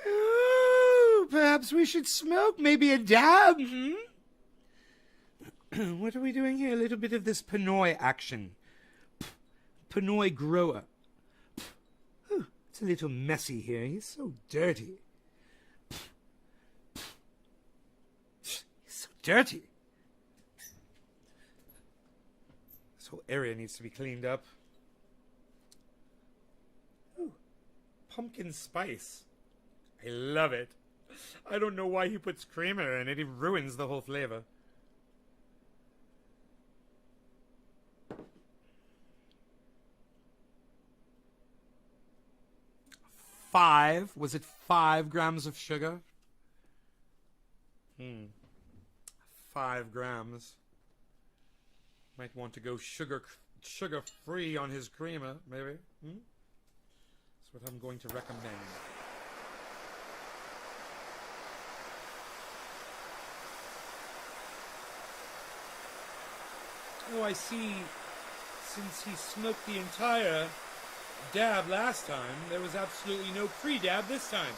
Oh, perhaps we should smoke, maybe a dab, What are we doing here? A little bit of this Pinoy action. Pinoy grower. It's a little messy here. He's so dirty. He's so dirty. This whole area needs to be cleaned up. Ooh, pumpkin spice. I love it. I don't know why he puts creamer in it. He ruins the whole flavor. Was it 5 grams of sugar? 5 grams. Might want to go sugar free on his creamer, maybe. That's what I'm going to recommend. Oh, I see. Since he smoked the entire dab last time, there was absolutely no pre-dab this time.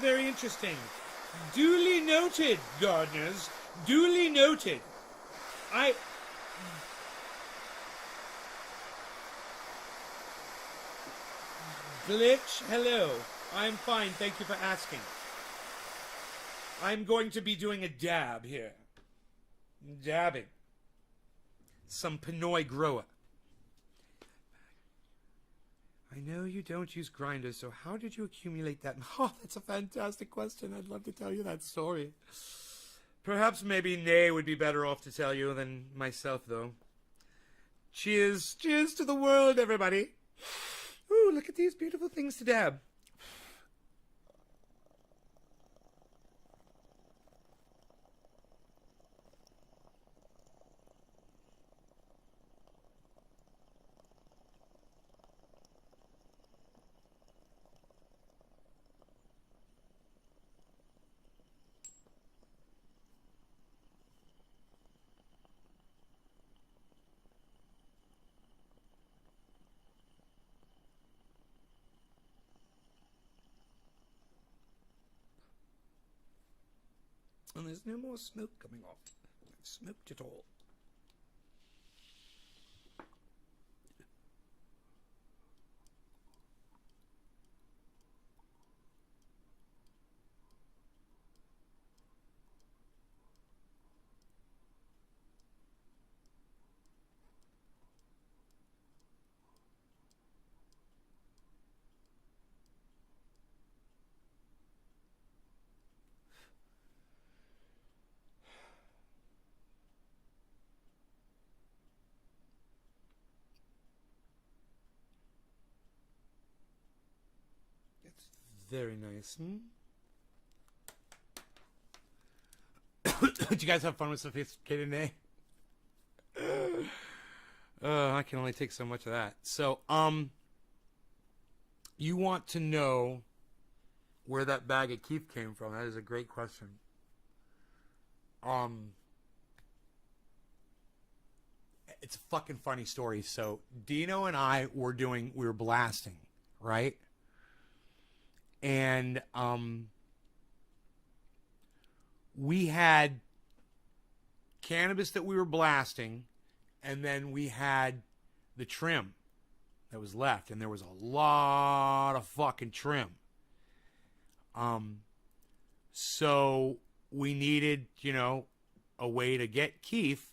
Very interesting. Duly noted, gardeners. Duly noted. Glitch, hello. I'm fine, thank you for asking. I'm going to be doing a dab here. Dabbing. Some Pinoy grower. I know you don't use grinders, so how did you accumulate that? Oh, that's a fantastic question. I'd love to tell you that story. Perhaps maybe Nay would be better off to tell you than myself, though. Cheers. Cheers to the world, everybody. Ooh, look at these beautiful things to dab. And there's no more smoke coming off. I've smoked it all. Very nice. Did you guys have fun with Sophisticated Nay? I can only take so much of that. So, you want to know where that bag of Keith came from? That is a great question. It's a fucking funny story. So, Dino and I were blasting, right? And we had cannabis that we were blasting, and then we had the trim that was left, and there was a lot of fucking trim. So we needed, you know, a way to get Keith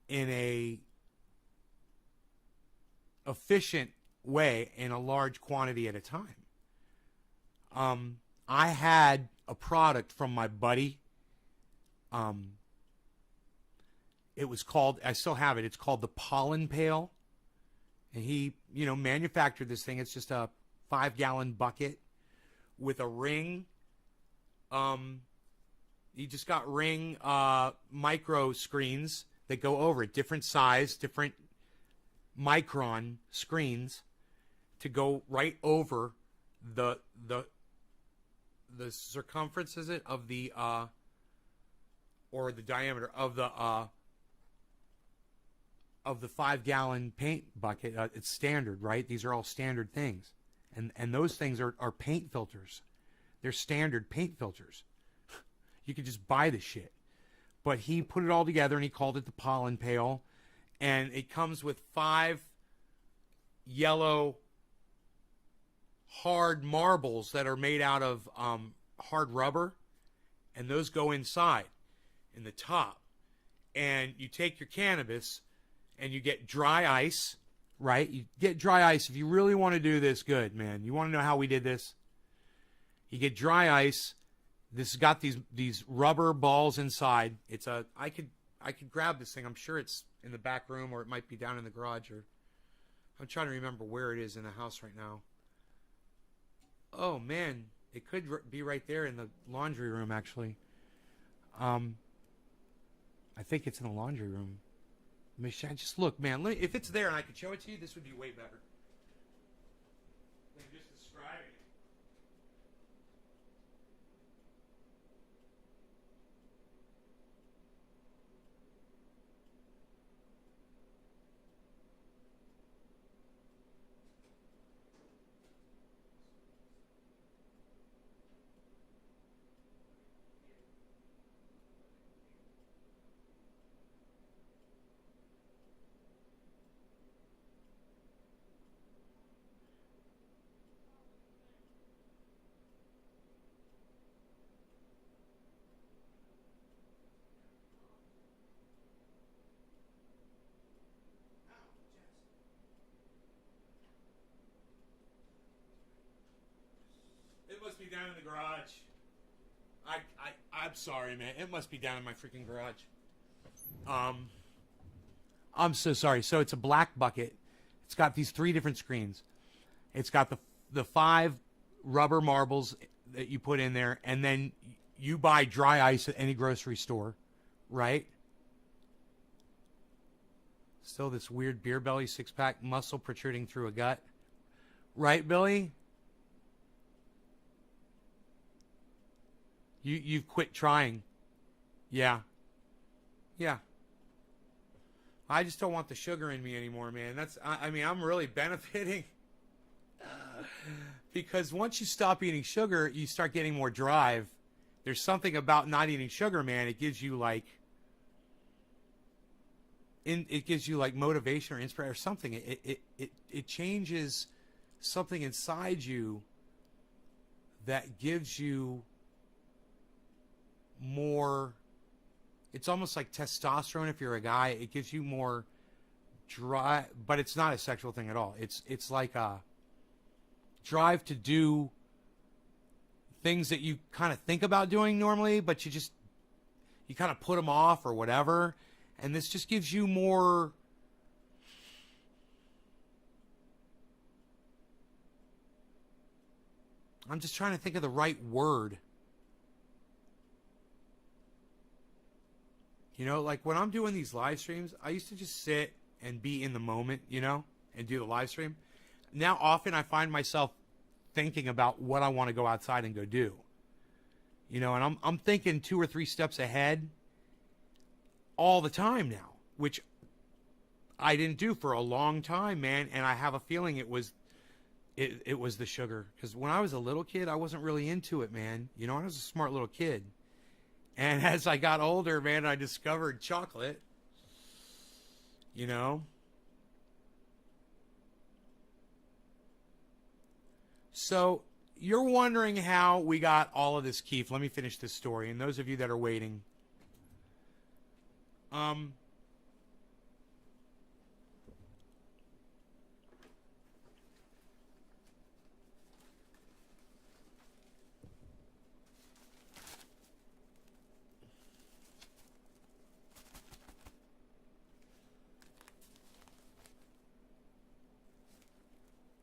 in a efficient way in a large quantity at a time. I had a product from my buddy. It was called, I still have it, it's called the Pollen Pail. And he, you know, manufactured this thing. It's just a 5-gallon bucket with a ring. You just got ring micro screens that go over it, different size, different micron screens to go right over the circumference, is it, of the or the diameter of the 5-gallon paint bucket. It's standard, right? These are all standard things, and those things are paint filters. They're standard paint filters. You could just buy the shit. But he put it all together and he called it the Pollen Pail, and it comes with 5 yellow hard marbles that are made out of hard rubber, and those go inside in the top. And you take your cannabis and you get dry ice, right? You get dry ice if you really want to do this good, man. You want to know how we did this? You get dry ice. This has got these rubber balls inside. It's a I could grab this thing. I'm sure it's in the back room, or it might be down in the garage, or I'm trying to remember where it is in the house right now. Oh man, it could be right there in the laundry room, actually. I think it's in the laundry room. Michelle, just look, man. If it's there and I could show it to you, this would be way better than just describing it. It must be down in the garage. I'm sorry, man. It must be down in my freaking garage. I'm so sorry. So it's a black bucket. It's got these 3 different screens. It's got the 5 rubber marbles that you put in there, and then you buy dry ice at any grocery store, right? Still this weird beer belly 6-pack muscle protruding through a gut. Right, Billy? You've quit trying. Yeah. Yeah. I just don't want the sugar in me anymore, man. I mean, I'm really benefiting. Because once you stop eating sugar, you start getting more drive. There's something about not eating sugar, man. It gives you like motivation or inspiration or something. It changes something inside you that gives you more. It's almost like testosterone if you're a guy. It gives you more drive, but it's not a sexual thing at all. It's like a drive to do things that you kind of think about doing normally, but you kind of put them off or whatever. And this just gives you more. I'm just trying to think of the right word. You know, like when I'm doing these live streams, I used to just sit and be in the moment, you know, and do the live stream. Now often I find myself thinking about what I want to go outside and go do. You know, and I'm thinking 2 or 3 steps ahead all the time now, which I didn't do for a long time, man. And I have a feeling it was It was the sugar. Because when I was a little kid, I wasn't really into it, man. You know, I was a smart little kid. And as I got older, man, I discovered chocolate. You know? So, you're wondering how we got all of this keef. Let me finish this story. And those of you that are waiting.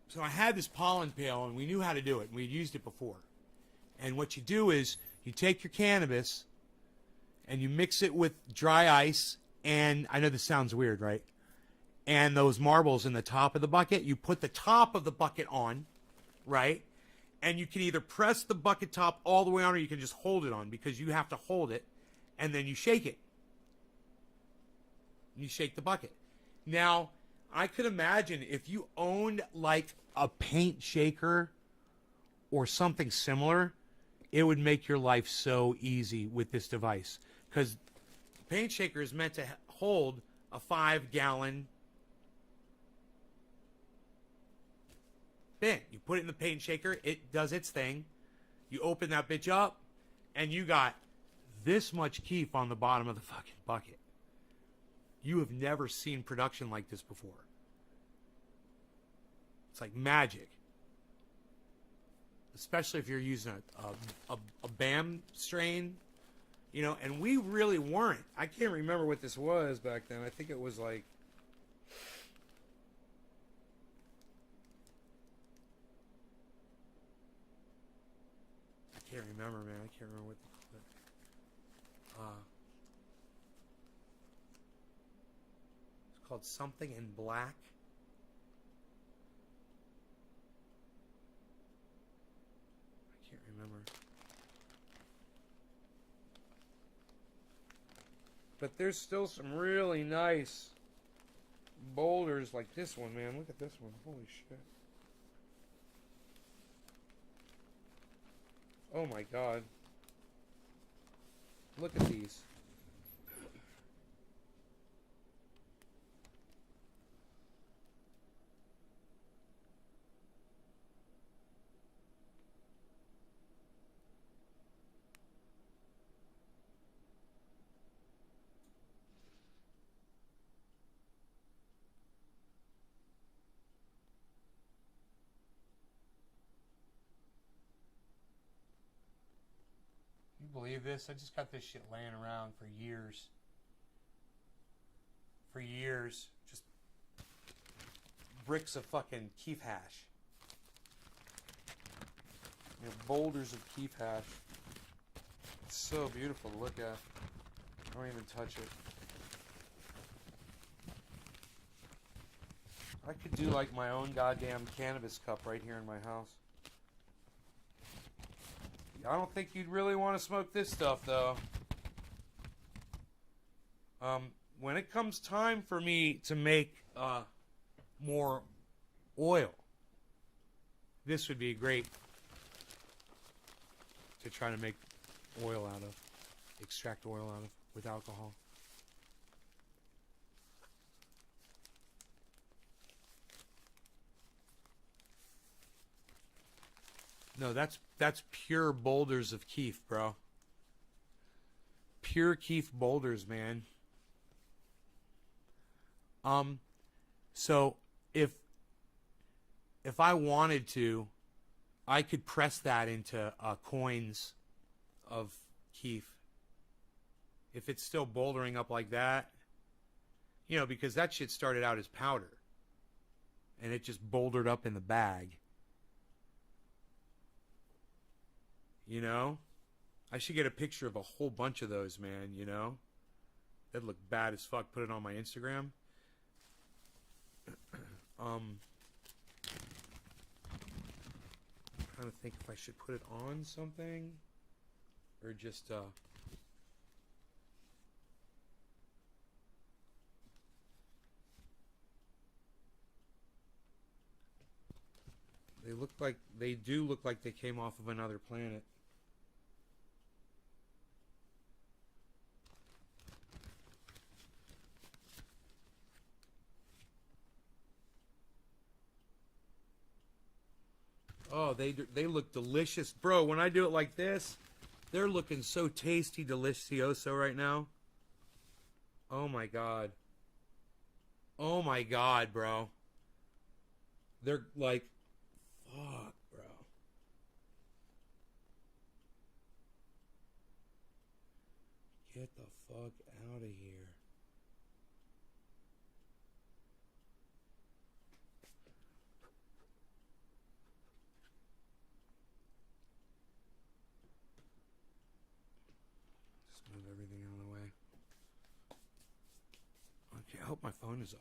So I had this pollen pail, and we knew how to do it. And we'd used it before. And what you do is you take your cannabis and you mix it with dry ice. And I know this sounds weird, right? And those marbles in the top of the bucket, you put the top of the bucket on, right? And you can either press the bucket top all the way on, or you can just hold it on, because you have to hold it. And then you shake it. You shake the bucket. Now, I could imagine if you owned like a paint shaker or something similar, it would make your life so easy with this device. Because the paint shaker is meant to hold a 5-gallon bin. You put it in the paint shaker, it does its thing. You open that bitch up, and you got this much keef on the bottom of the fucking bucket. You have never seen production like this before. It's like magic. Especially if you're using a BAM strain, you know, and we really weren't. I can't remember what this was back then. I think it was like, I can't remember, man. I can't remember what they called it. It's called something in black. Remember, but there's still some really nice boulders like this one, man. Look at this one. Holy shit. Oh my god. Look at these. Believe this? I just got this shit laying around for years. For years. Just bricks of fucking keef hash. You know, boulders of keef hash. It's so beautiful to look at. I don't even touch it. I could do like my own goddamn cannabis cup right here in my house. I don't think you'd really want to smoke this stuff, though. When it comes time for me to make more oil, this would be great to try to make oil out of, extract oil out of with alcohol. No, that's pure boulders of keef, bro. Pure keef boulders, man. So if I wanted to, I could press that into coins of keef. If it's still bouldering up like that, you know, because that shit started out as powder, and it just bouldered up in the bag. You know? I should get a picture of a whole bunch of those, man, you know? That'd look bad as fuck. Put it on my Instagram. I'm trying to think if I should put it on something. Or just, they They do look like they came off of another planet. Oh, they look delicious. Bro, when I do it like this, they're looking so tasty, delicioso right now. Oh my god. Oh my god, bro. They're like, fuck, bro. Get the fuck out of here. Just move everything out of the way. Okay, I hope my phone is off.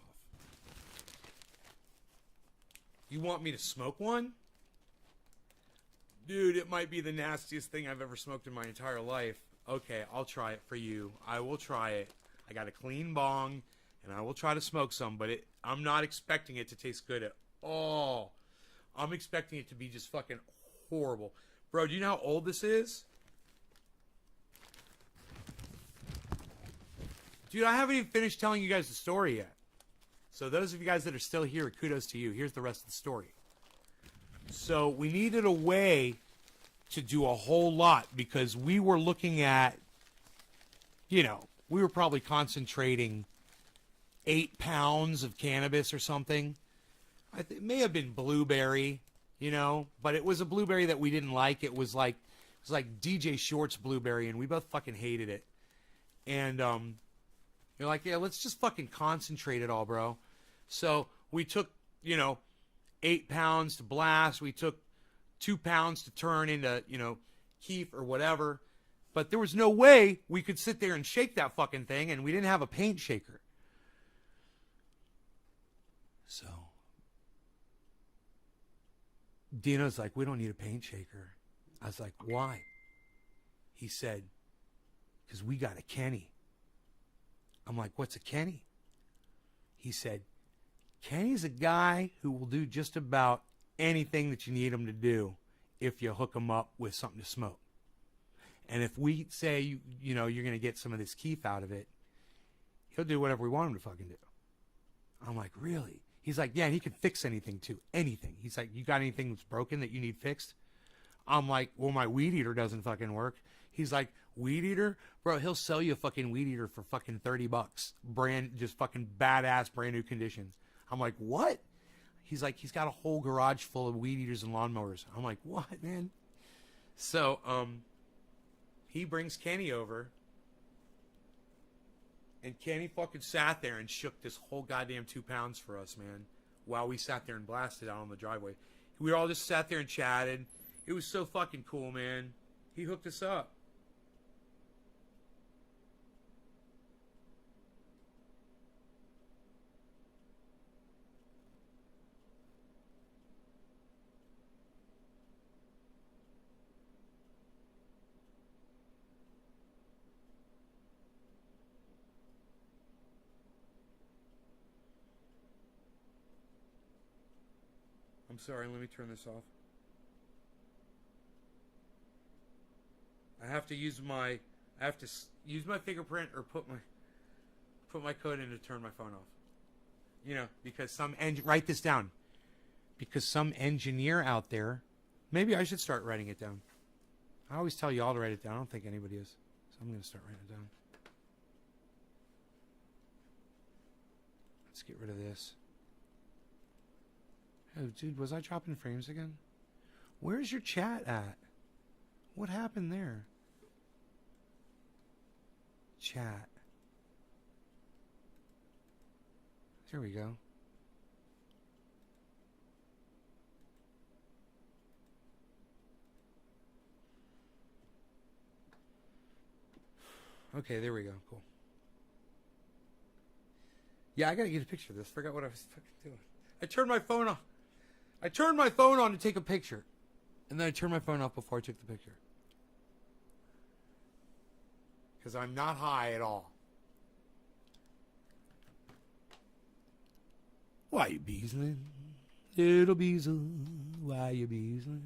You want me to smoke one? Dude, it might be the nastiest thing I've ever smoked in my entire life. Okay, I'll try it for you. I will try it. I got a clean bong, and I will try to smoke some, but I'm not expecting it to taste good at all. I'm expecting it to be just fucking horrible. Bro, do you know how old this is? Dude, I haven't even finished telling you guys the story yet. So those of you guys that are still here, kudos to you. Here's the rest of the story. So we needed a way to do a whole lot because we were looking at, we were probably concentrating 8 pounds of cannabis or something. It may have been blueberry, but it was a blueberry that we didn't like. It was like DJ Short's blueberry, and we both fucking hated it. And you're like, yeah, let's just fucking concentrate it all, bro. So we took, 8 pounds to blast. We took 2 pounds to turn into, keef or whatever. But there was no way we could sit there and shake that fucking thing, and we didn't have a paint shaker. So Dino's like, we don't need a paint shaker. I was like, why? He said, because we got a Kenny. I'm like, what's a Kenny? He said, Kenny's a guy who will do just about anything that you need him to do if you hook him up with something to smoke. And if we say, you're going to get some of this keef out of it, he'll do whatever we want him to fucking do. I'm like, really? He's like, yeah, and he can fix anything too. Anything. He's like, you got anything that's broken that you need fixed? I'm like, well, my weed eater doesn't fucking work. He's like, weed eater? Bro, he'll sell you a fucking weed eater for fucking $30. Just fucking badass, brand new condition. I'm like, what? He's like, he's got a whole garage full of weed eaters and lawnmowers. I'm like, what, man? So, he brings Kenny over. And Kenny fucking sat there and shook this whole goddamn 2 pounds for us, man. While we sat there and blasted out on the driveway. We all just sat there and chatted. It was so fucking cool, man. He hooked us up. I'm sorry, let me turn this off. I have to use my fingerprint or put my code in to turn my phone off. Because write this down. Because some engineer out there, maybe I should start writing it down. I always tell you all to write it down. I don't think anybody is. So I'm going to start writing it down. Let's get rid of this. Oh, dude, was I dropping frames again? Where's your chat at? What happened there? Chat. There we go. Okay, there we go. Cool. Yeah, I gotta get a picture of this. Forgot what I was fucking doing. I turned my phone off. I turned my phone on to take a picture. And then I turned my phone off before I took the picture. Because I'm not high at all. Why you beasling? Little beasel. Why you beasling?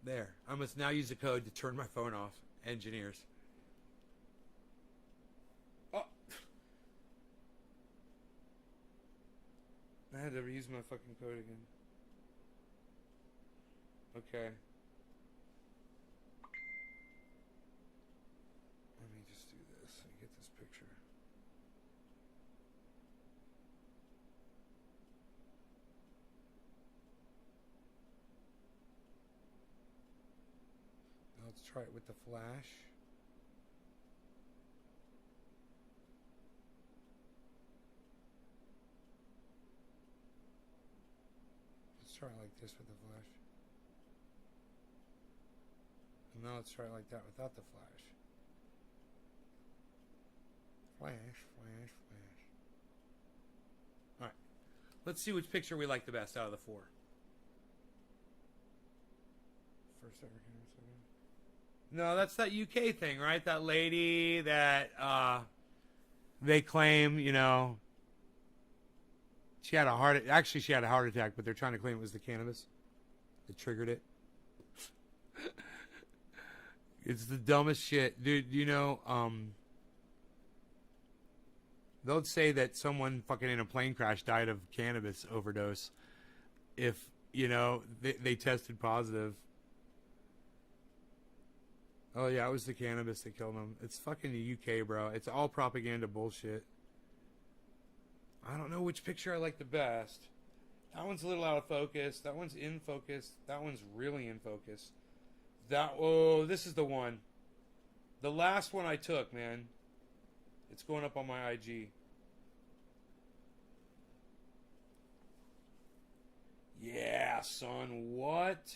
There. I must now use a code to turn my phone off. Engineers. Oh. I had to reuse my fucking code again. Okay. Let me just do this. Let me get this picture. Now let's try it with the flash. Let's try it like this with the flash. And now let's try it like that without the flash. Flash, flash, flash. Alright. Let's see which picture we like the best out of the four. First ever camera, second. No, that's that UK thing, right? That lady that they claim, you know, she had a heart. Actually, she had a heart attack, but they're trying to claim it was the cannabis that triggered it. It's the dumbest shit, dude. You know, they'll say that someone fucking in a plane crash died of cannabis overdose if, you know, they tested positive. Oh yeah, it was the cannabis that killed them. It's fucking the UK, bro. It's all propaganda bullshit. I don't know which picture I like the best. That one's a little out of focus. That one's in focus. That one's really in focus. Oh, this is the one. The last one I took, man. It's going up on my IG. Yeah, son. What?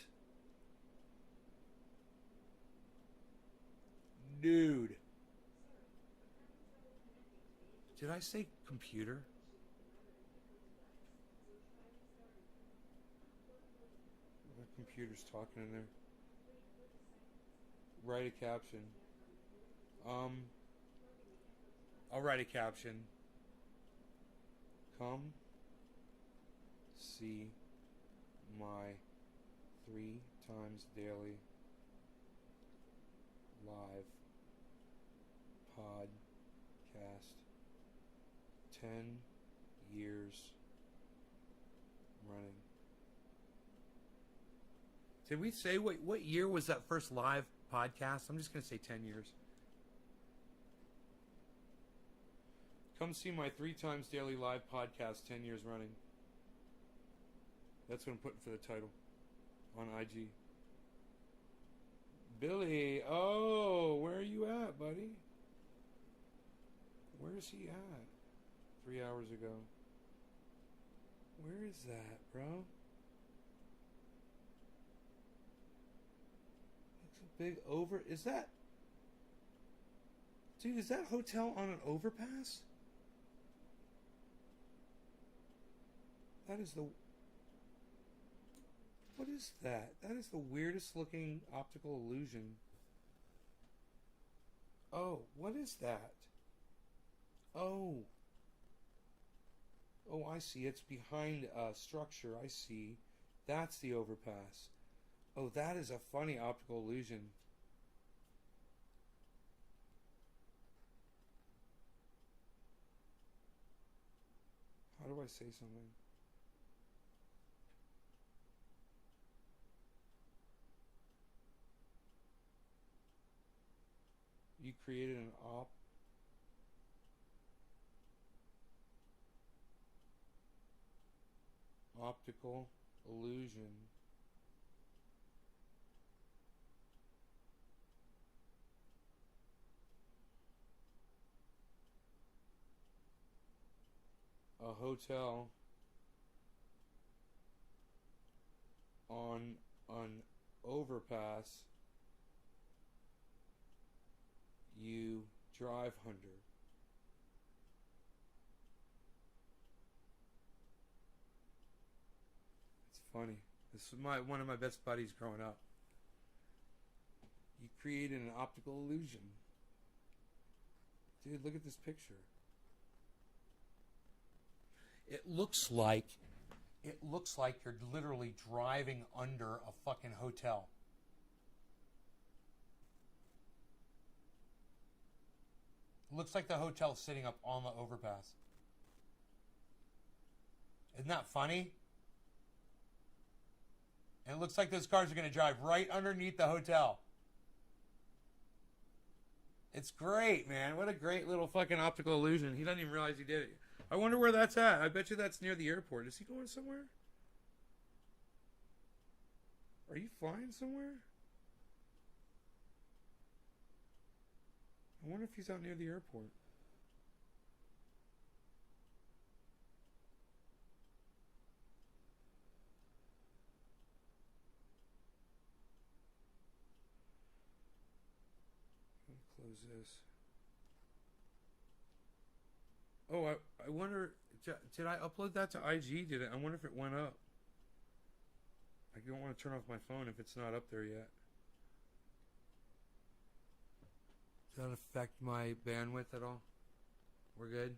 Dude. Did I say computer? My computer's talking in there. Write a caption. I'll write a caption. Come see my 3 times daily live podcast. 10 years running. Did we say what year was that first live podcast? I'm just going to say 10 years. Come see my 3 times daily live podcast, 10 years running. That's what I'm putting for the title on IG. Billy, oh, where are you at, buddy? Where's he at? 3 hours ago. Where is that, bro? Looks a big over. Is that... Dude, is that hotel on an overpass? That is the... What is that? That is the weirdest looking optical illusion. Oh, what is that? Oh. Oh, I see. It's behind a structure. I see. That's the overpass. Oh, that is a funny optical illusion. How do I say something? You created an optical illusion. A hotel on an overpass. You Drive Hunter. It's funny. This is one of my best buddies growing up. You created an optical illusion. Dude, look at this picture. It looks like you're literally driving under a fucking hotel. It looks like the hotel's sitting up on the overpass. Isn't that funny? And it looks like those cars are going to drive right underneath the hotel. It's great, man. What a great little fucking optical illusion. He doesn't even realize he did it. I wonder where that's at. I bet you that's near the airport. Is he going somewhere? Are you flying somewhere? I wonder if he's out near the airport. Close this. Oh, I wonder, did I upload that to IG? Did it? I wonder if it went up. I don't want to turn off my phone if it's not up there yet. Does that affect my bandwidth at all? We're good?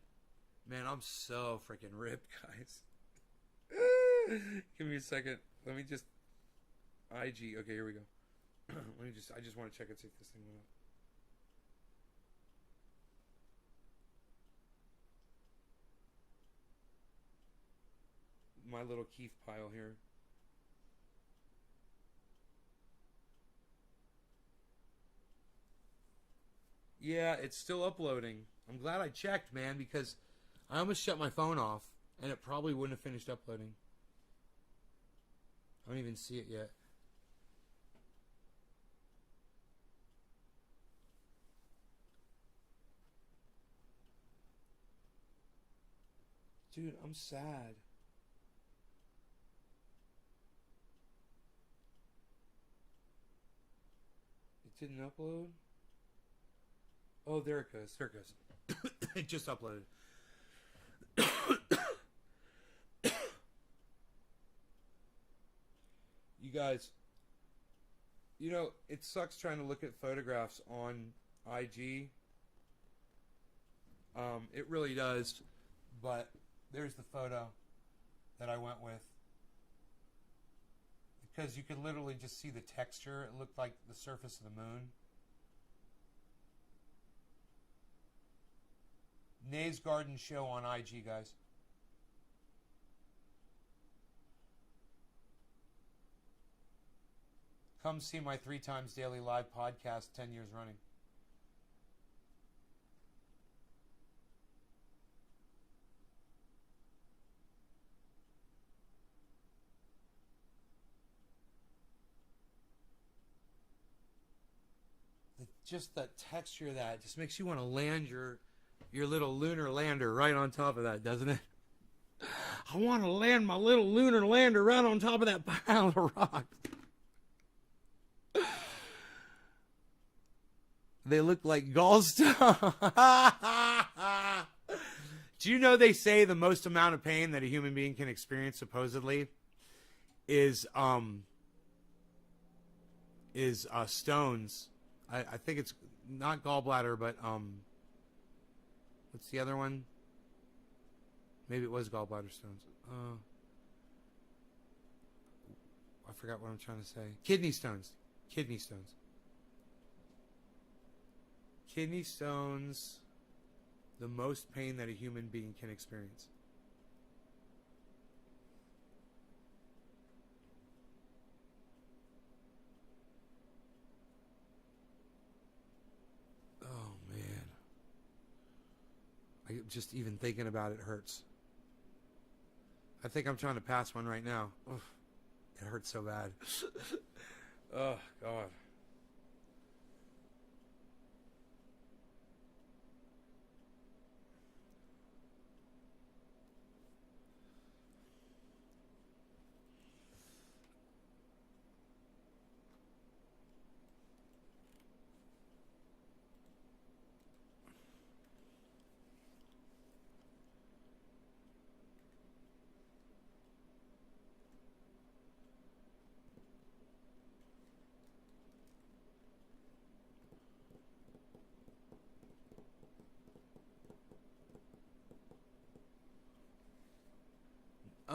Man, I'm so freaking ripped, guys. Give me a second. Let me just... IG. Okay, here we go. I just want to check and see if this thing went up. My little Keith pile here. Yeah, it's still uploading. I'm glad I checked, man, because I almost shut my phone off, and it probably wouldn't have finished uploading. I don't even see it yet. Dude, I'm sad. It didn't upload? Oh, there it goes. There it goes. It just uploaded. You guys, you know, it sucks trying to look at photographs on IG. It really does. But there's the photo that I went with. Because you could literally just see the texture. It looked like the surface of the moon. Nay's Garden Show on IG, guys. Come see my 3 times daily live podcast 10 years running. Just the texture of that just makes you want to land your little lunar lander right on top of that, doesn't it? I want to land my little lunar lander right on top of that pile of rocks. They look like gallstones. Do you know they say the most amount of pain that a human being can experience supposedly is stones. I think it's not gallbladder, but what's the other one? Maybe it was gallbladder stones. I forgot what I'm trying to say. Kidney stones. Kidney stones. Kidney stones, the most pain that a human being can experience. Just even thinking about it hurts. I think I'm trying to pass one right now. Ugh, it hurts so bad. Oh, God.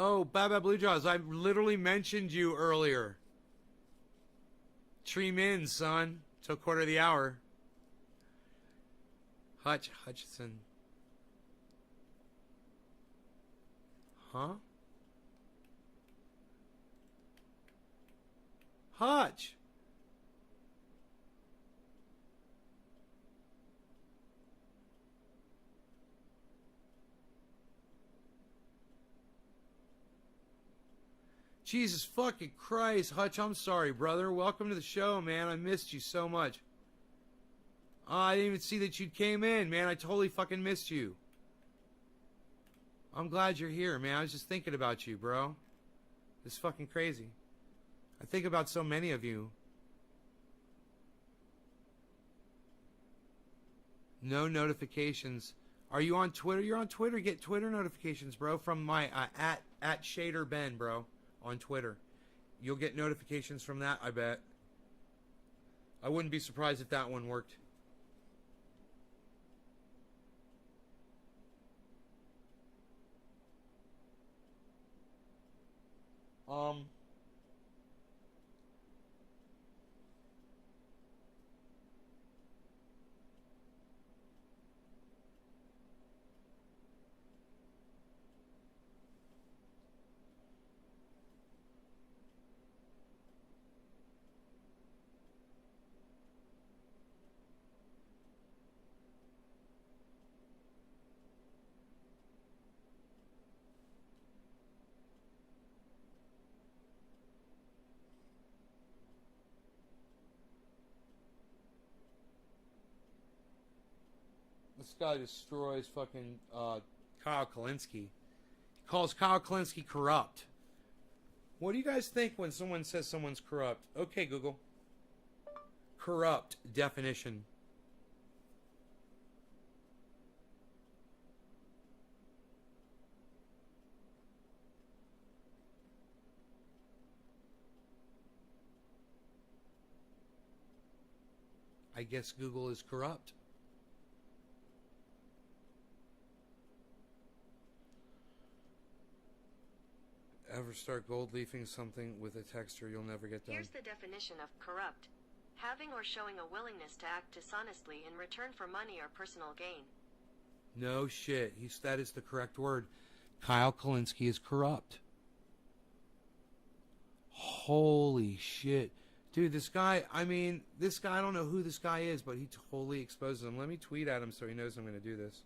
Oh, Baba Blue Jaws, I literally mentioned you earlier. Tree Min, son. Till quarter of the hour. Hutchison. Huh? Hutch. Jesus fucking Christ, Hutch, I'm sorry, brother. Welcome to the show, man. I missed you so much. I didn't even see that you came in, man. I totally fucking missed you. I'm glad you're here, man. I was just thinking about you, bro. It's fucking crazy. I think about so many of you. No notifications. Are you on Twitter? You're on Twitter. Get Twitter notifications, bro, from my at Shader Ben, bro, on Twitter. You'll get notifications from that, I bet. I wouldn't be surprised if that one worked. This guy destroys fucking Kyle Kalinske. He calls Kyle Kalinske corrupt. What do you guys think when someone says someone's corrupt? Okay, Google. Corrupt definition. I guess Google is corrupt. Ever start gold leafing something with a texture, you'll never get done. Here's the definition of corrupt. Having or showing a willingness to act dishonestly in return for money or personal gain. No shit. That is the correct word. Kyle Kalinske is corrupt. Holy shit. Dude, this guy, I don't know who this guy is, but he totally exposes him. Let me tweet at him so he knows I'm going to do this.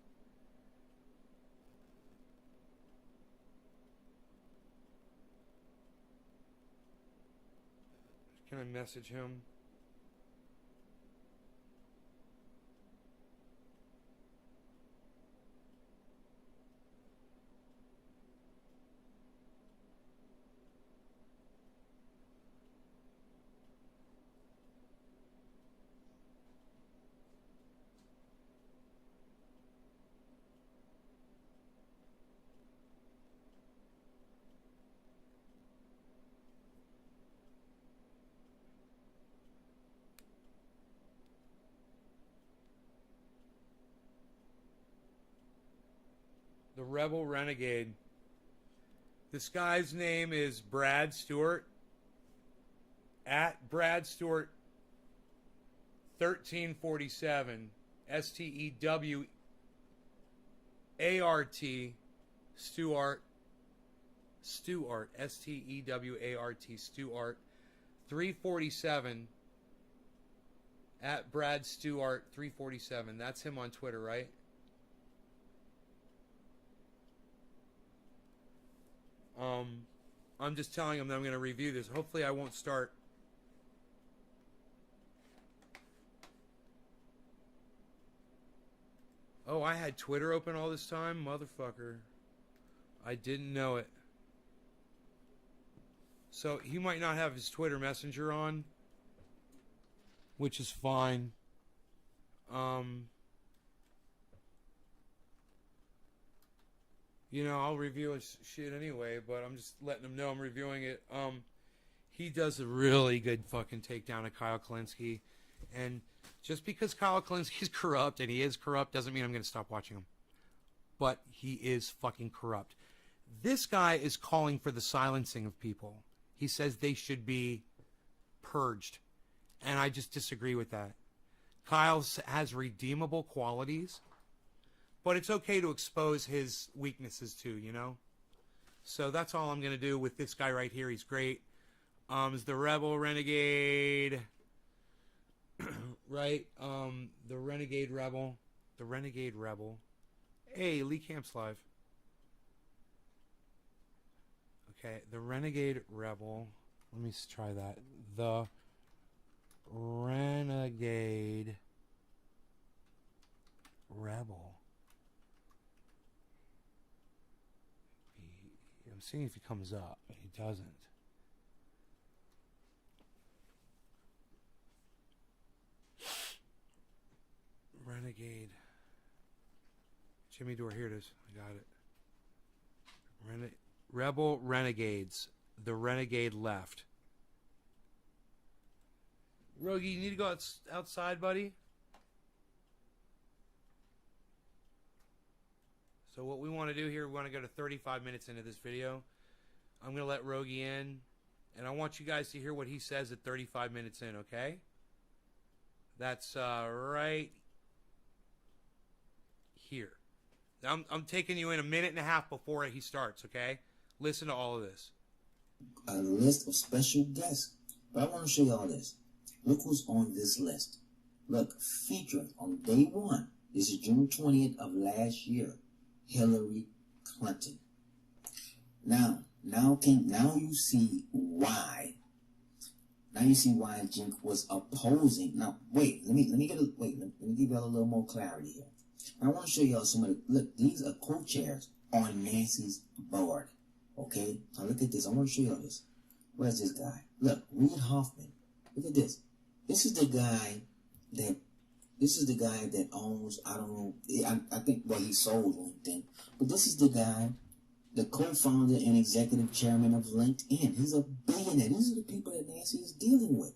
Can I message him? The Rebel Renegade. This guy's name is Brad Stewart. At Brad Stewart 1347. STEWART. Stewart. Stewart. STEWART. Stewart. 347. At Brad Stewart 347. That's him on Twitter, right? I'm just telling him that I'm going to review this. Hopefully I won't start. Oh, I had Twitter open all this time? Motherfucker. I didn't know it. So he might not have his Twitter Messenger on, which is fine. You know, I'll review his shit anyway, but I'm just letting him know I'm reviewing it. He does a really good fucking takedown of Kyle Kalinske. And just because Kyle Kalinske is corrupt, and he is corrupt, doesn't mean I'm going to stop watching him. But he is fucking corrupt. This guy is calling for the silencing of people. He says they should be purged. And I just disagree with that. Kyle has redeemable qualities, but it's okay to expose his weaknesses too, you know? So that's all I'm going to do with this guy right here. He's great. Is the Rebel Renegade, right? The Renegade Rebel. The Renegade Rebel. Hey, Lee Camp's live. Okay, the Renegade Rebel. Let me try that. The Renegade Rebel. I'm seeing if he comes up. He doesn't. Renegade. Jimmy Dore, here it is. I got it. Rebel Renegades. The Renegade left. Rogie, you need to go outside, buddy. So what we want to do here, we want to go to 35 minutes into this video. I'm going to let Rogie in, and I want you guys to hear what he says at 35 minutes in, okay? That's right here. I'm taking you in a minute and a half before he starts, okay? Listen to all of this. A list of special guests. But I want to show you all this. Look who's on this list. Look, featuring on day one, this is June 20th of last year, Hillary Clinton. Now you see why. Now you see why Jink was opposing. Now wait, let me give y'all a little more clarity here. I want to show y'all some of the, look, these are co-chairs on Nancy's board. Okay? Now look at this. I want to show y'all this. Where's this guy? Look, Reid Hoffman. Look at this. This is the guy that owns, I don't know, I think, well, he sold LinkedIn. But this is the guy, the co-founder and executive chairman of LinkedIn. He's a billionaire. These are the people that Nancy is dealing with.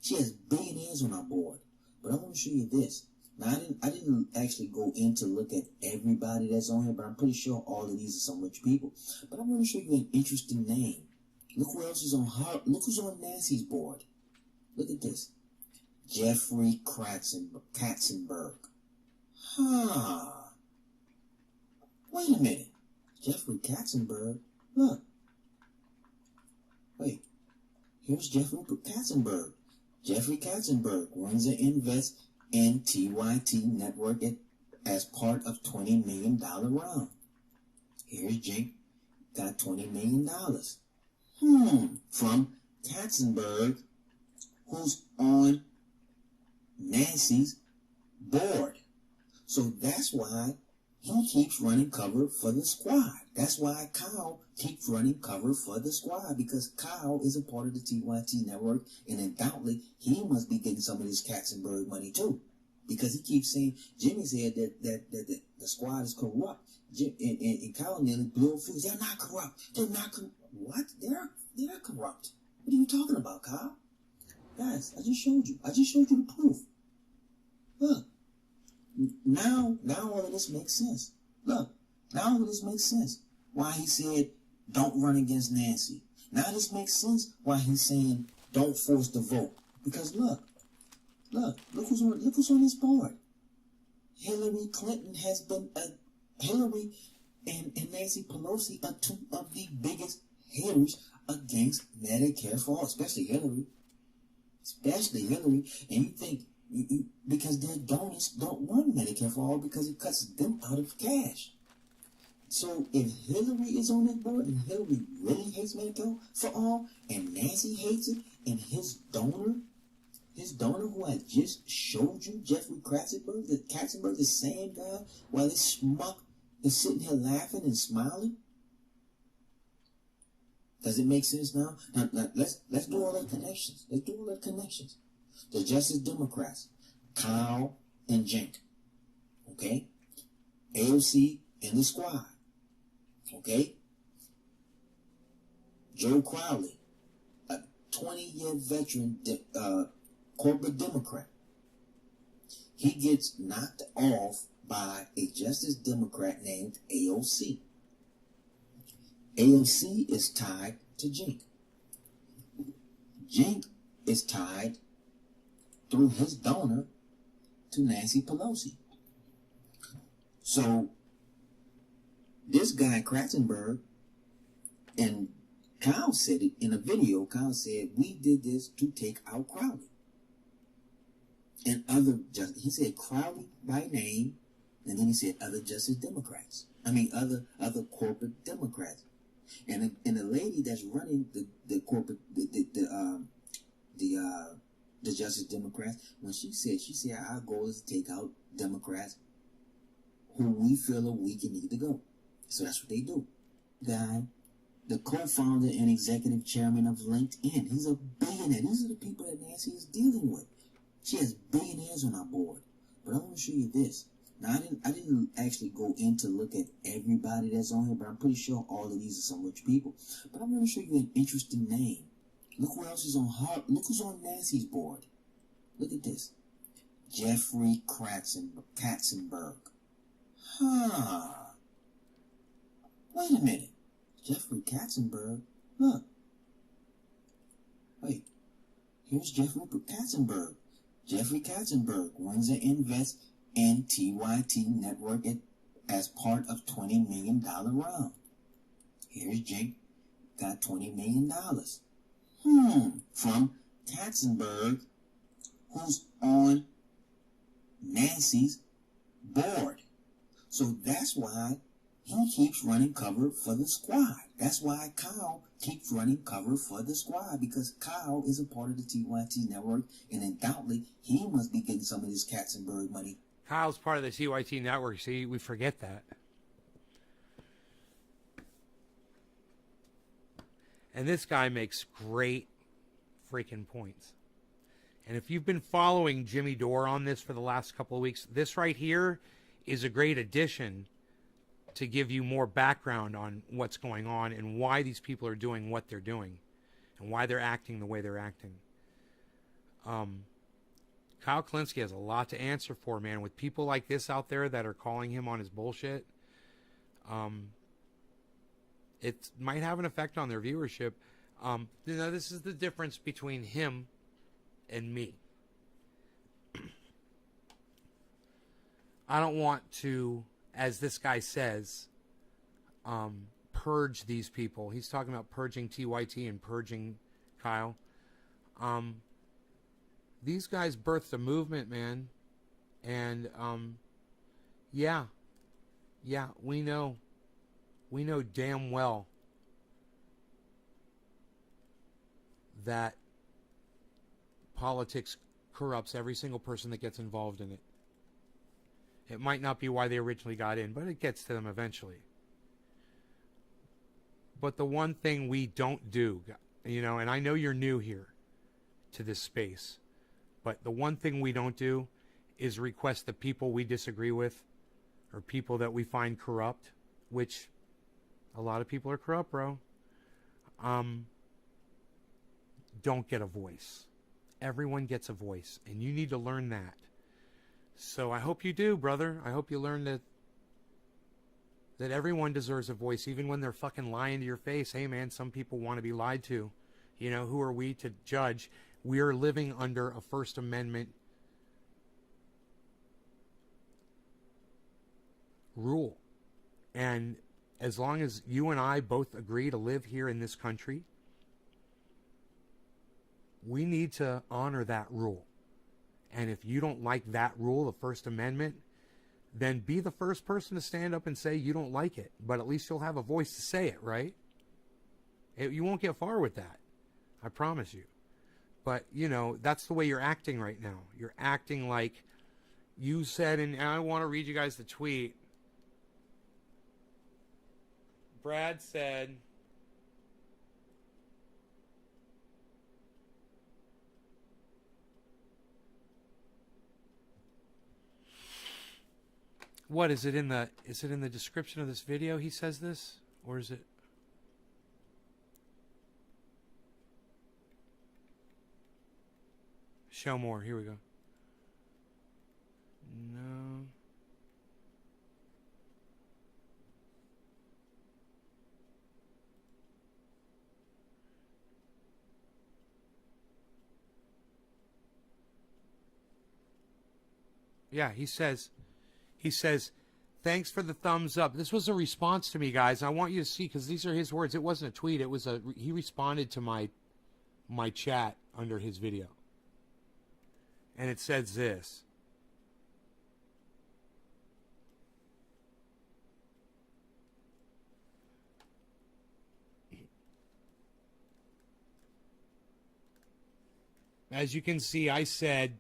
She has billionaires on our board. But I want to show you this. Now, I didn't actually go in to look at everybody that's on here, but I'm pretty sure all of these are some rich people. But I want to show you an interesting name. Look who else is on her. Look who's on Nancy's board. Look at this. Jeffrey Katzenberg. Wait a minute. Jeffrey Katzenberg. Look. Wait. Here's Jeffrey Katzenberg. Jeffrey Katzenberg runs and invests in TYT Network as part of $20 million round. Here's Jake, got $20 million. From Katzenberg, who's on Nancy's board. So that's why he keeps running cover for the squad. That's why Kyle keeps running cover for the squad, because Kyle is a part of the TYT network, and undoubtedly he must be getting some of this Katzenberg money too, because he keeps saying, Jimmy said that the squad is corrupt. And Kyle nearly blew a fuse. They're not corrupt. They're not corrupt. What? They're corrupt. What are you talking about, Kyle? Guys, I just showed you. The proof. Look. Now all of this makes sense. Look. Now all of this makes sense. Why he said, don't run against Nancy. Now this makes sense why he's saying, don't force the vote. Because look who's on this board. Hillary Clinton has been, Hillary and Nancy Pelosi are two of the biggest haters against Medicare for all, especially Hillary. And you think, because their donors don't want Medicare for all because it cuts them out of cash. So if Hillary is on this board and Hillary really hates Medicare for all and Nancy hates it, and his donor who I just showed you, Jeffrey Katzenberg, the same guy, while this schmuck is sitting here laughing and smiling. Does it make sense now? Now let's do all the connections. The Justice Democrats, Kyle and Jink. Okay? AOC and the squad. Okay? Joe Crowley, a 20-year veteran corporate Democrat. He gets knocked off by a Justice Democrat named AOC. AOC is tied to Jink. Jink is tied through his donor to Nancy Pelosi. So this guy Kratzenberg, and Kyle said it in a video, Kyle said, we did this to take out Crowley. And he said Crowley by name, and then he said other Justice Democrats. I mean, other corporate Democrats. And the lady that's running the corporate, the Justice Democrats, when she said our goal is to take out Democrats who we feel are weak and need to go. So that's what they do. The co-founder and executive chairman of LinkedIn, he's a billionaire. These are the people that Nancy is dealing with. She has billionaires on our board. But I want to show you this. Now, I didn't actually go in to look at everybody that's on here, but I'm pretty sure all of these are some rich people. But I'm going to show you an interesting name. Look who else is on her. Look who's on Nancy's board. Look at this. Jeffrey Katzenberg. Huh. Wait a minute. Jeffrey Katzenberg. Look. Wait. Here's Jeffrey Katzenberg. Jeffrey Katzenberg, Windsor Invest in TYT Network as part of $20 million round. Here's Jake, got $20 million. From Katzenberg, who's on Nancy's board. So that's why he keeps running cover for the squad. That's why Kyle keeps running cover for the squad, because Kyle is a part of the TYT network, and undoubtedly he must be getting some of this Katzenberg money. Kyle's part of the TYT network. See, we forget that. And this guy makes great freaking points. And if you've been following Jimmy Dore on this for the last couple of weeks, this right here is a great addition to give you more background on what's going on and why these people are doing what they're doing and why they're acting the way they're acting. Kyle Klinsky has a lot to answer for, man. With people like this out there that are calling him on his bullshit, it might have an effect on their viewership. This is the difference between him and me. I don't want to, as this guy says, purge these people. He's talking about purging TYT and purging Kyle. These guys birthed a movement, man. And, yeah, we know damn well that politics corrupts every single person that gets involved in it. It might not be why they originally got in, but it gets to them eventually. But the one thing we don't do, and I know you're new here to this space, but the one thing we don't do is request the people we disagree with or people that we find corrupt, which a lot of people are corrupt, bro, don't get a voice. Everyone gets a voice, and you need to learn that. So I hope you do, brother. I hope you learn that everyone deserves a voice, even when they're fucking lying to your face. Hey, man, some people want to be lied to. Who are we to judge? We're living under a First Amendment rule. And as long as you and I both agree to live here in this country, we need to honor that rule. And if you don't like that rule, the First Amendment, then be the first person to stand up and say you don't like it. But at least you'll have a voice to say it, right? You won't get far with that. I promise you. But, that's the way you're acting right now. You're acting like you said, and I want to read you guys the tweet. Brad said, what is it in the description of this video he says this, or is it show more? Here we go. No. Yeah, he says, thanks for the thumbs up. This was a response to me, guys. I want you to see, because these are his words. It wasn't a tweet. It was he responded to my chat under his video. And it says this. As you can see, I said,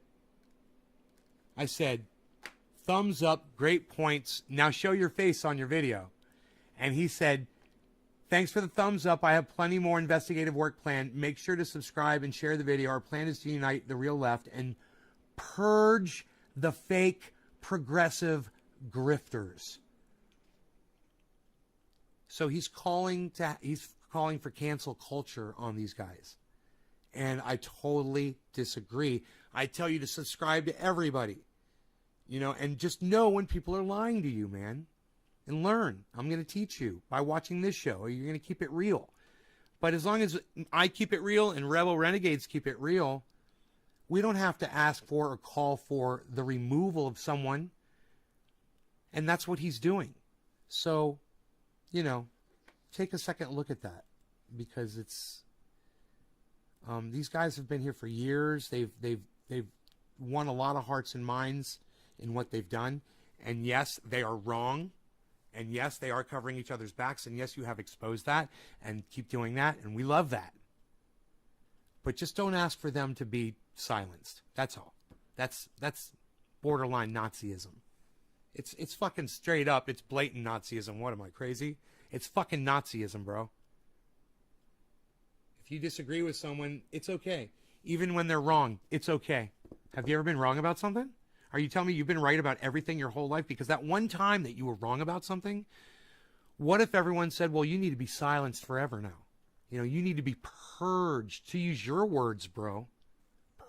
thumbs up, great points. Now show your face on your video. And he said, thanks for the thumbs up. I have plenty more investigative work planned. Make sure to subscribe and share the video. Our plan is to unite the real left and purge the fake progressive grifters. So he's calling for cancel culture on these guys. And I totally disagree. I tell you to subscribe to everybody, you know, and just know when people are lying to you, man, and learn. I'm going to teach you by watching this show. You're going to keep it real. But as long as I keep it real and Rebel Renegades keep it real, we don't have to ask for or call for the removal of someone. And that's what he's doing. So, you know, take a second look at that, because it's, these guys have been here for years. They've won a lot of hearts and minds in what they've done. And yes, they are wrong. And yes, they are covering each other's backs. And yes, you have exposed that, and keep doing that. And we love that. But just don't ask for them to be silenced. That's all. That's borderline Nazism. It's fucking straight up. It's blatant Nazism. What am I, crazy? It's fucking Nazism, bro. If you disagree with someone, it's okay. Even when they're wrong, it's okay. Have you ever been wrong about something? Are you telling me you've been right about everything your whole life? Because that one time that you were wrong about something, what if everyone said, well, you need to be silenced forever now? You know, you need to be purged. To use your words, bro.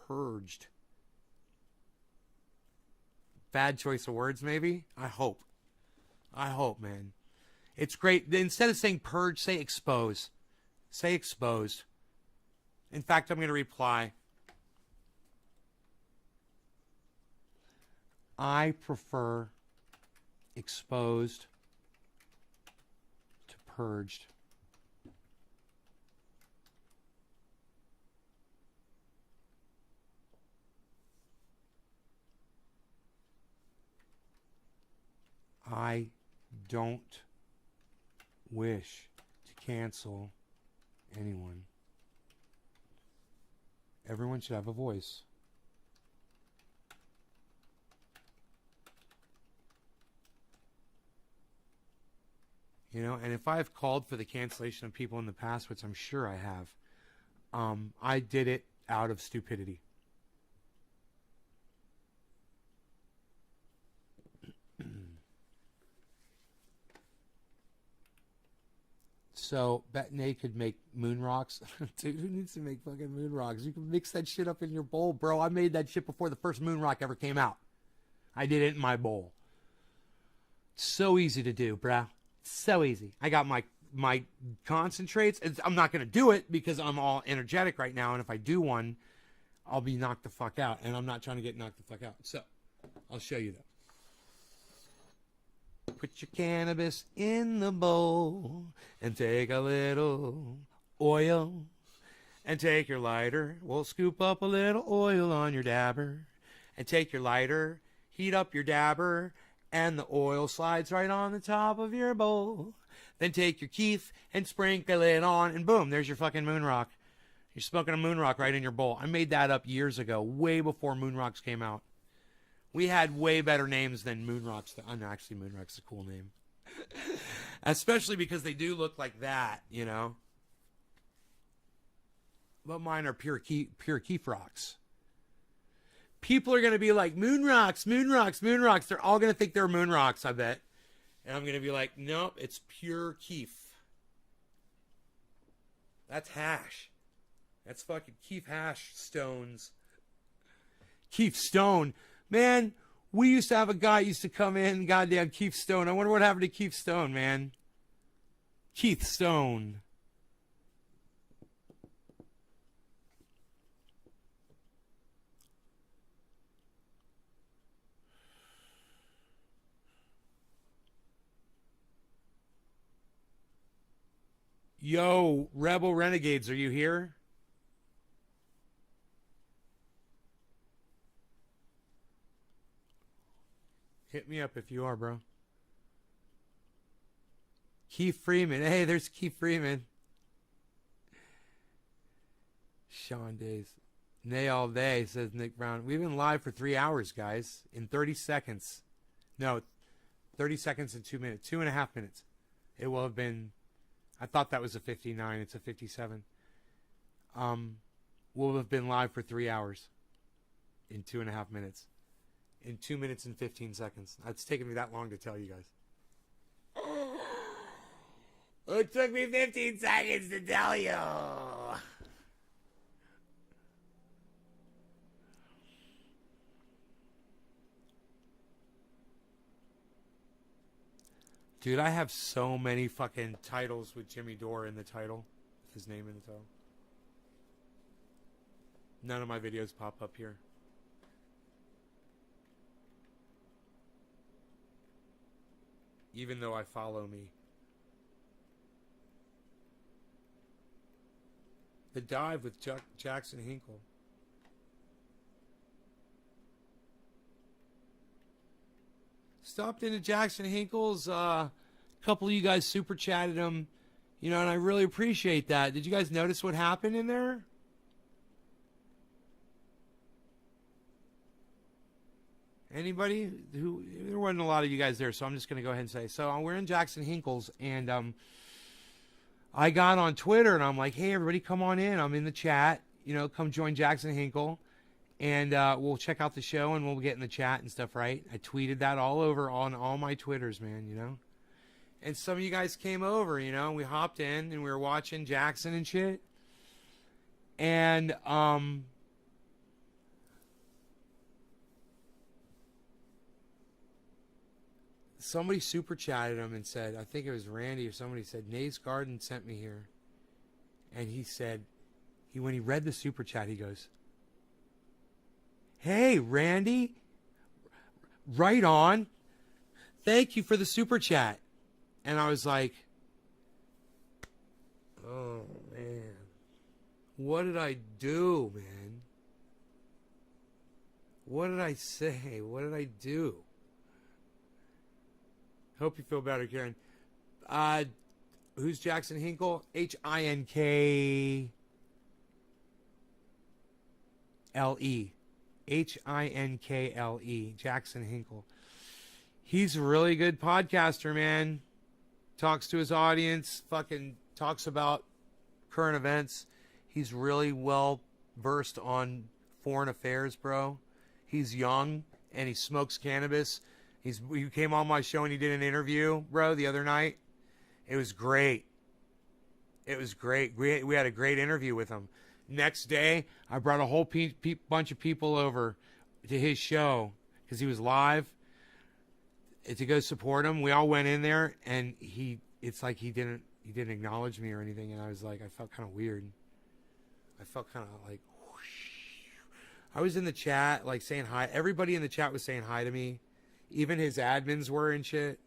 Purged. Bad choice of words, maybe? I hope. I hope, man. It's great. Instead of saying purge, say expose. Say exposed. In fact, I'm going to reply. I prefer exposed to purged. I don't wish to cancel anyone. Everyone should have a voice. You know, and if I've called for the cancellation of people in the past, which I'm sure I have, I did it out of stupidity. So, Bettany could make moon rocks. Dude, who needs to make fucking moon rocks? You can mix that shit up in your bowl, bro. I made that shit before the first moon rock ever came out. I did it in my bowl. So easy to do, bro. So easy. I got my concentrates. I'm not going to do it because I'm all energetic right now. And if I do one, I'll be knocked the fuck out. And I'm not trying to get knocked the fuck out. So, I'll show you that. Put your cannabis in the bowl and take a little oil and take your lighter. We'll scoop up a little oil on your dabber and take your lighter, heat up your dabber, and the oil slides right on the top of your bowl. Then take your keef and sprinkle it on, and boom, there's your fucking moon rock. You're smoking a moon rock right in your bowl. I made that up years ago, way before moon rocks came out. We had way better names than moon rocks. No, actually, moon rock's a cool name. Especially because they do look like that, you know. But mine are pure keef rocks. People are going to be like, moon rocks, moon rocks, moon rocks. They're all going to think they're moon rocks, I bet. And I'm going to be like, nope, it's pure keef. That's hash. That's fucking keef hash stones. Keef stone. Man, we used to have a guy used to come in, goddamn Keith Stone. I wonder what happened to Keith Stone, man. Keith Stone. Yo, Rebel Renegades, are you here? Hit me up if you are, bro. Keith Freeman. Hey, there's Keith Freeman. Sean Days. Nay all day, says Nick Brown. We've been live for 3 hours, guys. In 30 seconds. No, 30 seconds and 2 minutes. 2.5 minutes. It will have been... I thought that was a 59. It's a 57. We'll have been live for 3 hours. In 2.5 minutes. In 2 minutes and 15 seconds. It's taken me that long to tell you guys. It took me 15 seconds to tell you. Dude, I have so many fucking titles with Jimmy Dore in the title. With his name in the title. None of my videos pop up here. Even though I follow me. The Dive with Jackson Hinkle. Stopped into Jackson Hinkle's. A couple of you guys super chatted him. You know, and I really appreciate that. Did you guys notice what happened in there? Anybody? There wasn't a lot of you guys there, so I'm just going to go ahead and say. So we're in Jackson Hinkle's, and I got on Twitter, and I'm like, hey, everybody, come on in. I'm in the chat. You know, come join Jackson Hinkle. And we'll check out the show, and we'll get in the chat and stuff, right? I tweeted that all over on all my Twitters, man, you know? And some of you guys came over, you know? We hopped in, and we were watching Jackson and shit. And, somebody super chatted him and said, I think it was Randy or somebody said, Nays Garden sent me here. And he said, when he read the super chat, he goes, hey, Randy, right on. Thank you for the super chat. And I was like, oh, man. What did I do, man? What did I say? What did I do? Hope you feel better, Karen. Who's Jackson Hinkle? Hinkle. Hinkle. Jackson Hinkle. He's a really good podcaster, man. Talks to his audience. Fucking talks about current events. He's really well versed on foreign affairs, bro. He's young and he smokes cannabis. He came on my show and he did an interview, bro, the other night. It was great. It was great. We had a great interview with him. Next day, I brought a whole bunch of people over to his show because he was live to go support him. We all went in there, and it's like he didn't acknowledge me or anything, and I was like, I felt kind of weird. I felt kind of like, whoosh. I was in the chat, like saying hi. Everybody in the chat was saying hi to me. Even his admins were and shit.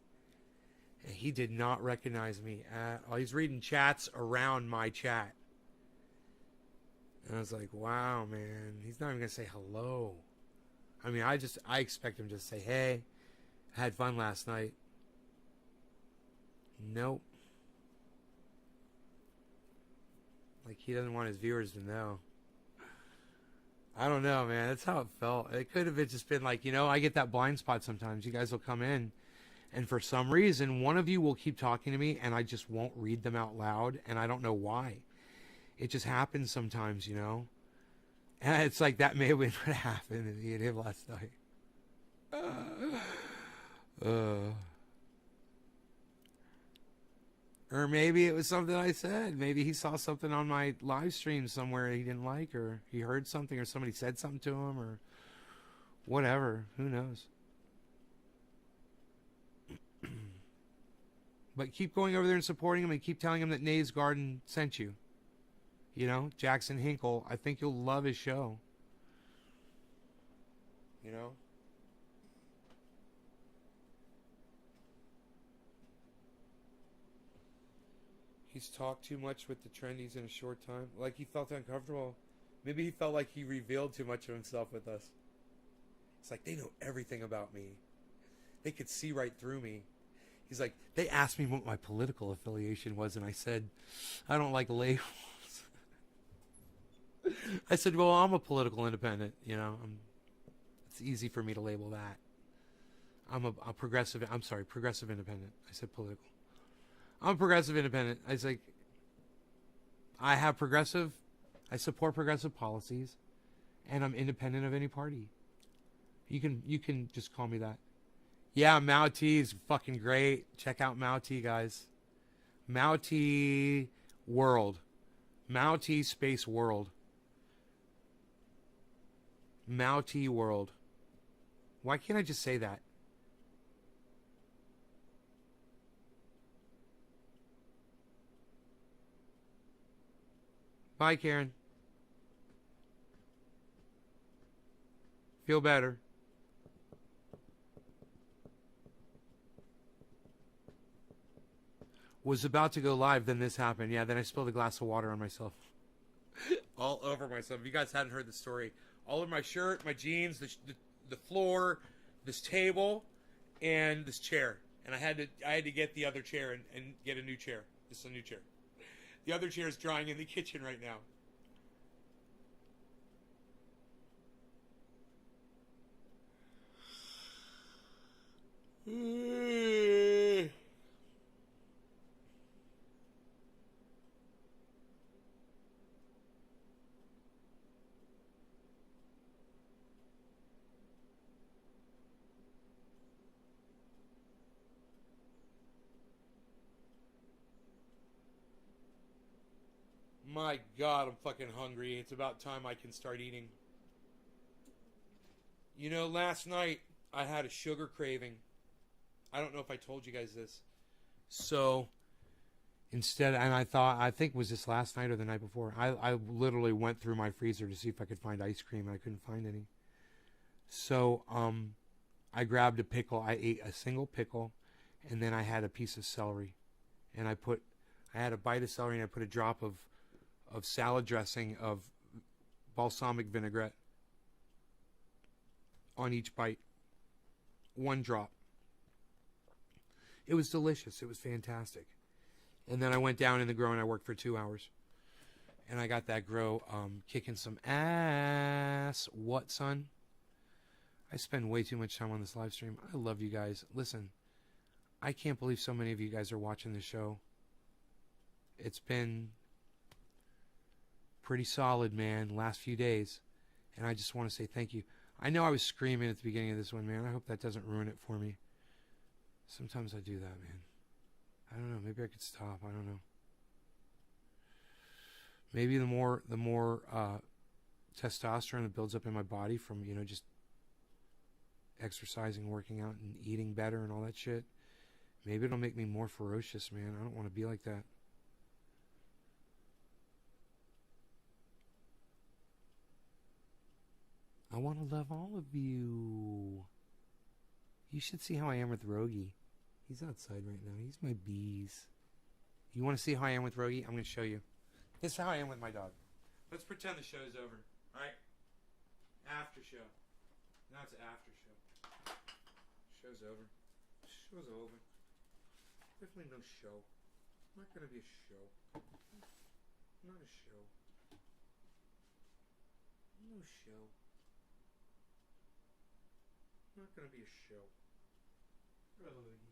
And he did not recognize me at all. He's reading chats around my chat. And I was like, wow, man. He's not even going to say hello. I mean, I expect him to say, hey, I had fun last night. Nope. Like, he doesn't want his viewers to know. I don't know, man. That's how it felt. It could have just been like, you know, I get that blind spot sometimes. You guys will come in, and for some reason, one of you will keep talking to me, and I just won't read them out loud, and I don't know why. It just happens sometimes, you know? And it's like that may have been what happened to me and him last night. Or maybe it was something I said. Maybe he saw something on my live stream somewhere he didn't like, or he heard something, or somebody said something to him, or whatever. Who knows? But keep going over there and supporting him, and keep telling him that Nays Garden sent you. You know, Jackson Hinkle. I think you'll love his show. You know? He's talked too much with the trendies in a short time. Like he felt uncomfortable. Maybe he felt like he revealed too much of himself with us. It's like, they know everything about me. They could see right through me. He's like, they asked me what my political affiliation was, and I said, I don't like labels. I said, well, I'm a political independent, you know. It's easy for me to label that. I'm a progressive, I'm sorry, progressive independent. I said political. I'm a progressive independent. I was like, I support progressive policies, and I'm independent of any party. You can just call me that. Yeah, Mao T is fucking great. Check out Mao T, guys. Mao T World. Mao T Space World. Mao T World. Why can't I just say that? Bye, Karen. Feel better. Was about to go live, then this happened. Yeah, then I spilled a glass of water on myself. All over myself. If you guys hadn't heard the story, all over my shirt, my jeans, the floor, this table, and this chair. And I had to get the other chair and get a new chair. This is a new chair. The other chair is drying in the kitchen right now. My God, I'm fucking hungry. It's about time I can start eating. You know, last night I had a sugar craving. I don't know if I told you guys this. So instead, and I think it was this last night or the night before, I literally went through my freezer to see if I could find ice cream, and I couldn't find any. So I grabbed a pickle. I ate a single pickle, and then I had a piece of celery, and I had a bite of celery, and I put a drop of salad dressing of balsamic vinaigrette on each bite. One drop. It was delicious. It was fantastic. And then I went down in the grow and I worked for 2 hours. And I got that grow kicking some ass. What, son? I spend way too much time on this live stream. I love you guys. Listen, I can't believe so many of you guys are watching the show. It's been pretty solid, man, last few days. And I just want to say thank you. I know I was screaming at the beginning of this one, man. I hope that doesn't ruin it for me. Sometimes I do that, man. I don't know. Maybe I could stop. I don't know. Maybe the more testosterone that builds up in my body from, you know, just exercising, working out, and eating better and all that shit, maybe it'll make me more ferocious, man. I don't want to be like that. I want to love all of you. You should see how I am with Rogie. He's outside right now. He's my bees. You want to see how I am with Rogie? I'm going to show you. This is how I am with my dog. Let's pretend the show's over. All right? After show. Now it's after show. Show's over. Show's over. Definitely no show. Not going to be a show. Not a show. No show. Not going to be a show. Rogie.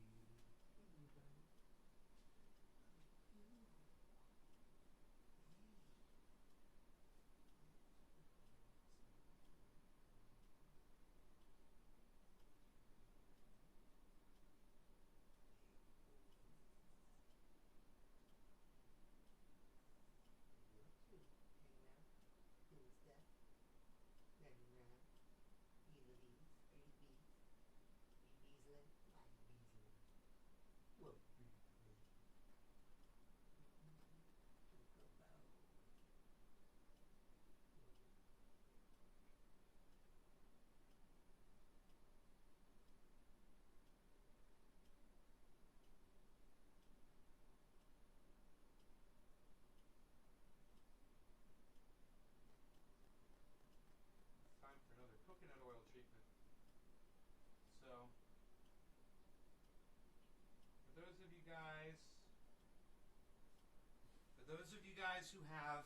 those of you guys who have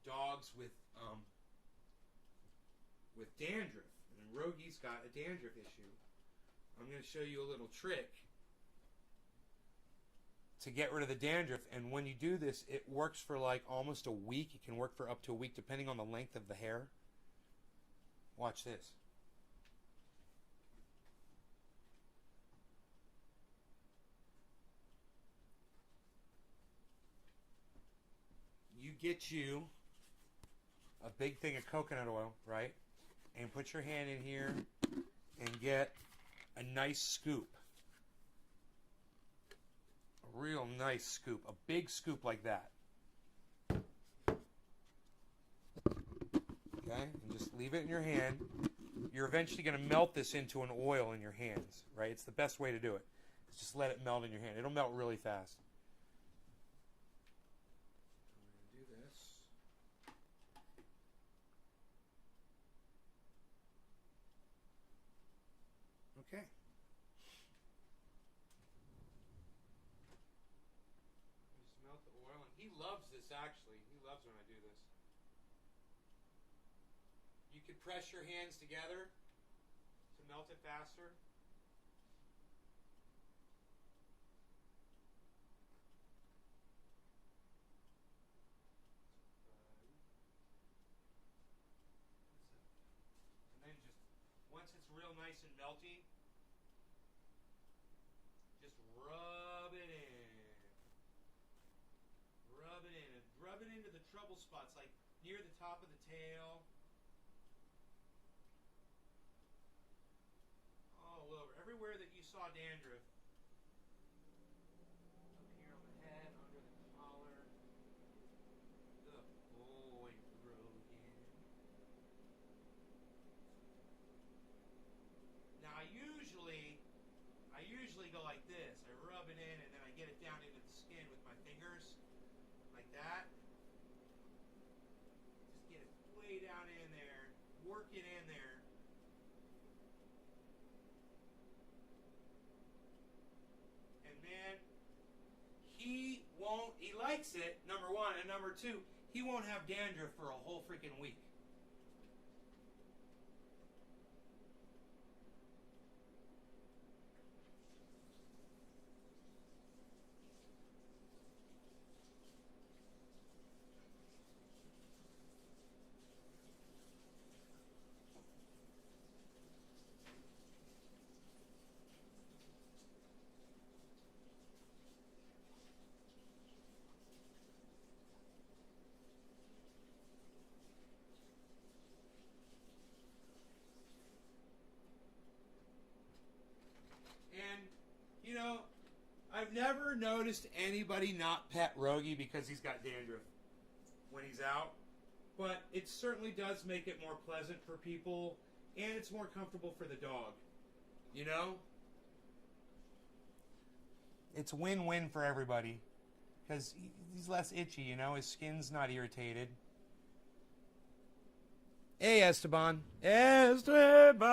dogs with dandruff, and Rogy's got a dandruff issue, I'm going to show you a little trick to get rid of the dandruff. And when you do this, it works for like almost a week. It can work for up to a week depending on the length of the hair. Watch this. You get you a big thing of coconut oil, right? And put your hand in here and get a nice scoop. A real nice scoop. A big scoop like that. Okay? And just leave it in your hand. You're eventually going to melt this into an oil in your hands, right? It's the best way to do it. Is just let it melt in your hand. It'll melt really fast. I'm going to do this. Okay. Just melt the oil. And he loves this, actually. He loves when I do this. You could press your hands together to melt it faster. And then just, once it's real nice and melty, just rub it in. Rub it in. And rub it into the trouble spots, like near the top of the tail. All over. Everywhere that you saw dandruff. Up here on the head, under the collar. Good boy, Rogan. Now I usually go like this. I rub it in and then I get it down into the skin with my fingers. Like that. Just get it way down in there. Work it in there. And man, he likes it, number one. And number two, he won't have dandruff for a whole freaking week. And, you know, I've never noticed anybody not pet Rogy because he's got dandruff when he's out. But it certainly does make it more pleasant for people, and it's more comfortable for the dog. You know? It's win-win for everybody. Because he's less itchy, you know? His skin's not irritated. Hey, Esteban. Esteban!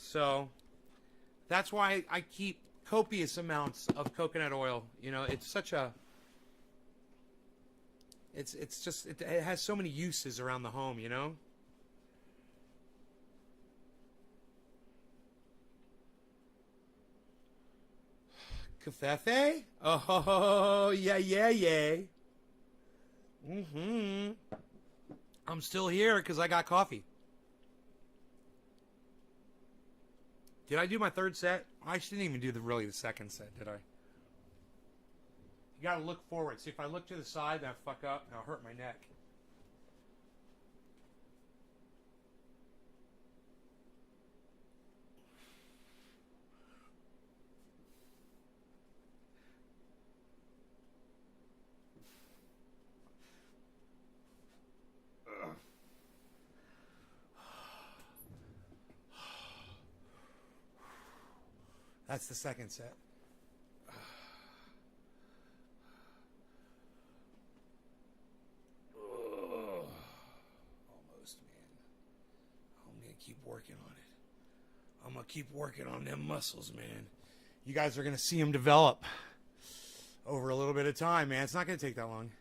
So, that's why I keep copious amounts of coconut oil. You know, it's such a... It's just... It has so many uses around the home, you know? Cafefe? Oh, yeah. Mm-hmm. I'm still here because I got coffee. Did I do my third set? I didn't even do really the second set, did I? You gotta look forward. See, if I look to the side, then I fuck up and I'll hurt my neck. That's the second set. Almost, man. I'm going to keep working on it. I'm going to keep working on them muscles, man. You guys are going to see them develop over a little bit of time, man. It's not going to take that long.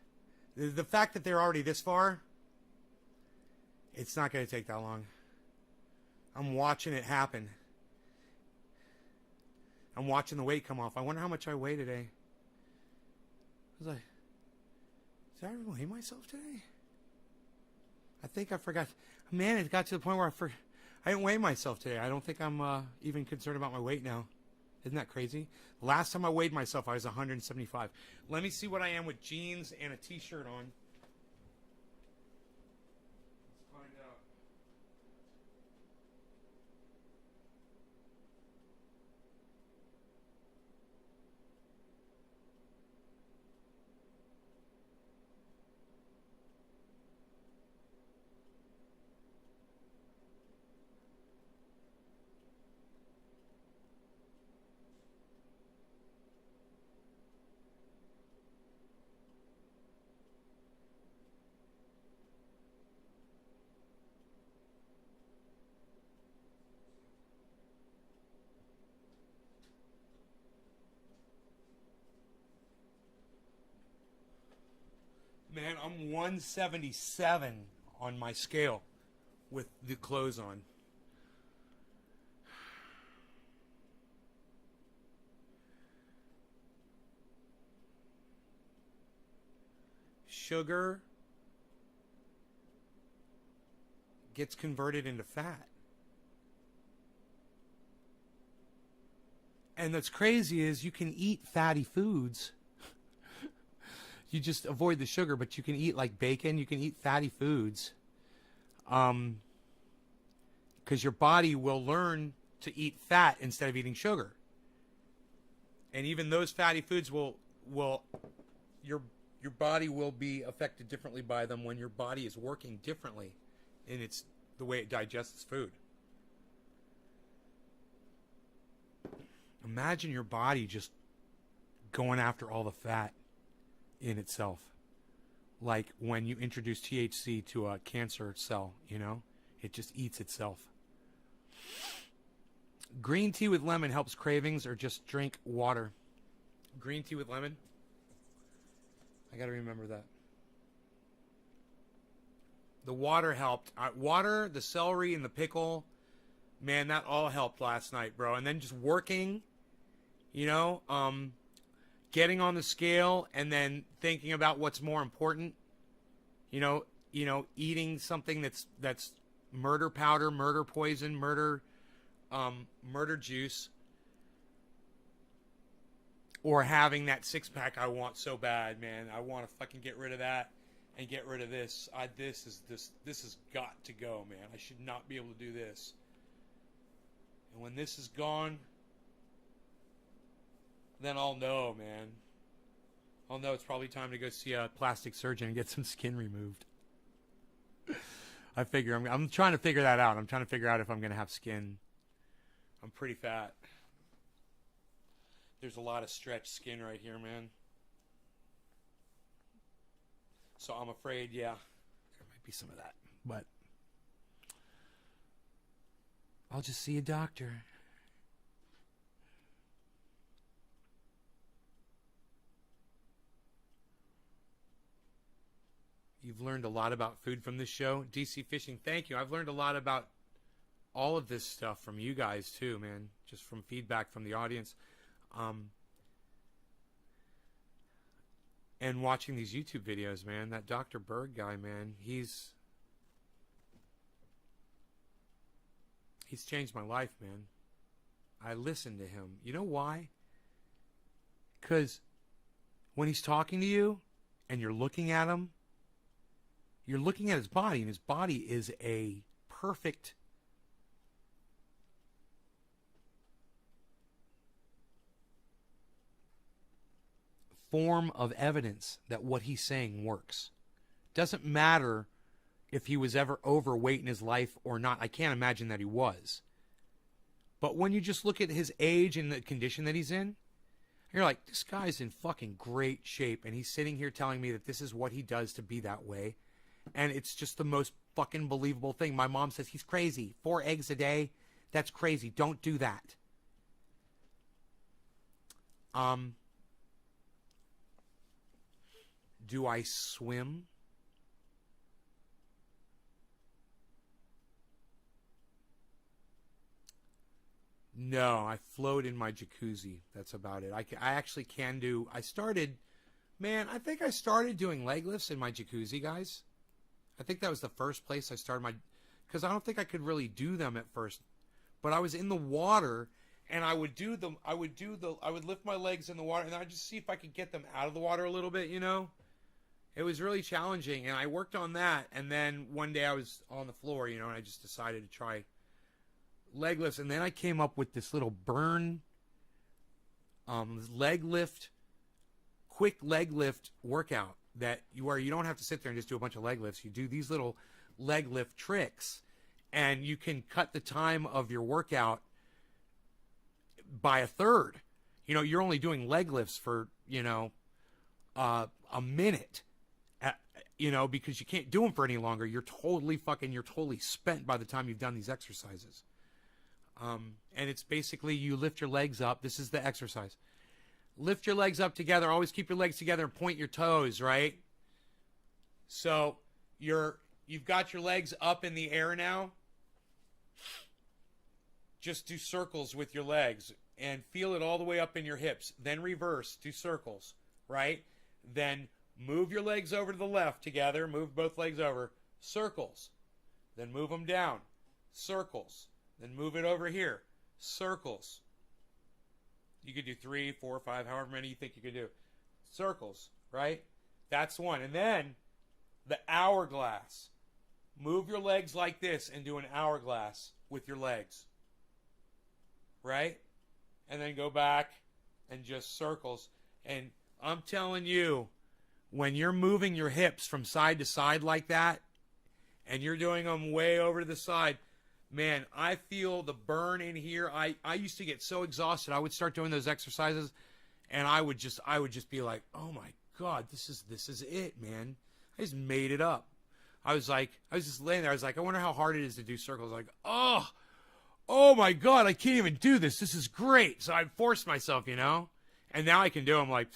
The fact that they're already this far, it's not going to take that long. I'm watching it happen. I'm watching the weight come off. I wonder how much I weigh today. I was like, did I ever weigh myself today? I think I forgot. Man, it got to the point where I didn't weigh myself today. I don't think I'm even concerned about my weight now. Isn't that crazy? Last time I weighed myself, I was 175. Let me see what I am with jeans and a t-shirt on. Let's find out. Man, I'm 177 on my scale with the clothes on. Sugar gets converted into fat. And what's crazy is you can eat fatty foods. You just avoid the sugar, but you can eat like bacon. You can eat fatty foods. Because your body will learn to eat fat instead of eating sugar. And even those fatty foods your body will be affected differently by them when your body is working differently in the way it digests food. Imagine your body just going after all the fat in itself. Like when you introduce THC to a cancer cell, it just eats itself. Green tea with lemon helps cravings, or just drink water. Green tea with lemon? I gotta remember that. The water helped. Water, the celery, and the pickle, man, that all helped last night, bro. And then just working, getting on the scale and then thinking about what's more important, eating something that's murder powder, murder poison, murder juice, or having that six-pack I want so bad, man. I want to fucking get rid of that and get rid of this. This has got to go, man. I should not be able to do this. And when this is gone, then I'll know, man. I'll know it's probably time to go see a plastic surgeon and get some skin removed. I'm trying to figure that out. I'm trying to figure out if I'm going to have skin. I'm pretty fat. There's a lot of stretched skin right here, man. So I'm afraid, yeah, there might be some of that. But I'll just see a doctor. You've learned a lot about food from this show. DC Fishing, thank you. I've learned a lot about all of this stuff from you guys too, man. Just from feedback from the audience. And watching these YouTube videos, man. That Dr. Berg guy, man, he's changed my life, man. I listen to him. You know why? Because when he's talking to you and you're looking at him, you're looking at his body, and his body is a perfect form of evidence that what he's saying works. Doesn't matter if he was ever overweight in his life or not. I can't imagine that he was. But when you just look at his age and the condition that he's in, you're like, this guy's in fucking great shape, and he's sitting here telling me that this is what he does to be that way. And it's just the most fucking believable thing. My mom says he's crazy. 4 eggs a day? That's crazy. Don't do that. Do I swim? No, I float in my jacuzzi. That's about it. I actually can do... I think I started doing leg lifts in my jacuzzi, guys. I think that was the first place I started my... Because I don't think I could really do them at first. But I was in the water, and I would lift my legs in the water, and I'd just see if I could get them out of the water a little bit, you know? It was really challenging, and I worked on that, and then one day I was on the floor, you know, and I just decided to try leg lifts, and then I came up with this little burn leg lift, quick leg lift workout where you don't have to sit there and just do a bunch of leg lifts. You do these little leg lift tricks, and you can cut the time of your workout by a third. You know, you're only doing leg lifts for, you know, a minute, you know, because you can't do them for any longer. You're totally spent by the time you've done these exercises. And it's basically you lift your legs up. This is the exercise. Lift your legs up together. Always keep your legs together and point your toes, right? So you've got your legs up in the air now. Just do circles with your legs and feel it all the way up in your hips. Then reverse, do circles, right? Then move your legs over to the left together. Move both legs over. Circles. Then move them down. Circles. Then move it over here. Circles. You could do 3, 4, 5, however many you think you could do. Circles, right? That's one. And then the hourglass. Move your legs like this and do an hourglass with your legs. Right? And then go back and just circles. And I'm telling you, when you're moving your hips from side to side like that, and you're doing them way over to the side, man, I feel the burn in here. I used to get so exhausted. I would start doing those exercises, and I would just be like, oh my God, this is it, man. I just made it up. I was just laying there. I was like, I wonder how hard it is to do circles. Like, oh my God, I can't even do this. This is great. So I'd force myself, you know, and now I can do them like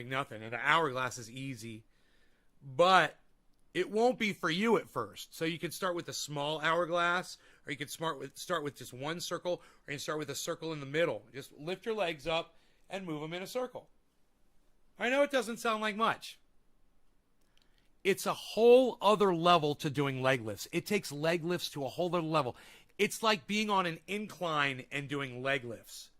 nothing. And the hourglass is easy, but it won't be for you at first. So you can start with a small hourglass, or you can start with just one circle, or you can start with a circle in the middle. Just lift your legs up and move them in a circle. I know it doesn't sound like much. It's a whole other level to doing leg lifts. It takes leg lifts to a whole other level. It's like being on an incline and doing leg lifts.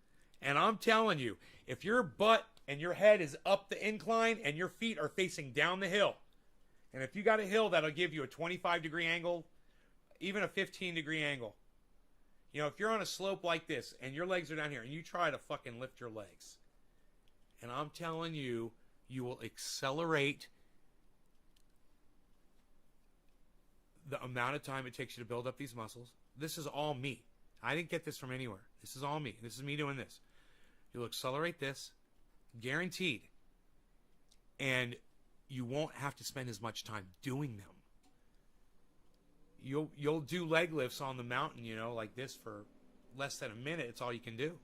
And I'm telling you, if your butt and your head is up the incline and your feet are facing down the hill, and if you got a hill that'll give you a 25-degree angle, even a 15-degree angle. You know, if you're on a slope like this and your legs are down here and you try to fucking lift your legs, and I'm telling you, you will accelerate the amount of time it takes you to build up these muscles. This is all me. I didn't get this from anywhere. This is all me. This is me doing this. You'll accelerate this, guaranteed. And you won't have to spend as much time doing them. You'll do leg lifts on the mountain, you know, like this for less than a minute. It's all you can do.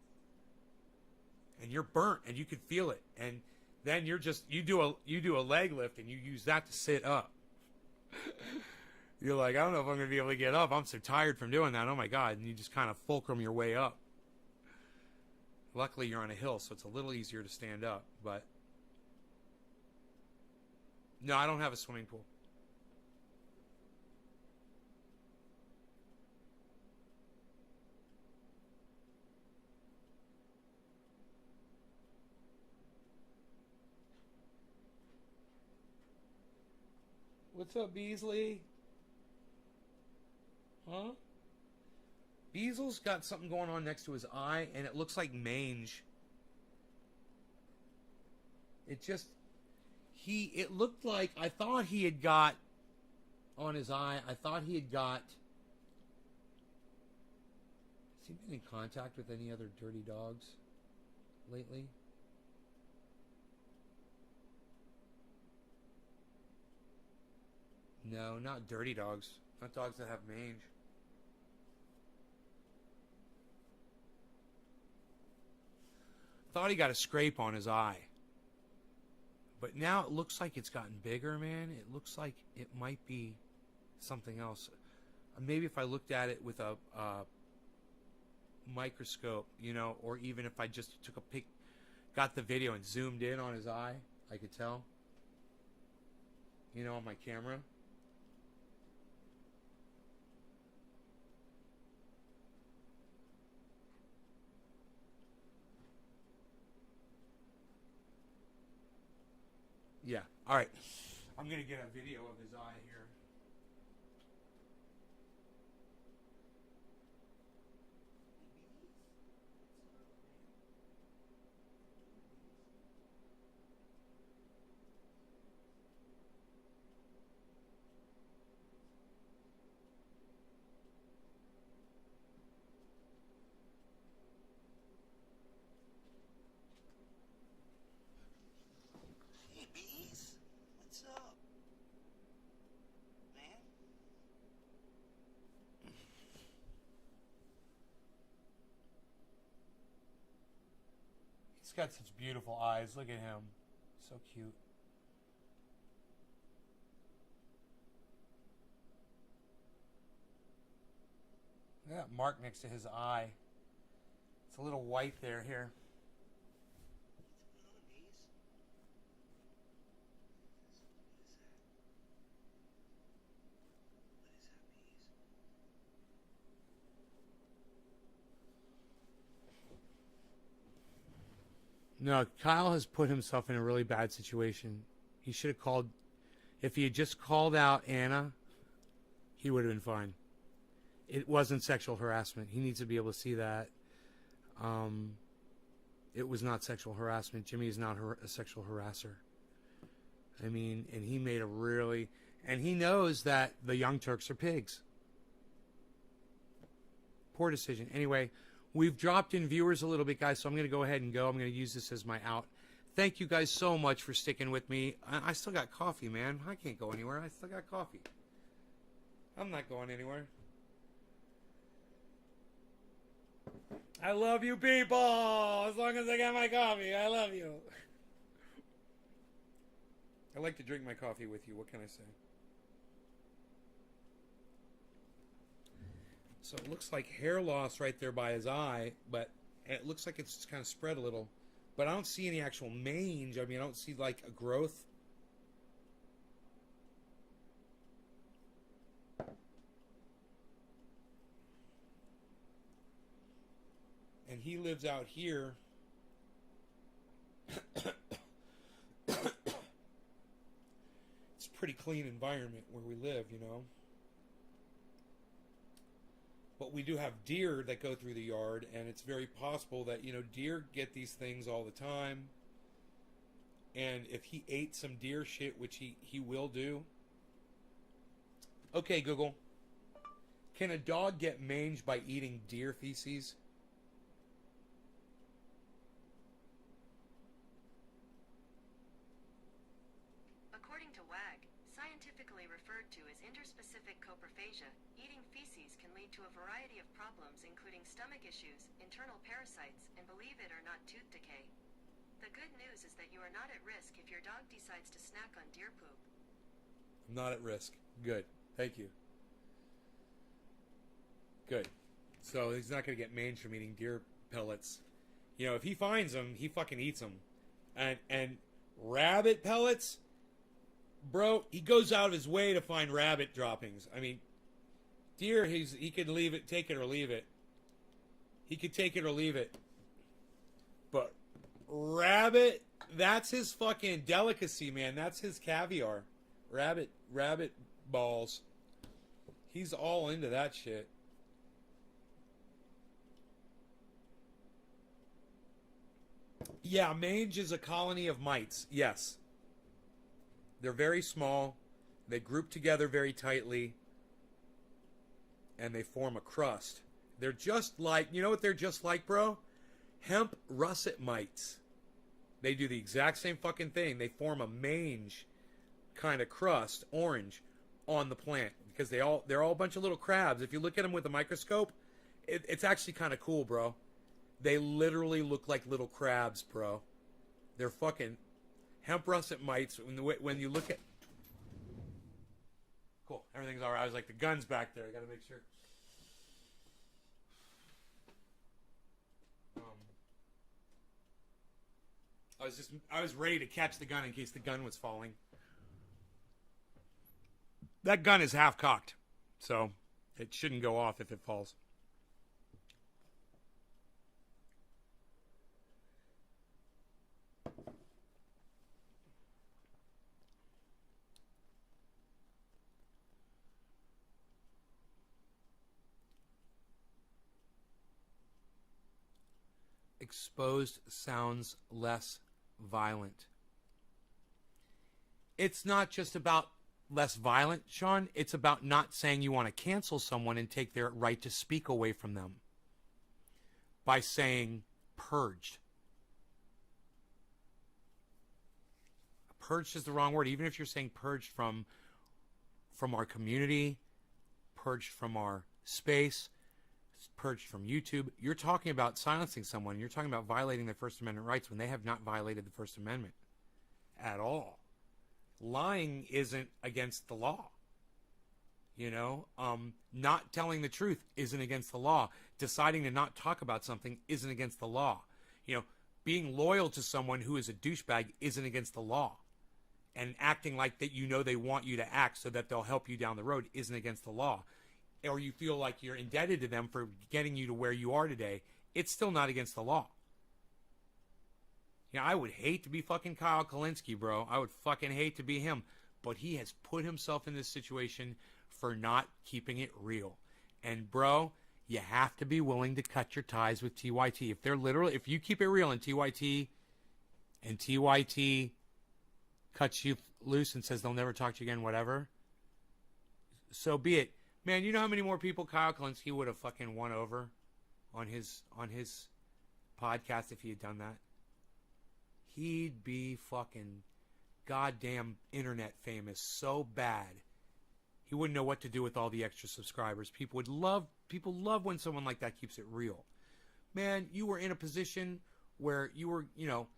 And you're burnt and you can feel it. And then you do a leg lift and you use that to sit up. You're like, I don't know if I'm going to be able to get up. I'm so tired from doing that. Oh my God. And you just kind of fulcrum your way up. Luckily you're on a hill, so it's a little easier to stand up, but no, I don't have a swimming pool. What's up, Beasley? Huh? Beasel's got something going on next to his eye, and it looks like mange. It looked like, I thought he had got, on his eye, has he been in contact with any other dirty dogs lately? No, not dirty dogs. Not dogs that have mange. thought he got a scrape on his eye. But now it looks like it's gotten bigger, man. It looks like it might be something else. Maybe if I looked at it with a microscope, you know, or even if I just took a pic, got the video and zoomed in on his eye, I could tell. You know, on my camera. Yeah. All right. I'm going to get a video of his eye here. He's got such beautiful eyes. Look at him. So cute. Look at that mark next to his eye. It's a little white there here. No, Kyle has put himself in a really bad situation. He should have called. If he had just called out Anna, he would have been fine. It wasn't sexual harassment. He needs to be able to see that. It was not sexual harassment. Jimmy is not a sexual harasser. I mean, and he made a really... And he knows that the Young Turks are pigs. Poor decision. Anyway... We've dropped in viewers a little bit, guys, so I'm going to go ahead and go. I'm going to use this as my out. Thank you guys so much for sticking with me. I still got coffee, man. I can't go anywhere. I still got coffee. I'm not going anywhere. I love you people. As long as I got my coffee, I love you. I like to drink my coffee with you. What can I say? So it looks like hair loss right there by his eye, but it looks like it's just kind of spread a little. But I don't see any actual mange. I mean, I don't see like a growth. And he lives out here. It's a pretty clean environment where we live, you know. But we do have deer that go through the yard, and it's very possible that, you know, deer get these things all the time. And if he ate some deer shit, which he will do. Okay, Google. Can a dog get mange by eating deer feces? According to WAG, scientifically referred to as interspecific coprophagia, eating feces can lead to a variety of problems including stomach issues, internal parasites, and believe it or not, tooth decay. The good news is that you are not at risk if your dog decides to snack on deer poop. I'm not at risk. Good. Thank you. Good. So he's not going to get mange from eating deer pellets. You know, if he finds them, he fucking eats them. And rabbit pellets, bro, he goes out of his way to find rabbit droppings. I mean, deer, he could leave it, take it or leave it. He could take it or leave it. But rabbit, that's his fucking delicacy, man. That's his caviar. Rabbit balls. He's all into that shit. Yeah, mange is a colony of mites. Yes. They're very small. They group together very tightly. And they form a crust. They're just like, you know what they're just like, bro? Hemp russet mites. They do the exact same fucking thing. They form a mange kind of crust, orange, on the plant. Because they're all a bunch of little crabs. If you look at them with a microscope, it's actually kind of cool, bro. They literally look like little crabs, bro. They're fucking hemp russet mites. When you look at... Cool. Everything's all right. I was like, the gun's back there. I got to make sure. I was ready to catch the gun in case the gun was falling. That gun is half cocked, so it shouldn't go off if it falls. Exposed sounds less violent. It's not just about less violent, Sean. It's about not saying you want to cancel someone and take their right to speak away from them by saying purged. Purged is the wrong word. Even if you're saying purged from our community, purged from our space, purged from YouTube, you're talking about silencing someone. You're talking about violating their First Amendment rights when they have not violated the First Amendment at all. Lying isn't against the law. You know, not telling the truth isn't against the law. Deciding to not talk about something isn't against the law. You know, being loyal to someone who is a douchebag isn't against the law. And acting like that, you know, they want you to act so that they'll help you down the road isn't against the law. Or you feel like you're indebted to them for getting you to where you are today, it's still not against the law. You know, I would hate to be fucking Kyle Kalinske, bro. I would fucking hate to be him. But he has put himself in this situation for not keeping it real. And, bro, you have to be willing to cut your ties with TYT. If you keep it real and TYT cuts you loose and says they'll never talk to you again, whatever, so be it. Man, you know how many more people Kyle Kalinske would have fucking won over on his podcast if he had done that? He'd be fucking goddamn internet famous so bad. He wouldn't know what to do with all the extra subscribers. People love when someone like that keeps it real. Man, you were in a position where you were, you know,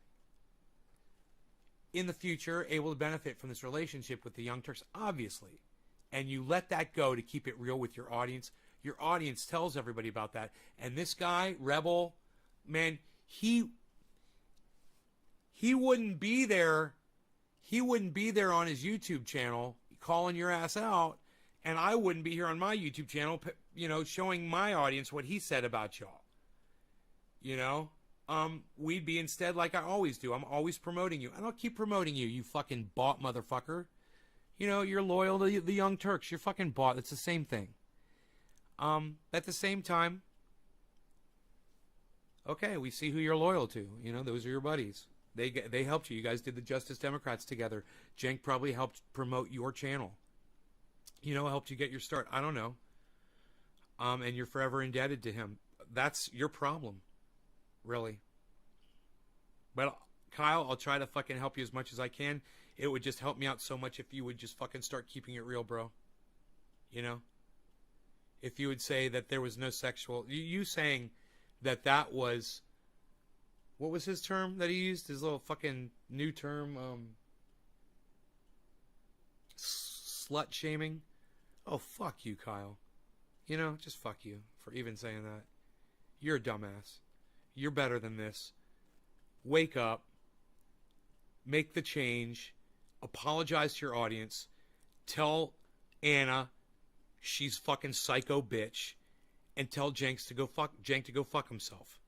in the future able to benefit from this relationship with the Young Turks, obviously. And you let that go to keep it real with your audience. Your audience tells everybody about that. And this guy, Rebel, man, he wouldn't be there. He wouldn't be there on his YouTube channel calling your ass out. And I wouldn't be here on my YouTube channel, you know, showing my audience what he said about y'all. You know? We'd be instead like I always do. I'm always promoting you. And I'll keep promoting you, you fucking bought motherfucker. You know, you're loyal to the Young Turks. You're fucking bought. It's the same thing. At the same time, okay, we see who you're loyal to. You know, those are your buddies. They helped you. You guys did the Justice Democrats together. Cenk probably helped promote your channel. You know, helped you get your start. I don't know. And you're forever indebted to him. That's your problem, really. But Kyle, I'll try to fucking help you as much as I can. It would just help me out so much if you would just fucking start keeping it real, bro. You know? If you would say that there was no sexual... You saying that was... What was his term that he used? His little fucking new term? Slut-shaming? Oh, fuck you, Kyle. You know, just fuck you for even saying that. You're a dumbass. You're better than this. Wake up. Make the change. Apologize to your audience. Tell Anna she's fucking psycho bitch. And tell Cenk to go fuck himself.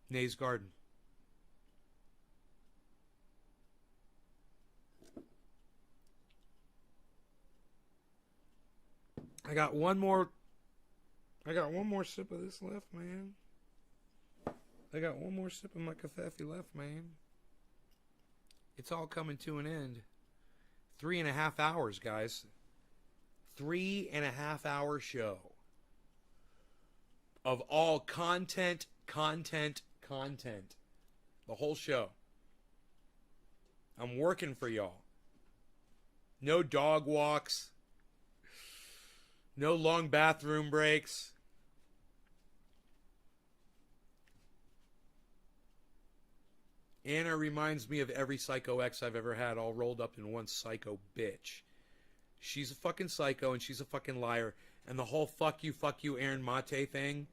Nay's Garden. I got one more sip of this left, man. I got one more sip of my Cafefe left, man. It's all coming to an end. 3.5 hours, guys. 3.5 hour show. Of all content. The whole show. I'm working for y'all. No dog walks. No long bathroom breaks. Anna reminds me of every psycho ex I've ever had, all rolled up in one psycho bitch. She's a fucking psycho and she's a fucking liar. And the whole fuck you, Aaron Mate thing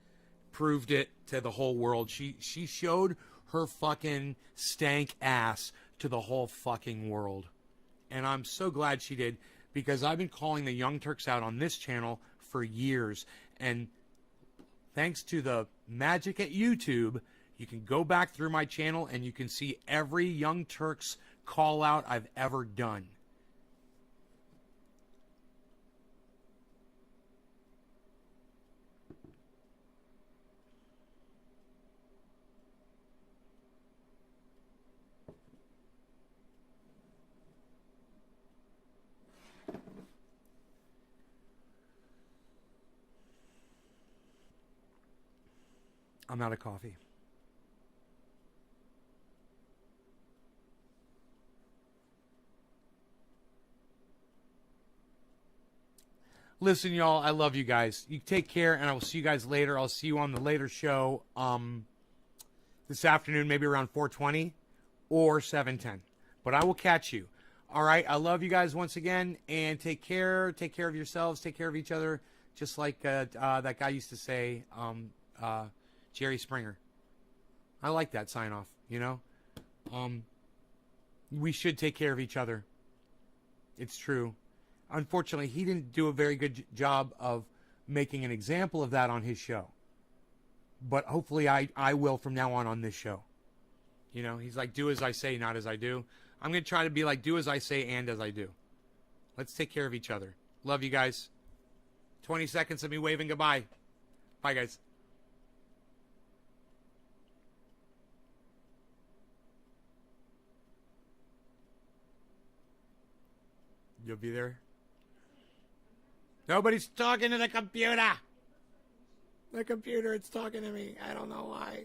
proved it to the whole world. She showed her fucking stank ass to the whole fucking world. And I'm so glad she did, because I've been calling the Young Turks out on this channel for years. And thanks to the magic at YouTube, you can go back through my channel and you can see every Young Turks call out I've ever done. I'm out of coffee. Listen, y'all, I love you guys. You take care, and I will see you guys later. I'll see you on the later show this afternoon, maybe around 4:20 or 7:10. But I will catch you. All right, I love you guys once again, and take care. Take care of yourselves. Take care of each other, just like that guy used to say, Jerry Springer. I like that sign off, you know? We should take care of each other. It's true. Unfortunately, he didn't do a very good job of making an example of that on his show. But hopefully I will from now on this show. You know, he's like, do as I say, not as I do. I'm going to try to be like, do as I say and as I do. Let's take care of each other. Love you guys. 20 seconds of me waving goodbye. Bye, guys. You'll be there? Nobody's talking to the computer. The computer, it's talking to me. I don't know why.